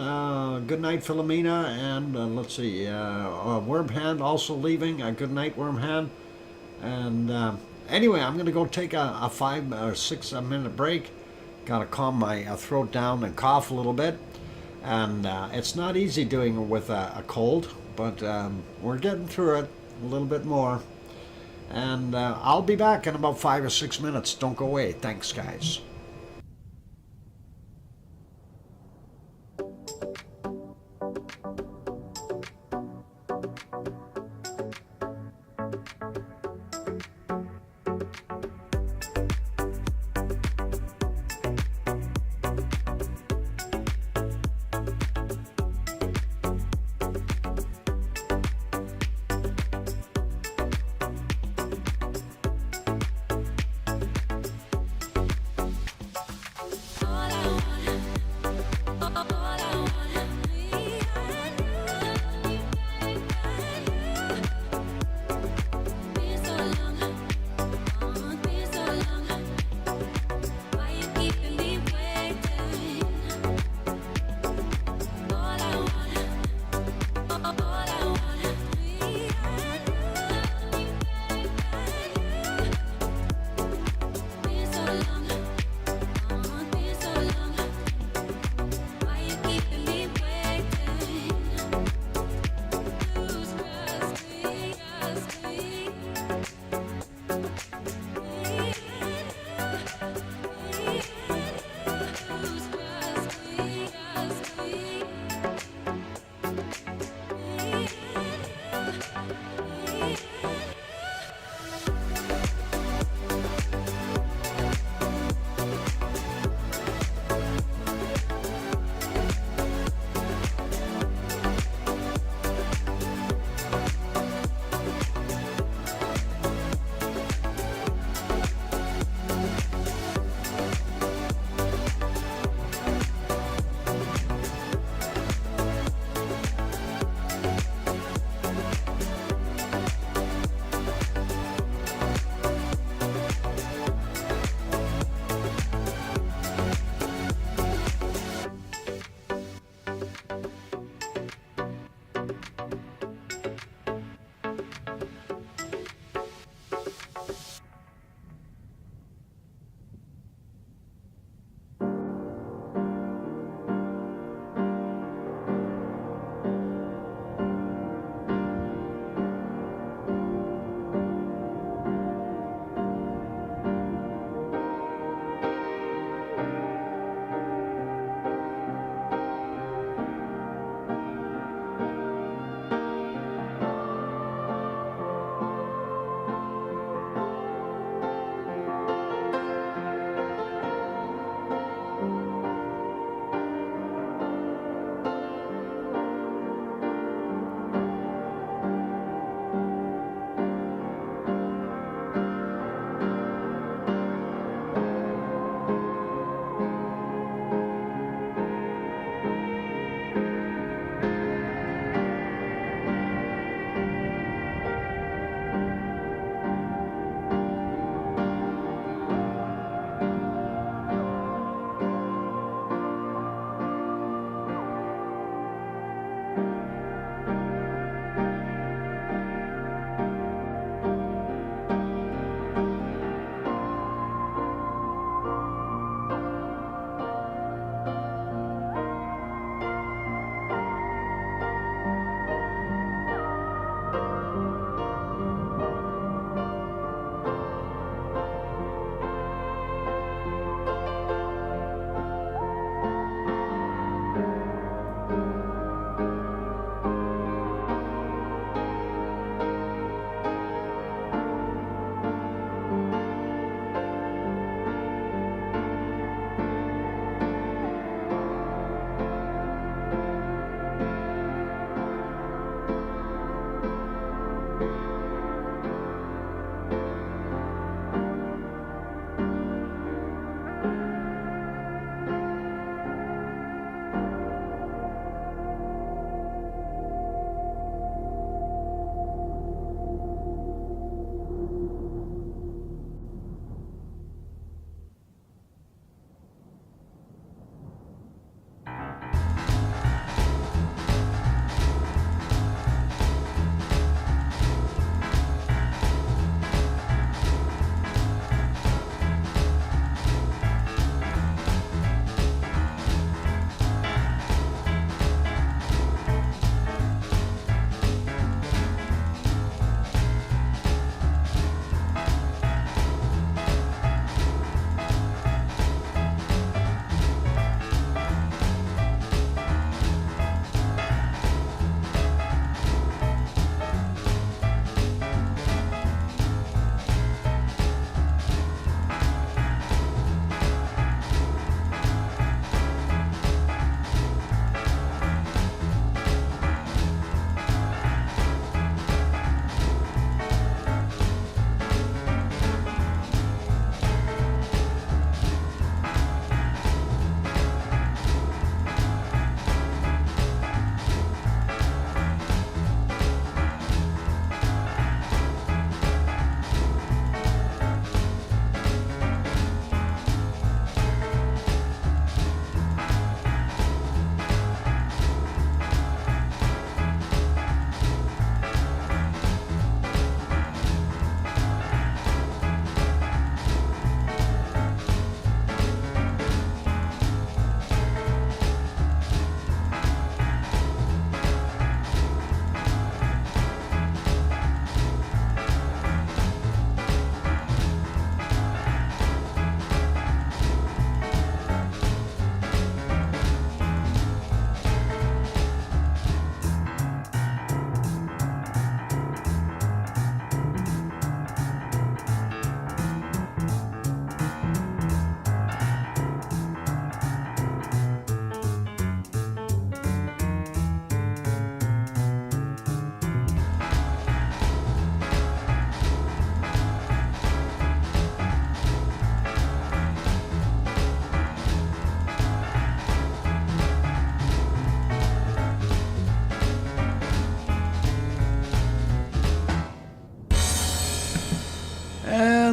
good night, Philomena, and let's see, Wormhand also leaving. Good night, Wormhand. And anyway, I'm going to go take a 5 or 6 minute break. Got to calm my throat down and cough a little bit. And it's not easy doing it with a cold, but we're getting through it a little bit more. And I'll be back in about 5 or 6 minutes. Don't go away. Thanks, guys.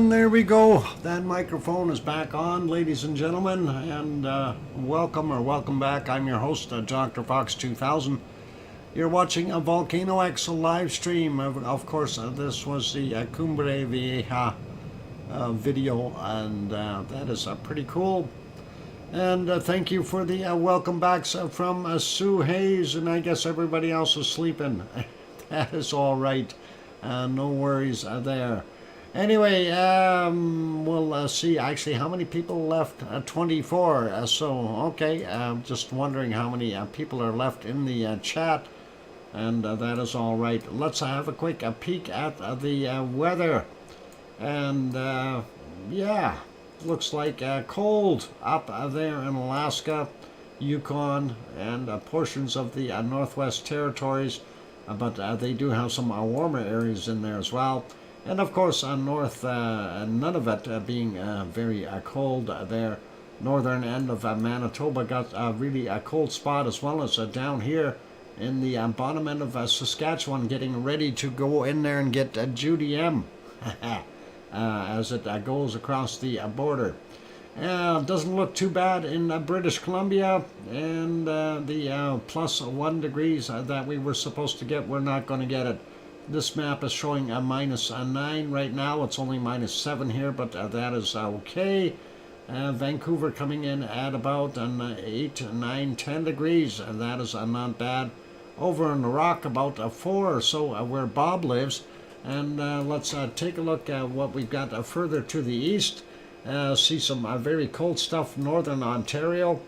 And there we go. That microphone is back on, ladies and gentlemen, and welcome back. I'm your host, DrFox2000. You're watching a VolcanoX live stream. Of course, this was the Cumbre Vieja video, and that is pretty cool. And thank you for the welcome backs from Sue Hayes, and I guess everybody else is sleeping. That is all right. No worries there. Anyway, we'll see actually how many people left. 24. Okay, just wondering how many people are left in the chat. And that is all right. Let's have a quick peek at the weather. And yeah, looks like cold up there in Alaska, Yukon, and portions of the Northwest Territories. But they do have some warmer areas in there as well. And of course, north, Nunavut being very cold there. Northern end of Manitoba got a really cold spot, as well as down here in the bottom end of Saskatchewan, getting ready to go in there and get Judy M as it goes across the border. Doesn't look too bad in British Columbia, and the plus 1 degrees that we were supposed to get, we're not going to get it. This map is showing a minus 9 right now. It's only minus 7 here, but that is okay. Vancouver coming in at about 8, 9, 10 degrees, and that is not bad. Over in the Rock, about 4 or so where Bob lives. And let's take a look at what we've got further to the east. See some very cold stuff, northern Ontario.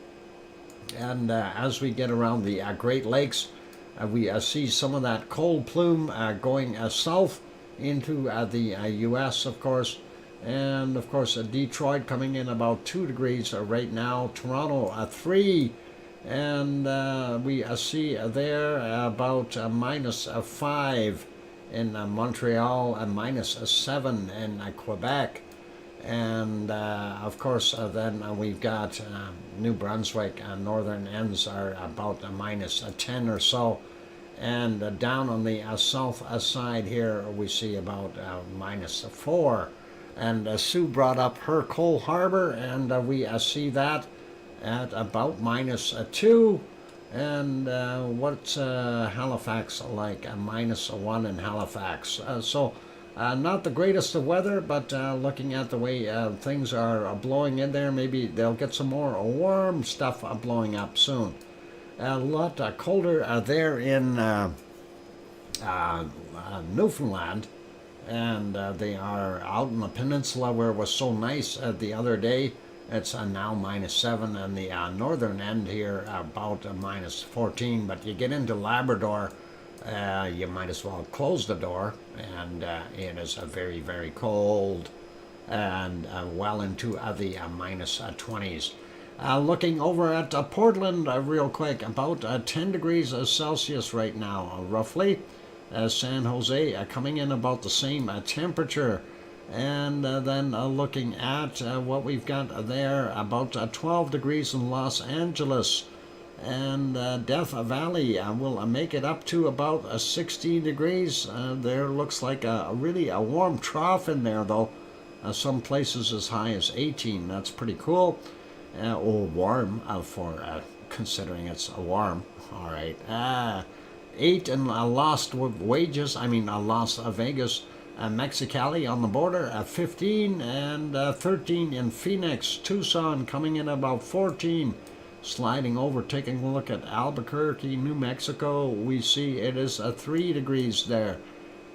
And as we get around the Great Lakes, we see some of that cold plume going south into the U.S., of course. And, of course, Detroit coming in about 2 degrees right now. Toronto, 3. And we see there about minus 5 in Montreal, and minus 7 in Quebec. And, of course, then we've got New Brunswick. Northern ends are about minus 10 or so. And down on the south side here, we see about minus 4. And Sue brought up her Cole Harbor, and we see that at about minus 2. And what's Halifax like? Minus 1 in Halifax. So not the greatest of weather, but looking at the way things are blowing in there, maybe they'll get some more warm stuff blowing up soon. A lot colder there in Newfoundland, and they are out in the peninsula where it was so nice the other day. It's now minus 7, and the northern end here about minus 14. But you get into Labrador, you might as well close the door, and it is very, very cold, and well into the minus 20s. Looking over at Portland real quick, about 10 degrees Celsius right now, roughly. San Jose coming in about the same temperature. And then looking at what we've got there, about 12 degrees in Los Angeles. And Death Valley will make it up to about 16 degrees. There looks like really a warm trough in there, though. Some places as high as 18. That's pretty cool. Or warm for considering it's warm. All right. 8 in Las Vegas. Mexicali on the border at 15, and 13 in Phoenix. Tucson coming in about 14. Sliding over, taking a look at Albuquerque, New Mexico, we see it is 3 degrees there.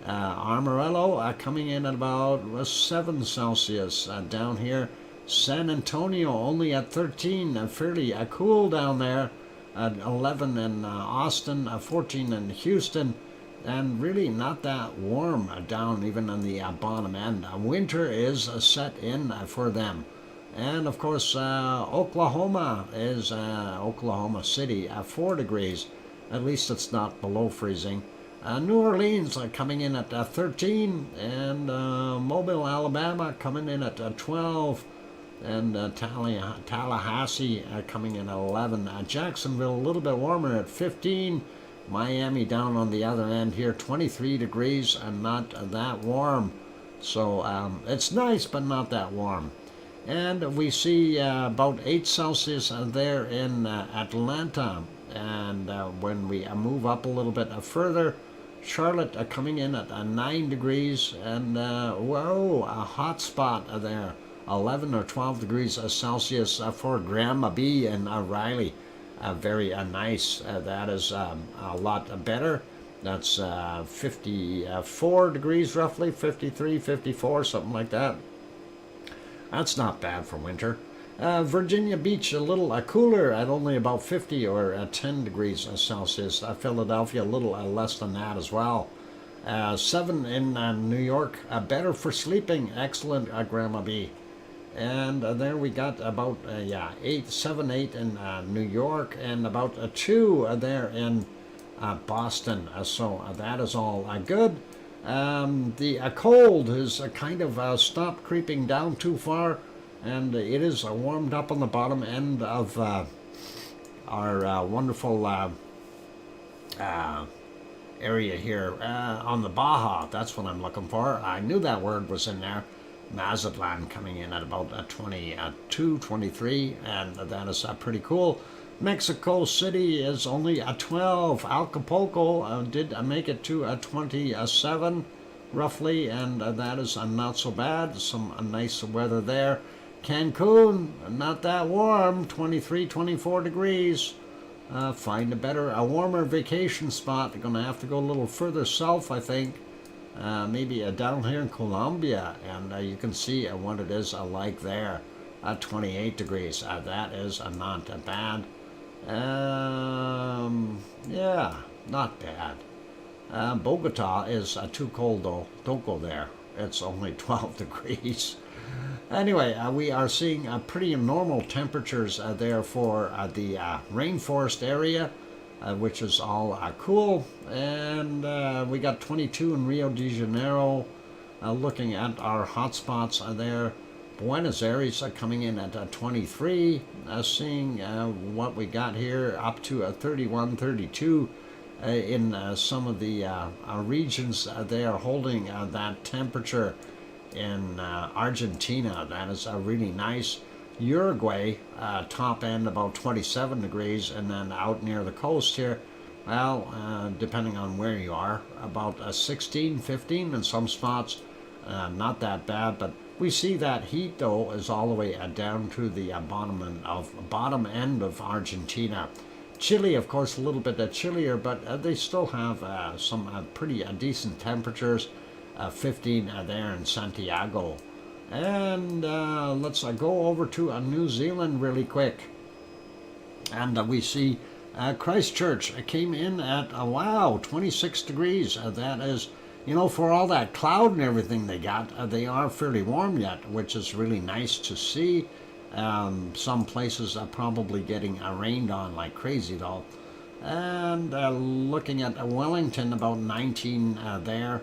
Amarillo coming in at about 7 Celsius. Down here, San Antonio only at 13, fairly cool down there. 11 in Austin, 14 in Houston. And really not that warm down even on the bottom end. Winter is set in for them. And of course, Oklahoma is Oklahoma City at 4 degrees. At least it's not below freezing. New Orleans coming in at 13. And Mobile, Alabama coming in at 12. And Tallahassee coming in at 11. Jacksonville a little bit warmer at 15. Miami down on the other end here, 23 degrees and not that warm. So it's nice, but not that warm. And we see about 8 Celsius there in Atlanta. And when we move up a little bit further, Charlotte coming in at 9 degrees. And whoa, a hot spot there, 11 or 12 degrees Celsius for Grandma B and Riley. Very nice. That is a lot better. That's 54 degrees roughly, 53, 54, something like that. That's not bad for winter. Virginia Beach a little cooler at only about 50 or 10 degrees Celsius. Philadelphia a little less than that as well. 7 in New York, better for sleeping. Excellent, Grandma B. And there we got about 7, 8 in New York, and about 2 there in Boston. So that is all good. The cold has kind of stopped creeping down too far, and it is warmed up on the bottom end of our wonderful area here on the Baja. That's what I'm looking for. I knew that word was in there. Mazatlan coming in at about 22, 23, and that is pretty cool. Mexico City is only a 12. Acapulco did make it to a 27 roughly, and that is not so bad. Some nice weather there. Cancun, not that warm, 23, 24 degrees. Find a warmer vacation spot. You're going to have to go a little further south, I think. Maybe down here in Colombia, and you can see what it is like there. 28 degrees. That is not bad. Yeah, not bad. Bogota is too cold though. Don't go there. It's only 12 degrees. Anyway, we are seeing pretty normal temperatures there for the rainforest area, which is all cool. And we got 22 in Rio de Janeiro. Looking at our hotspots there. Buenos Aires coming in at 23, seeing what we got here up to 31, 32 in some of the regions. They are holding that temperature in Argentina. That is really nice. Uruguay, top end about 27 degrees, and then out near the coast here, well, depending on where you are, about 16, 15 in some spots. Not that bad, but we see that heat though is all the way down to the bottom end of Argentina. Chile, of course, a little bit chillier, but they still have some pretty decent temperatures. 15 there in Santiago. And let's go over to New Zealand really quick. And we see Christchurch came in at, wow, 26 degrees. That is, you know, for all that cloud and everything they got, they are fairly warm yet, which is really nice to see. Some places are probably getting rained on like crazy though. And looking at Wellington, about 19 there.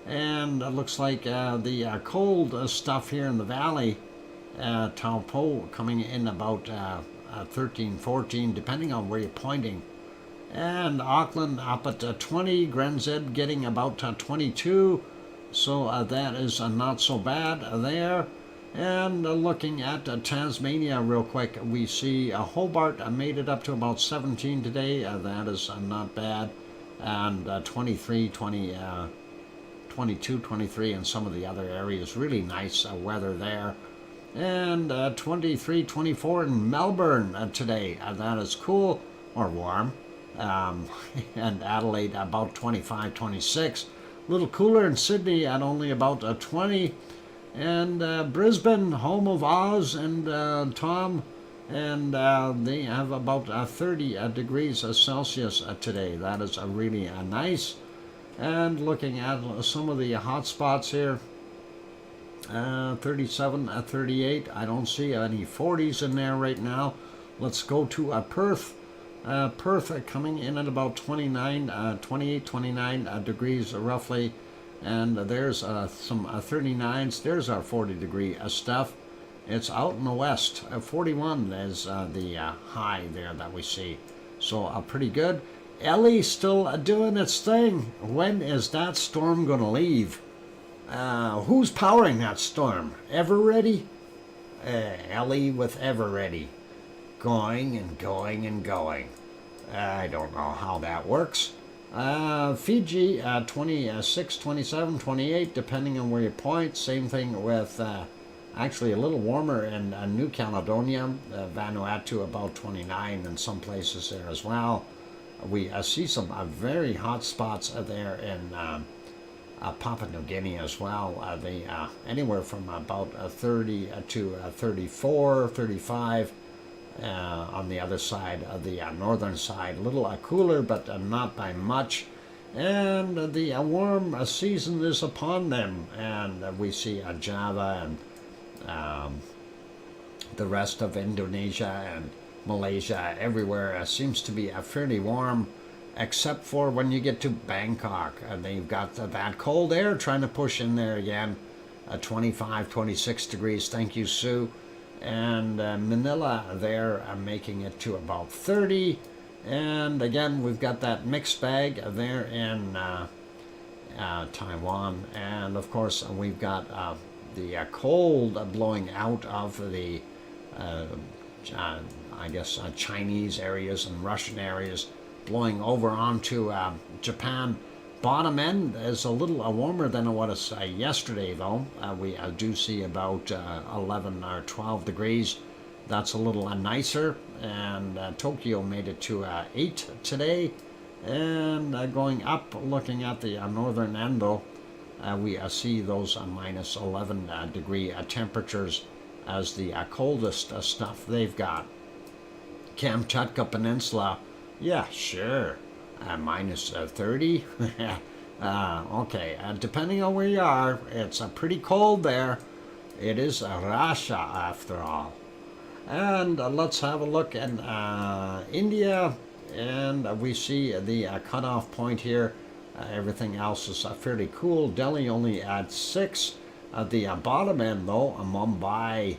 And it looks like the cold stuff here in the valley, Taupo coming in about 13, 14, depending on where you're pointing. And Auckland up at 20, Granzed getting about 22, so that is not so bad there. And looking at Tasmania real quick, we see Hobart made it up to about 17 today. That is not bad. And 23, 20, 22, 23 in some of the other areas. Really nice weather there. And 23, 24 in Melbourne today. That is cool, or warm. And Adelaide about 25, 26. A little cooler in Sydney at only about 20. And Brisbane, home of Oz and Tom, and they have about 30 degrees Celsius today. That is really nice. And looking at some of the hot spots here, 37, 38. I don't see any 40s in there right now. Let's go to Perth. Perth coming in at about 29, 28, 29 degrees roughly. And there's some 39s. There's our 40 degree stuff. It's out in the west. 41 is the high there that we see. So pretty good. Ellie still doing its thing. When is that storm going to leave? Who's powering that storm? Ever ready? Ellie with Ever Ready. Going and going and going. I don't know how that works. Fiji, 26, 27, 28, depending on where you point. Same thing with, actually a little warmer in New Caledonia. Vanuatu, about 29 in some places there as well. We see some very hot spots there in Papua New Guinea as well. They anywhere from about 30 to 34, 35. On the other side of the northern side, a little cooler, but not by much. And the warm season is upon them, and we see Java and the rest of Indonesia and Malaysia, everywhere seems to be fairly warm, except for when you get to Bangkok. They've got that cold air trying to push in there again. 25, 26 degrees. Thank you, Sue. And Manila there making it to about 30. And again, we've got that mixed bag there in Taiwan. And of course, we've got the cold blowing out of the, I guess, Chinese areas and Russian areas, blowing over onto Japan. Bottom end is a little warmer than it was yesterday, though. We do see about 11 or 12 degrees. That's a little nicer. And Tokyo made it to 8 today. And going up, looking at the northern end, though, we see those minus 11 degree temperatures as the coldest stuff they've got. Kamchatka Peninsula, yeah, sure. Minus 30. Okay, depending on where you are, it's pretty cold there. It is Russia, after all. And let's have a look at India, and we see the cutoff point here. Everything else is fairly cool. Delhi only at 6. At the bottom end, though, Mumbai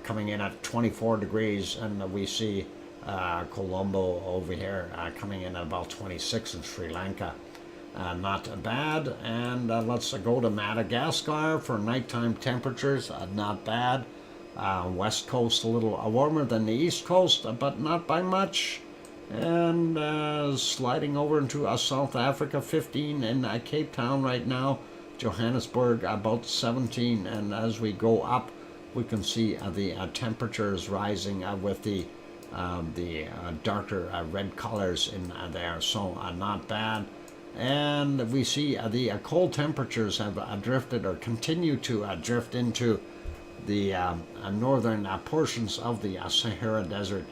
coming in at 24 degrees, and we see Colombo over here coming in at about 26 in Sri Lanka. Not bad. And let's go to Madagascar for nighttime temperatures. Not bad. West coast a little warmer than the east coast, but not by much. And sliding over into South Africa, 15 in Cape Town right now. Johannesburg about 17. And as we go up, we can see the temperatures rising with the darker red colors in there, so not bad. And we see the cold temperatures have drifted or continue to drift into the northern portions of the Sahara Desert.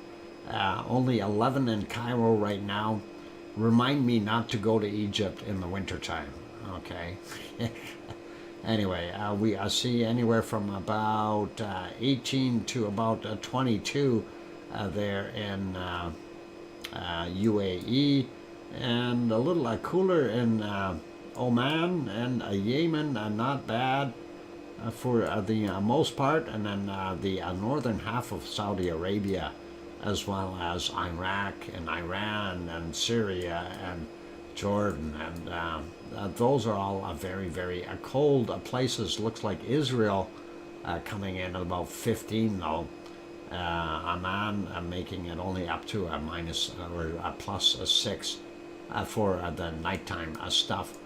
Only 11 in Cairo right now. Remind me not to go to Egypt in the wintertime, okay? Anyway, we see anywhere from about 18 to about 22 there in UAE, and a little cooler in Oman and Yemen. Not bad for the most part, and then the northern half of Saudi Arabia, as well as Iraq and Iran and Syria and Jordan, and those are all very, very cold places. Looks like Israel coming in at about 15 though. Amman making it only up to a minus or a plus 6 for the nighttime stuff.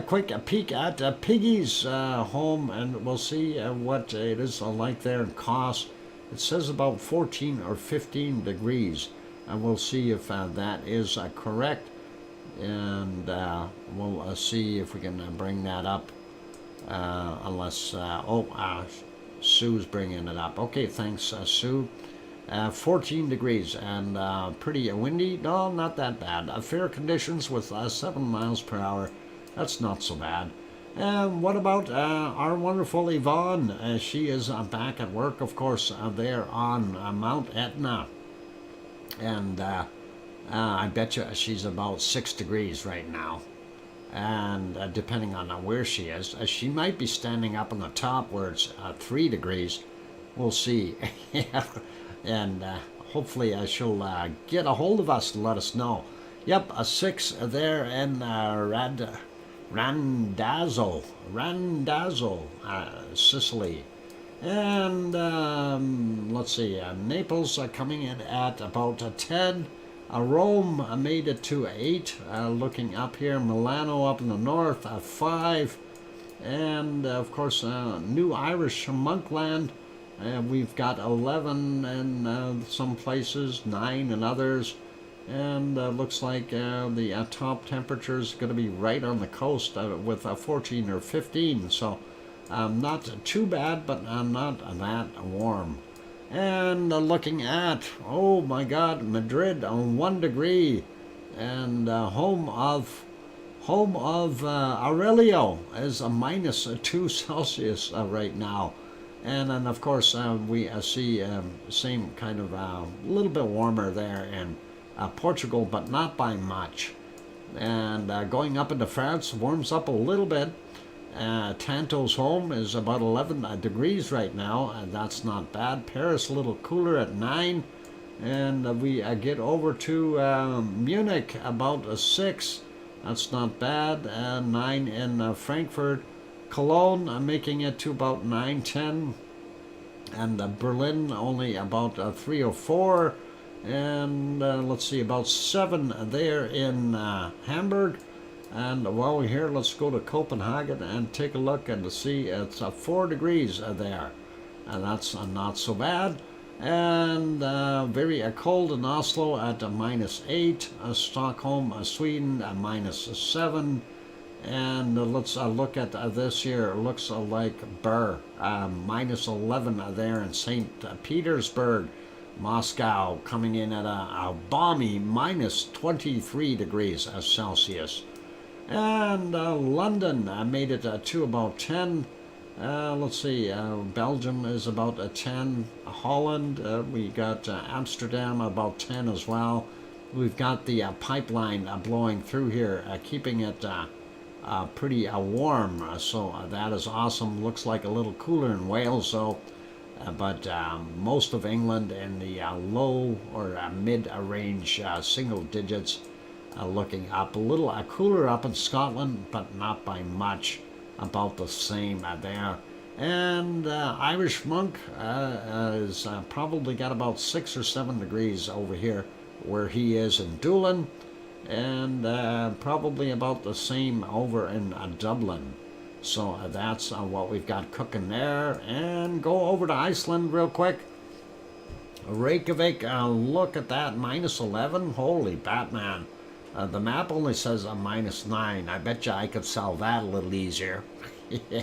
Quick peek at Piggy's home, and we'll see what it is like there in cost. It says about 14 or 15 degrees, and we'll see if that is correct. And we'll see if we can bring that up, unless Sue's bringing it up. Okay, thanks, Sue. 14 degrees and pretty windy. No, not that bad. Fair conditions with 7 miles per hour. That's not so bad. And what about our wonderful Yvonne? She is back at work, of course, there on Mount Etna. And I bet you she's about 6 degrees right now. And depending on where she is, she might be standing up on the top where it's 3 degrees. We'll see. And hopefully she'll get a hold of us and let us know. Yep, a 6 there in Randazzo, Sicily. And let's see, Naples coming in at about 10. Rome made it to 8. Looking up here, Milano up in the north, 5. And of course, New Irish Monkland, we've got 11 in some places, 9 in others. And looks like the top temperature is going to be right on the coast with 14 or 15. So not too bad, but not that warm. And looking at, oh my God, Madrid on 1 degree, and home of Aurelio is a -2 Celsius right now. And then of course we see same kind of a little bit warmer there in Portugal, but not by much. And going up into France warms up a little bit. Tanto's home is about 11 degrees right now, and that's not bad. Paris a little cooler at 9, and we get over to Munich about 6. That's not bad. 9 in Frankfurt. Cologne making it to about 9, 10, and Berlin only about 3 or 4. And let's see, about 7 there in Hamburg. And while we're here, let's go to Copenhagen and take a look and see it's 4 degrees there. And that's not so bad. And very cold in Oslo at -8. Stockholm, Sweden, -7. And let's look at this here. It looks like Burr, -11 there in St. Petersburg. Moscow coming in at a balmy -23 degrees Celsius. And London made it to about 10. Let's see, Belgium is about 10. Holland, we got Amsterdam about 10 as well. We've got the pipeline blowing through here, keeping it pretty warm. So that is awesome. Looks like a little cooler in Wales, though. But most of England in the low or mid-range single digits, looking up. A little cooler up in Scotland, but not by much. About the same there. And Irish Monk is probably got about 6 or 7 degrees over here where he is in Doolin, and probably about the same over in Dublin. So that's what we've got cooking there. And go over to Iceland real quick. Reykjavik, look at that, -11. Holy Batman. The map only says a -9. I bet you I could sell that a little easier. Yeah.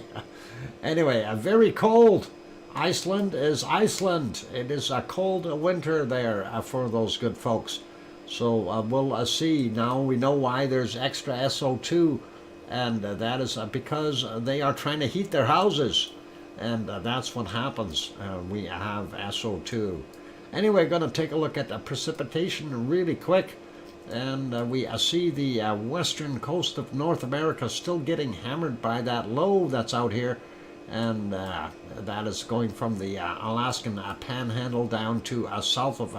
Anyway, very cold. Iceland is Iceland. It is a cold winter there for those good folks. So we'll see. Now we know why there's extra SO2. And that is because they are trying to heat their houses. And that's what happens. We have SO2. Anyway, going to take a look at the precipitation really quick. And we see the western coast of North America still getting hammered by that low that's out here. And that is going from the Alaskan Panhandle down to south of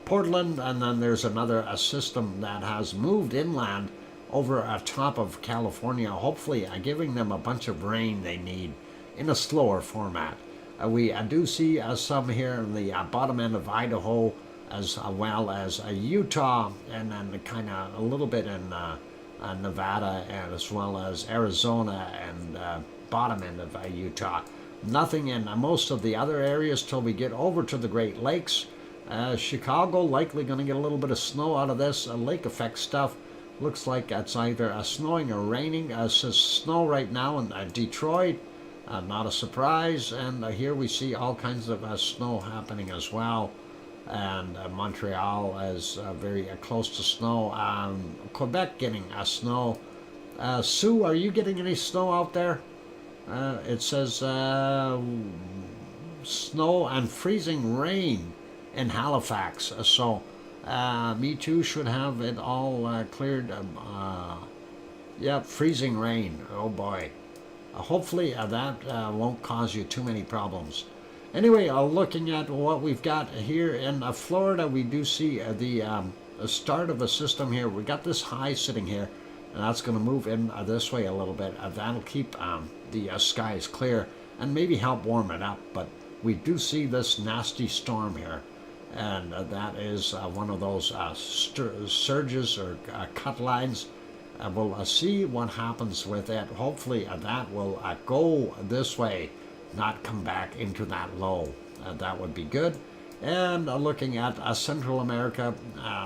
Portland. And then there's another system that has moved inland over top of California, hopefully giving them a bunch of rain they need in a slower format. We do see some here in the bottom end of Idaho, as well as Utah, and then kind of a little bit in Nevada, and as well as Arizona and bottom end of Utah. Nothing in most of the other areas till we get over to the Great Lakes. Chicago likely going to get a little bit of snow out of this lake effect stuff. Looks like it's either snowing or raining. It says snow right now in Detroit. Not a surprise. And here we see all kinds of snow happening as well. And Montreal is very close to snow. Quebec getting snow. Sue, are you getting any snow out there? It says snow and freezing rain in Halifax. So me too should have it all cleared. Yeah, freezing rain. Oh boy. Hopefully that won't cause you too many problems. Anyway, looking at what we've got here in Florida, we do see the start of a system here. We got this high sitting here, and that's going to move in this way a little bit. That'll keep the skies clear and maybe help warm it up. But we do see this nasty storm here, and that is one of those surges or cut lines. We'll see what happens with it. Hopefully that will go this way, not come back into that low. That would be good. And looking at Central America,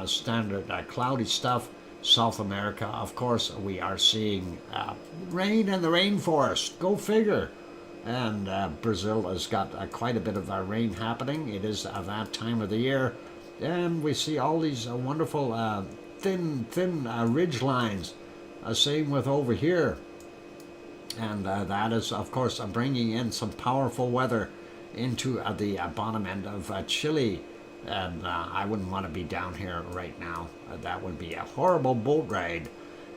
standard cloudy stuff. South America, of course, we are seeing rain in the rainforest. Go figure. And Brazil has got quite a bit of rain happening. It is that time of the year. And we see all these wonderful thin ridge lines. Same with over here. And that is, of course, bringing in some powerful weather into the bottom end of Chile. And I wouldn't want to be down here right now. That would be a horrible boat ride.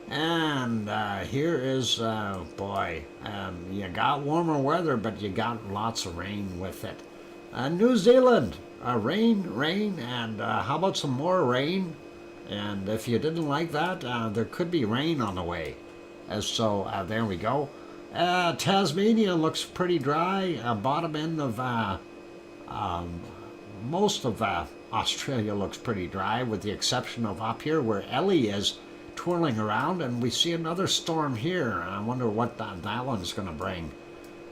And here is, boy, you got warmer weather, but you got lots of rain with it. New Zealand, rain, and how about some more rain? And if you didn't like that, there could be rain on the way. So there we go. Tasmania looks pretty dry. Bottom end of most of Australia looks pretty dry, with the exception of up here where Ellie is twirling around, and we see another storm here. I wonder what that one's going to bring.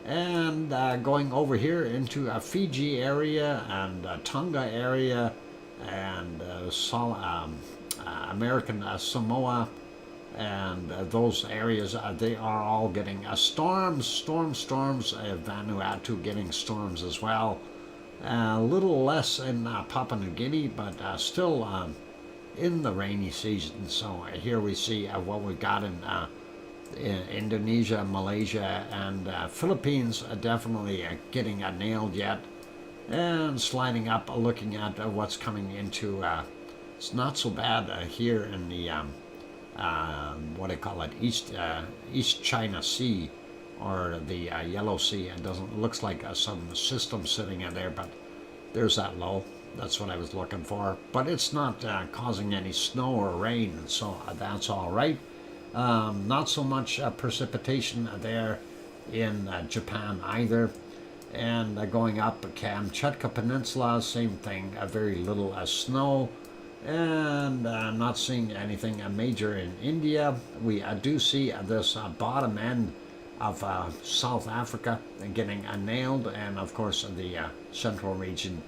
And going over here into a Fiji area and Tonga area and American Samoa, and those areas, they are all getting storms. Vanuatu getting storms as well. A little less in Papua New Guinea, but still in the rainy season. So here we see what we've got in Indonesia, Malaysia, and Philippines. Definitely getting nailed yet, and sliding up, looking at what's coming into. It's not so bad here in the what do you call it, East China Sea, or the Yellow Sea. It looks like some system sitting in there, but there's that low. That's what I was looking for. But it's not causing any snow or rain, so that's all right. Not so much precipitation there in Japan either. And going up Kamchatka Peninsula, same thing, very little snow. And I'm not seeing anything major in India. We do see this bottom end of South Africa getting nailed, and of course the central region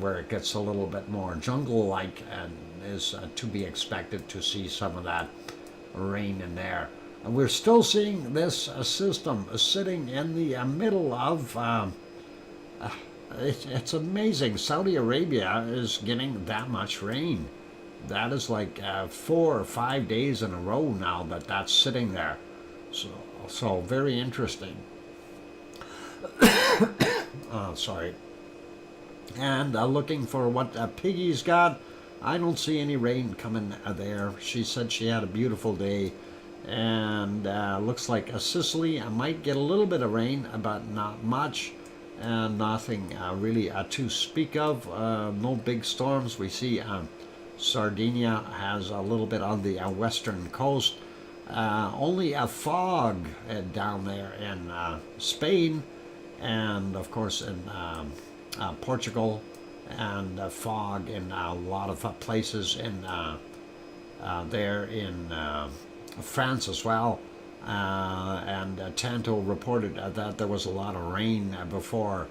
where it gets a little bit more jungle-like, and is to be expected to see some of that rain in there. And we're still seeing this system sitting in the middle of it's amazing. Saudi Arabia is getting that much rain. That is like 4 or 5 days in a row now that's sitting there. So very interesting. Sorry. And looking for what Piggy's got. I don't see any rain coming there. She said she had a beautiful day. And looks like Sicily might get a little bit of rain, but not much. And nothing really to speak of. No big storms. We see Sardinia has a little bit on the western coast. Only a fog down there in Spain, and of course in Portugal, and fog in a lot of places in there in France as well. And Tanto reported that there was a lot of rain before,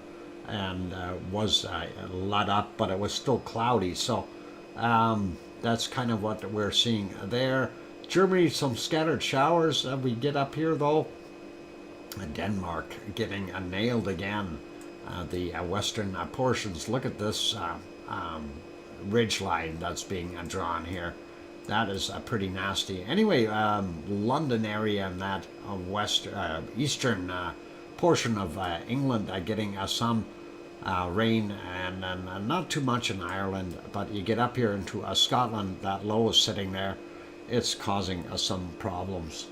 and was let up, but it was still cloudy. So that's kind of what we're seeing there. Germany, some scattered showers we get up here though. Denmark getting nailed again. The western portions. Look at this ridge line that's being drawn here. That is pretty nasty. Anyway, London area and that eastern portion of England getting some rain, and not too much in Ireland, but you get up here into Scotland, that low is sitting there. It's causing some problems.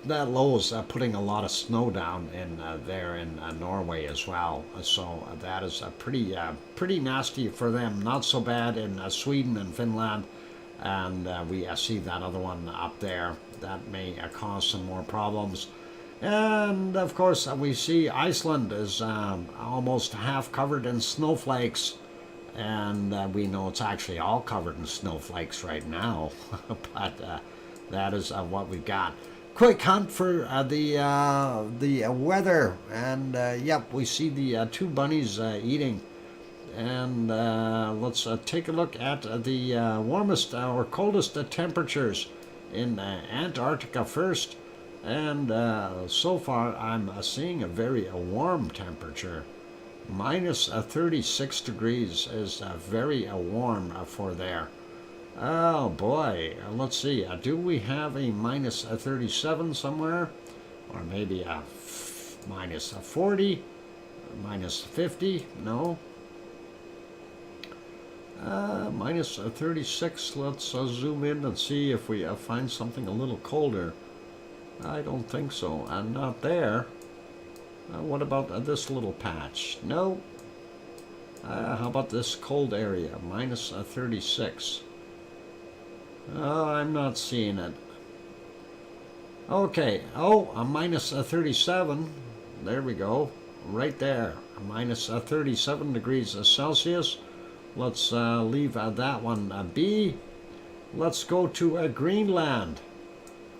That low is putting a lot of snow down in there in Norway as well. So that is pretty nasty for them. Not so bad in Sweden and Finland, and we see that other one up there. That may cause some more problems. And of course, we see Iceland is almost half covered in snowflakes, and we know it's actually all covered in snowflakes right now. But that is what we've got. Quick hunt for the weather, and yep, we see the two bunnies eating. And let's take a look at the warmest or coldest temperatures in Antarctica first. And so far I'm seeing a very warm temperature. Minus 36 degrees is very warm for there. Oh boy, let's see, do we have a minus 37 somewhere? Or maybe a minus 40? Minus 50? No. Minus 36, let's zoom in and see if we find something a little colder. I don't think so, and not there. What about this little patch? No. How about this cold area? Minus 36. I'm not seeing it. Okay, a minus 37. There we go, right there. Minus 37 degrees Celsius. Let's leave that one be. Let's go to Greenland.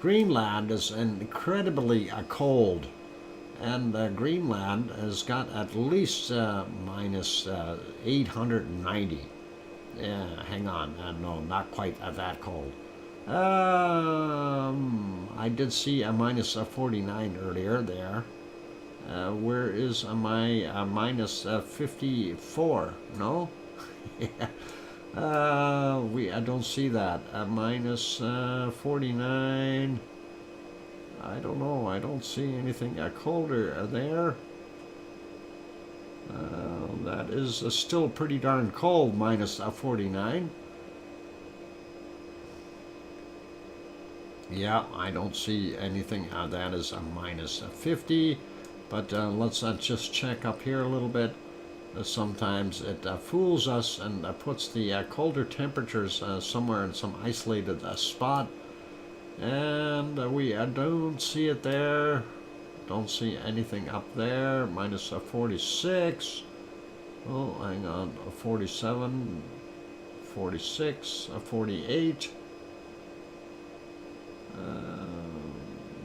Greenland is incredibly cold, and Greenland has got at least minus 890. Yeah, hang on, no, not quite that cold. I did see a minus 49 earlier there. Where is my minus 54? No? Yeah. I don't see that. Minus 49. I don't know. I don't see anything colder there. That is still pretty darn cold. Minus 49. Yeah, I don't see anything that is a minus 50. But let's just check up here a little bit. Sometimes it fools us and puts the colder temperatures somewhere in some isolated spot, and we don't see it there. Don't see anything up there. Minus 46. Oh, hang on. 47, 46, 48.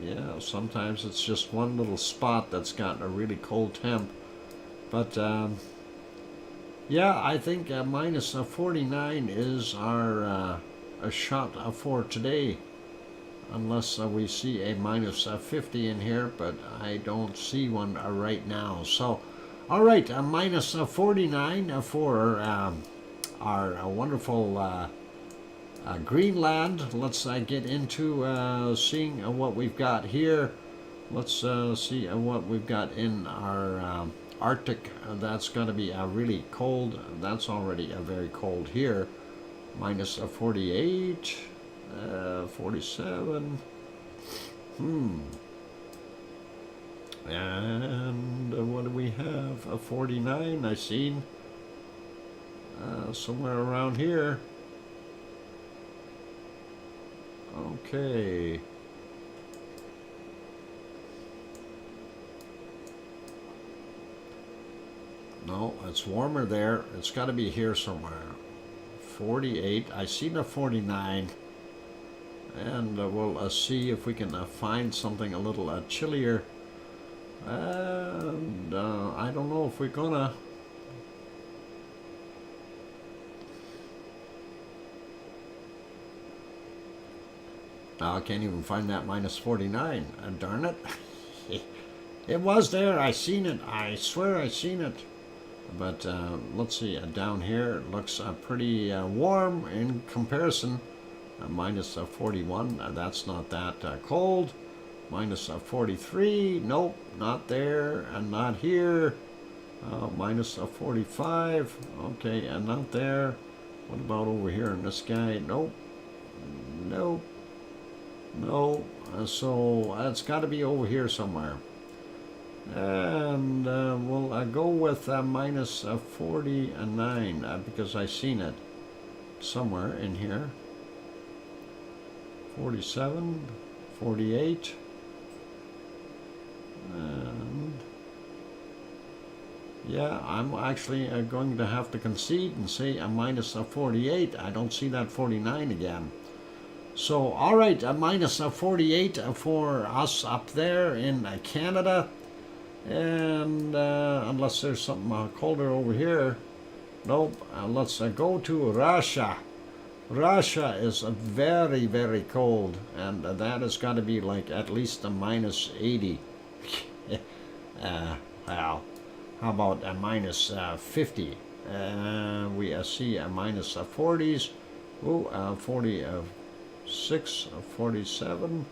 Yeah, sometimes it's just one little spot that's got a really cold temp, but yeah, I think minus 49 is our a shot for today, unless we see a minus 50 in here, but I don't see one right now. So, all right, minus 49 for our wonderful Greenland. Let's get into seeing what we've got here. Let's see what we've got in our Arctic. That's going to be really cold. That's already very cold here. Minus 48, 47. And what do we have? 49, I seen. Somewhere around here. Okay. No, it's warmer there. It's got to be here somewhere. 48. I seen a 49. And we'll see if we can find something a little chillier. And I don't know if we're gonna. I can't even find that minus 49. Darn it. It was there. I seen it. I swear I seen it. But let's see. Down here it looks pretty warm in comparison. Minus 41. That's not that cold. Minus 43. Nope. Not there. And not here. Minus 45. Okay. And not there. What about over here in the sky? Nope. Nope. No, so it's got to be over here somewhere. And we'll go with minus 49 because I seen it somewhere in here. 47, 48, and yeah, I'm actually going to have to concede and say a minus 48. I don't see that 49 again. So, all right, a minus 48 for us up there in Canada. And unless there's something colder over here. Nope, let's go to Russia. Russia is very, very cold, and that has got to be like at least a minus 80. Well, how about a minus 50? We see a minus 40s. Oh, 46, 47.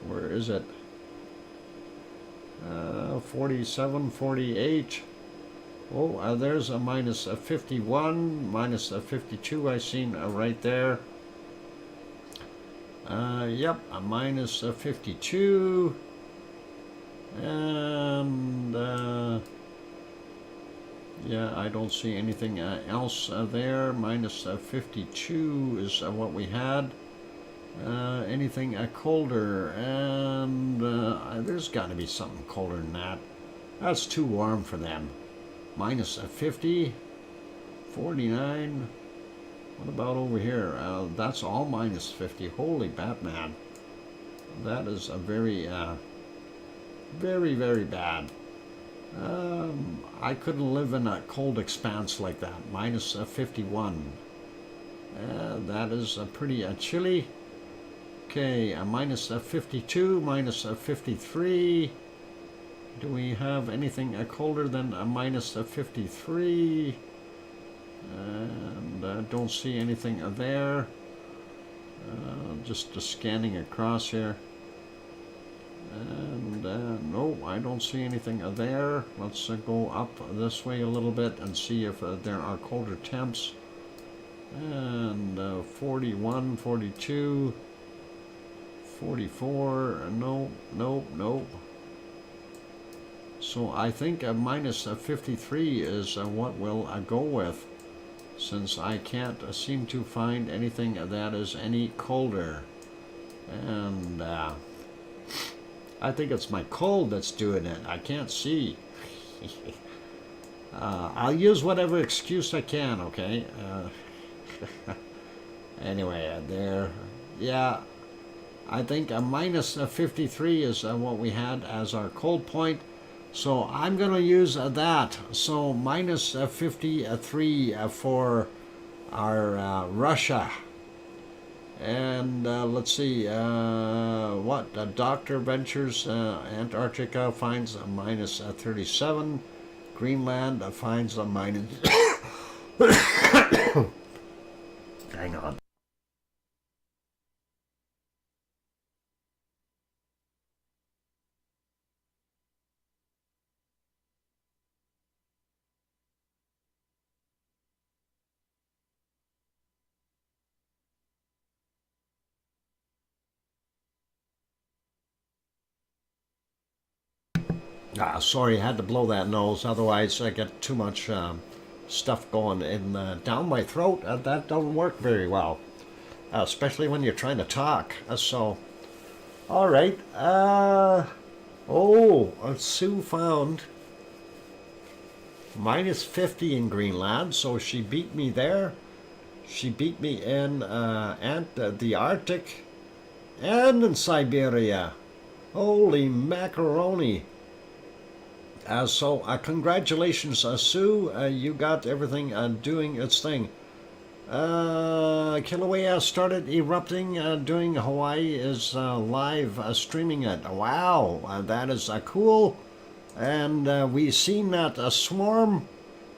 Where is it? 47, 48. Oh, there's a minus 51, minus 52 I seen right there. Yep, a minus 52. And yeah, I don't see anything else there. Minus 52 is what we had. Anything colder, and there's got to be something colder than that. That's too warm for them. Minus 50, 49. What about over here? That's all minus 50. Holy Batman. That is a very, very, very bad. I couldn't live in a cold expanse like that. Minus 51. That is pretty chilly. Okay, a minus 52, minus 53. Do we have anything colder than a minus 53? And don't see anything there. Just scanning across here. And no, I don't see anything there. Let's go up this way a little bit and see if there are colder temps. And 41, 42, 44, no, nope, nope. So I think a minus 53 is what we'll go with, since I can't seem to find anything that is any colder. And I think it's my cold that's doing it. I can't see. I'll use whatever excuse I can, okay? Anyway, there. Yeah, I think a minus 53 is what we had as our cold point. So I'm going to use that. So minus 53 for our Russia. And let's see, what? Dr. Ventures Antarctica finds a minus 37. Greenland finds a minus... Hang on. Sorry, I had to blow that nose, otherwise I get too much stuff going in down my throat. That doesn't work very well, especially when you're trying to talk. So, all right. Sue found minus 50 in Greenland, so she beat me there. She beat me in the Arctic and in Siberia. Holy macaroni. So congratulations, Sue. You got everything doing its thing. Kilauea started erupting, doing Hawaii is live streaming it. Wow, that is cool. And we've seen that swarm.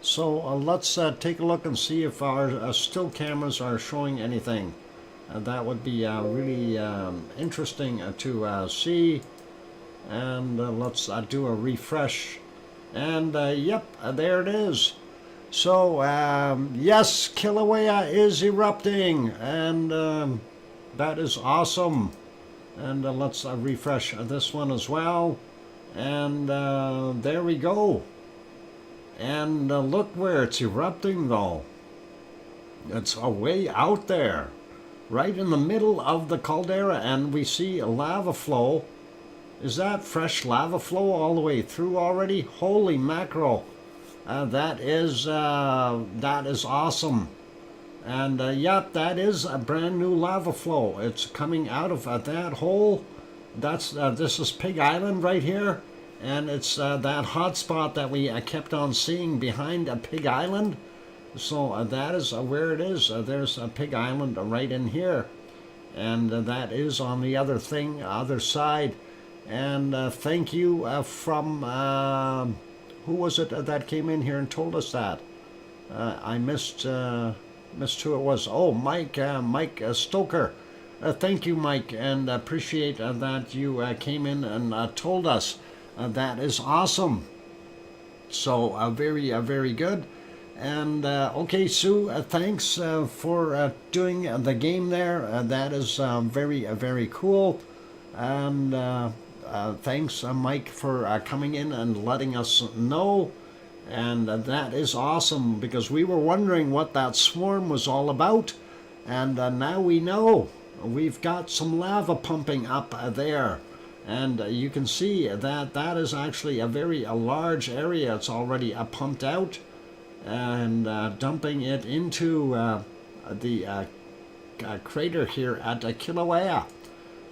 So let's take a look and see if our still cameras are showing anything. That would be really interesting to see. And let's do a refresh. And yep, there it is. So yes, Kilauea is erupting, and that is awesome. And let's refresh this one as well. And there we go. And look where it's erupting though. It's way out there. right in the middle of the caldera, and we see a lava flow. Is that fresh lava flow all the way through already? Holy mackerel. That is awesome. And yep, that is a brand new lava flow. It's coming out of that hole. This is Pig Island right here. And it's that hot spot that we kept on seeing behind Pig Island. So that is where it is. There's Pig Island right in here. And that is on the other side. And thank you from, who was it that came in here and told us that? I missed who it was. Oh, Mike Stoker. Thank you, Mike, and appreciate that you came in and told us. That is awesome. So very good. And okay, Sue, thanks for doing the game there. That is very cool. And thanks, Mike, for coming in and letting us know. And that is awesome, because we were wondering what that swarm was all about. And now we know. We've got some lava pumping up there. And you can see that is actually a very large area. It's already pumped out and dumping it into the crater here at Kilauea.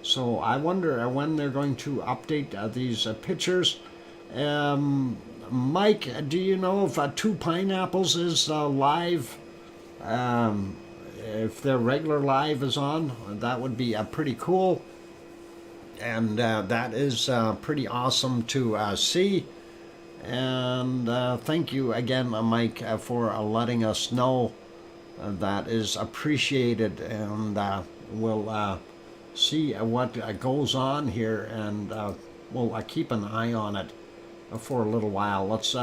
So I wonder when they're going to update these pictures. Mike, do you know if Two Pineapples is live? If their regular live is on, that would be pretty cool. And that is pretty awesome to see. And thank you again, Mike, for letting us know. That is appreciated. And we'll see what goes on here, and we'll keep an eye on it for a little while. Let's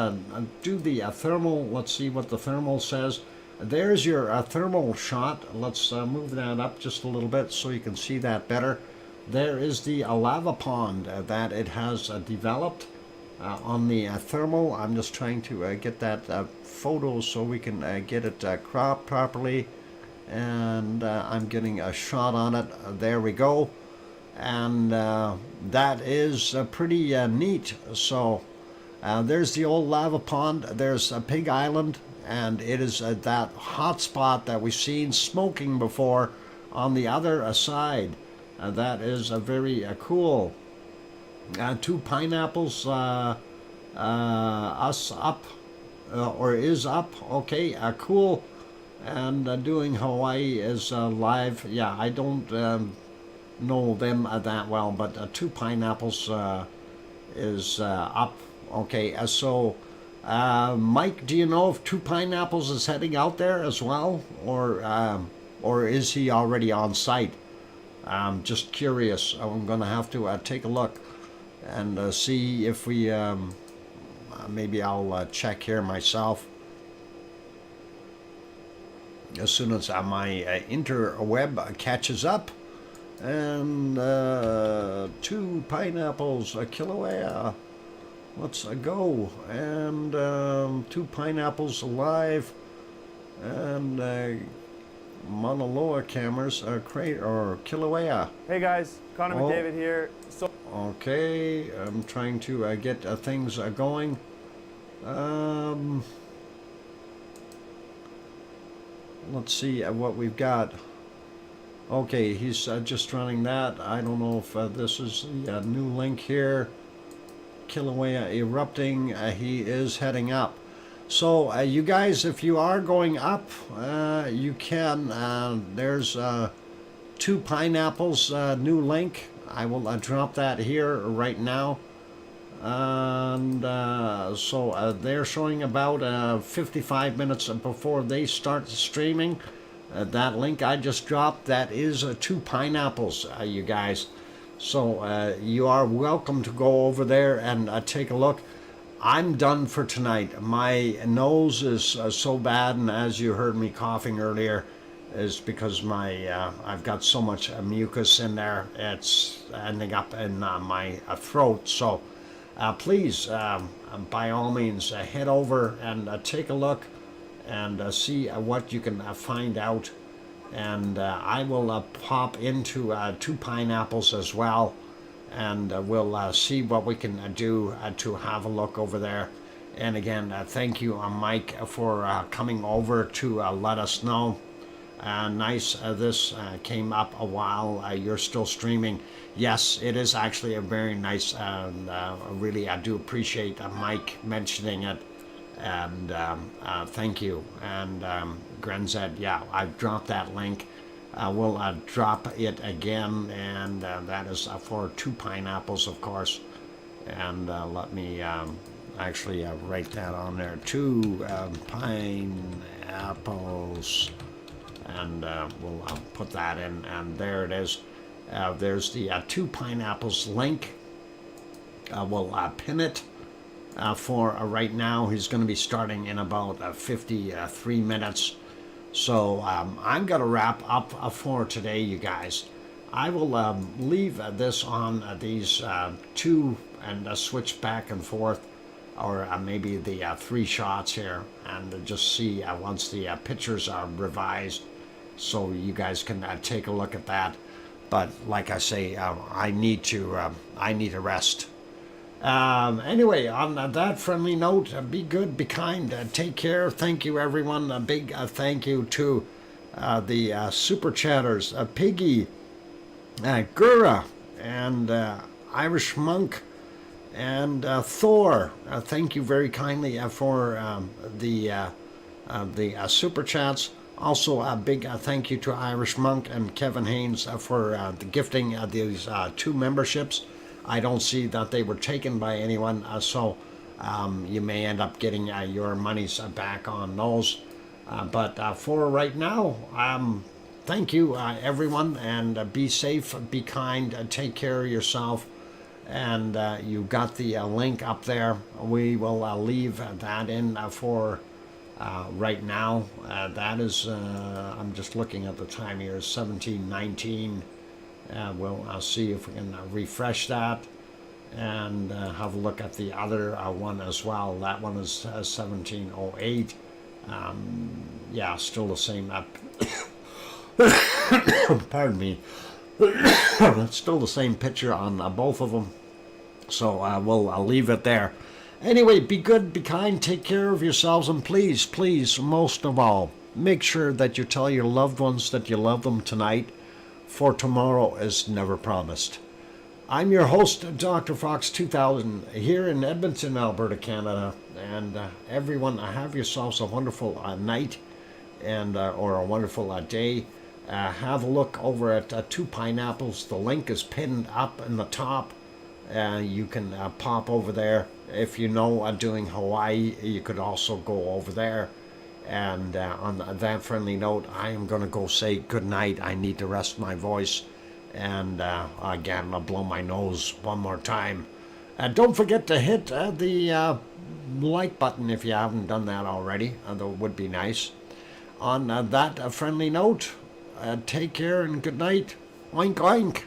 do the thermal. Let's see what the thermal says. There's your thermal shot. Let's move that up just a little bit so you can see that better. There is the lava pond that it has developed on the thermal. I'm just trying to get that photo so we can get it cropped properly. And I'm getting a shot on it. There we go. And that is pretty neat. So there's the old lava pond. There's Pig Island. And it is that hot spot that we've seen smoking before on the other side. That is very cool. Two Pineapples, us up, or is up. Okay, cool. And doing Hawaii is live. Yeah, I don't know them that well, but Two Pineapples is up. Okay, so Mike, do you know if Two Pineapples is heading out there as well, or is he already on site? I'm just curious. I'm going to have to take a look and see if we, maybe I'll check here myself as soon as my interweb catches up. And Two Pineapples, Kilauea. Let's go. And Two Pineapples alive. And Mauna Loa cameras are Kilauea. Hey guys, Connor McDavid here. So okay, I'm trying to get things going. Let's see what we've got. Okay, he's just running that. I don't know if this is the new link here. Kilauea erupting. He is heading up. So you guys, if you are going up, you can. There's Two Pineapples new link. I will drop that here right now. And so they're showing about 55 minutes before they start streaming. That link I just dropped, that is Two Pineapples, you guys. So you are welcome to go over there and take a look. I'm done for tonight. My nose is so bad, and as you heard me coughing earlier, is because my I've got so much mucus in there. It's ending up in my throat. So please, by all means, head over and take a look and see what you can find out. and I will pop into 2 pineapples as well, and we'll see what we can do to have a look over there. And again, thank you, Mike, for coming over to let us know. Nice, this came up a while. You're still streaming. Yes, it is actually a very nice, really, I do appreciate Mike mentioning it. And thank you. And Grenzed, yeah, I've dropped that link. We'll drop it again, and that is for 2 pineapples, of course. And let me actually write that on there. 2 pineapples, and we'll put that in, and there it is. There's the 2 pineapples link. We'll pin it for right now. He's going to be starting in about 53 minutes. So I'm going to wrap up for today, you guys. I will leave this on these 2 and switch back and forth, or maybe the 3 shots here, and just see once the pictures are revised, so you guys can take a look at that. But like I say, I need to rest. Anyway, on that friendly note, be good, be kind, take care. Thank you, everyone. A big thank you to the super chatters, Piggy, Gura, and Irish Monk, and Thor. Thank you very kindly for the super chats. Also, a big thank you to Irish Monk and Kevin Haynes for the gifting these 2 memberships. I don't see that they were taken by anyone, so you may end up getting your monies back on those. But for right now, thank you, everyone, and be safe, be kind, take care of yourself. And you got the link up there. We will leave that in for right now. That is, I'm just looking at the time here, 17:19. We'll see if we can refresh that and have a look at the other one as well. That one is 17:08. Yeah, still the same. Pardon me. It's still the same picture on both of them. So I'll leave it there. Anyway, be good, be kind, take care of yourselves, and please, please, most of all, make sure that you tell your loved ones that you love them tonight, for tomorrow is never promised. I'm your host, DrFox2000, here in Edmonton, Alberta, Canada. And everyone, have yourselves a wonderful night and or a wonderful day. Have a look over at 2 pineapples. The link is pinned up in the top. You can pop over there. If you know doing Hawaii, you could also go over there. And on that friendly note, I am going to go say good night. I need to rest my voice. And again, I'll blow my nose one more time. Don't forget to hit the like button if you haven't done that already. That would be nice. On that friendly note, take care and good night. Oink oink.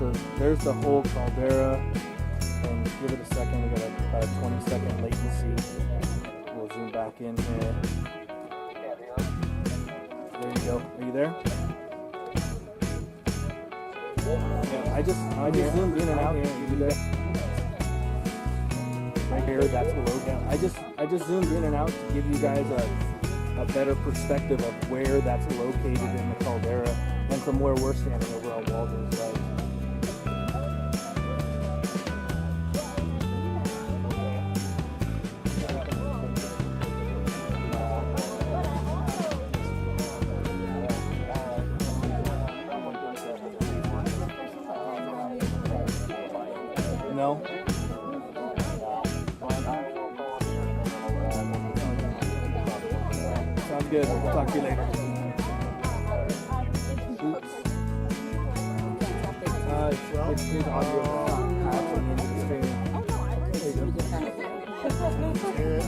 So there's the whole caldera, and give it a second, we got about a 20-second latency. We'll zoom back in here. There you go. Are you there? Yeah, I just zoomed in and out here. You there? Right here, that's below down. I just zoomed in and out to give you guys a better perspective of where that's located in the caldera and from where we're standing over on Walden's Right. No? Sounds good. We'll talk to you later. It's audio passing into the stream.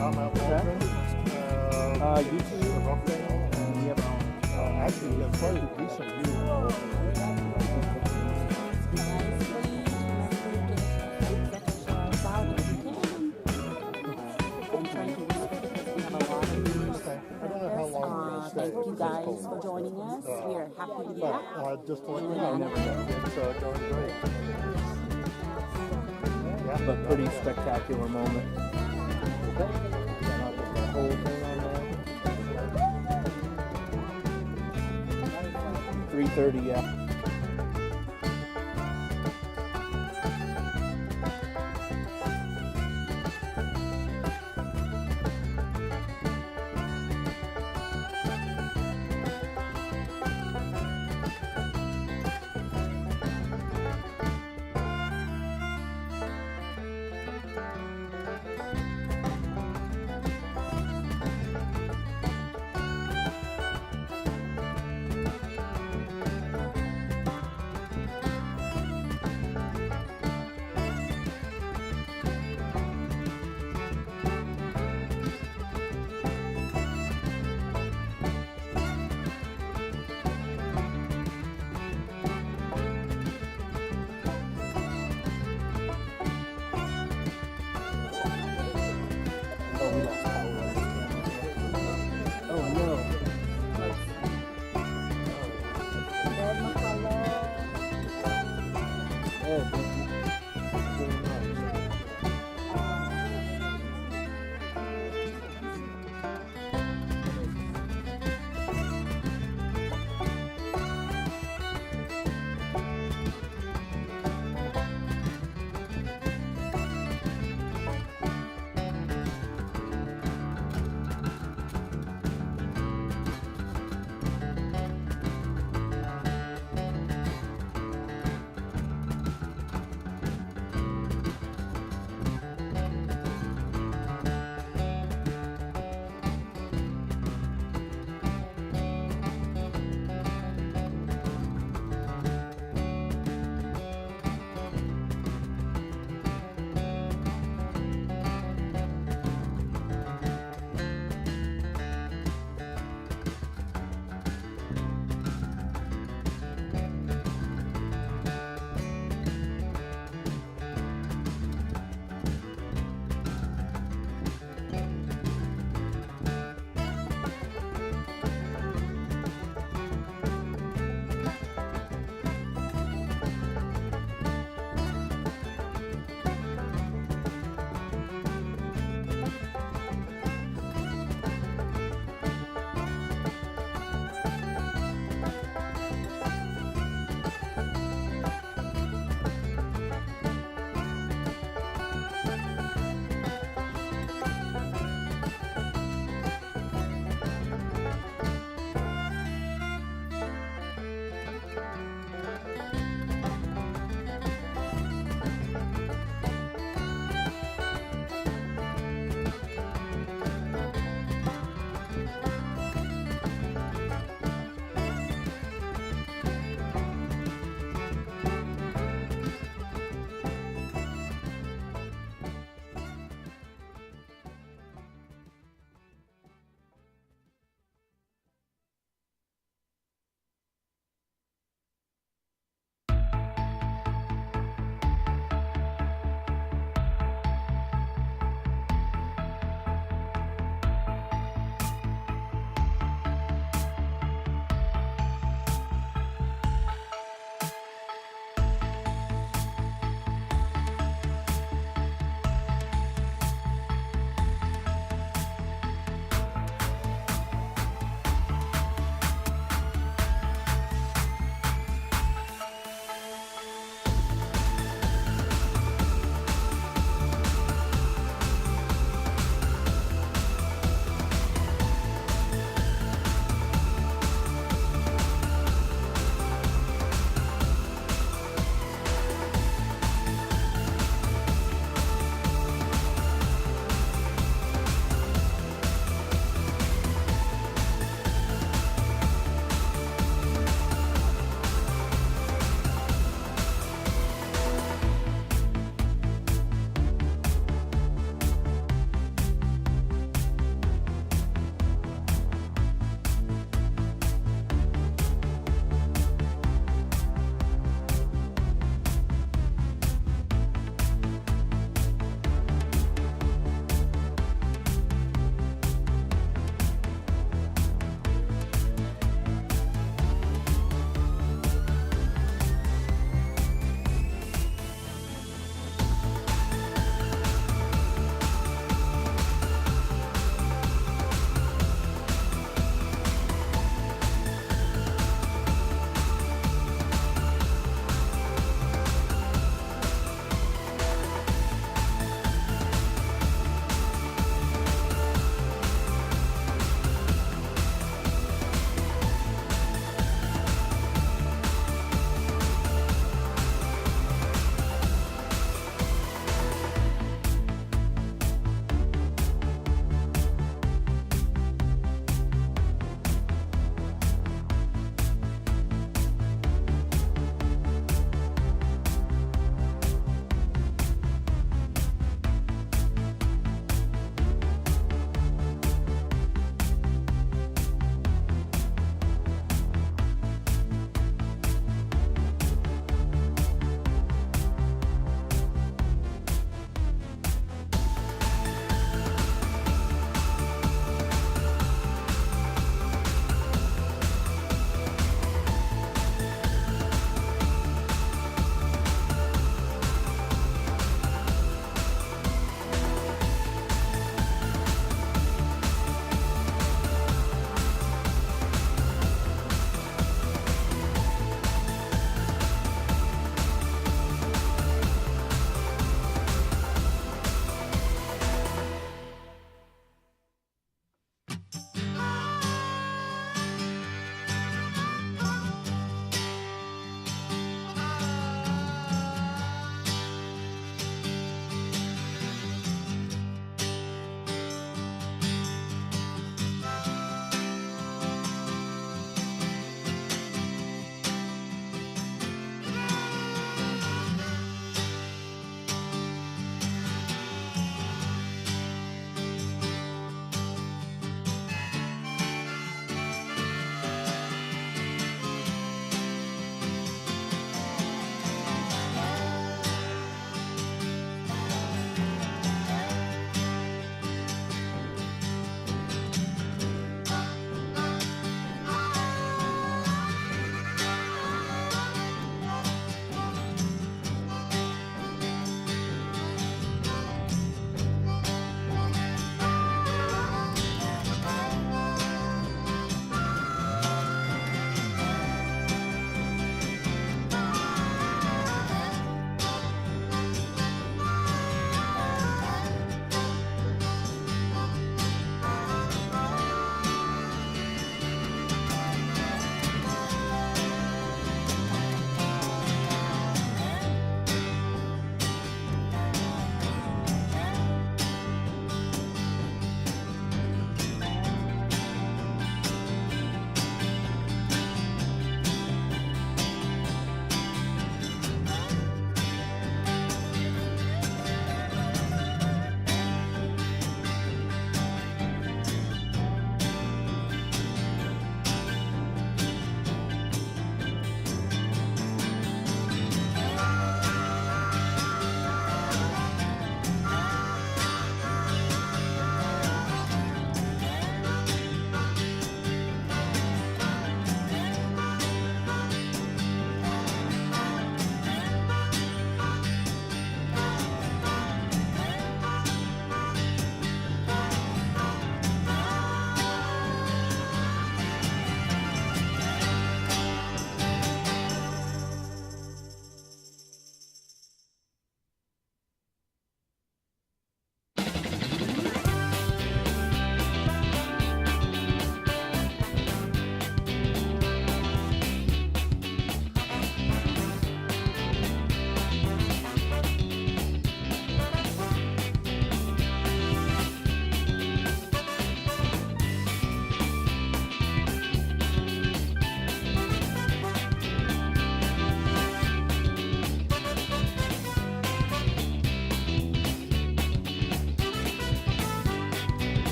I'm at Walden. YouTube. Erupting. Yep. Actually, yeah, quite a decent view. I don't know how long we're going to stay. Thank you guys for joining us. We are happy to be back. But just to let you know, I never got it, so it's going great. Yeah, But pretty spectacular moment. The whole thing on there. 3:30, yeah.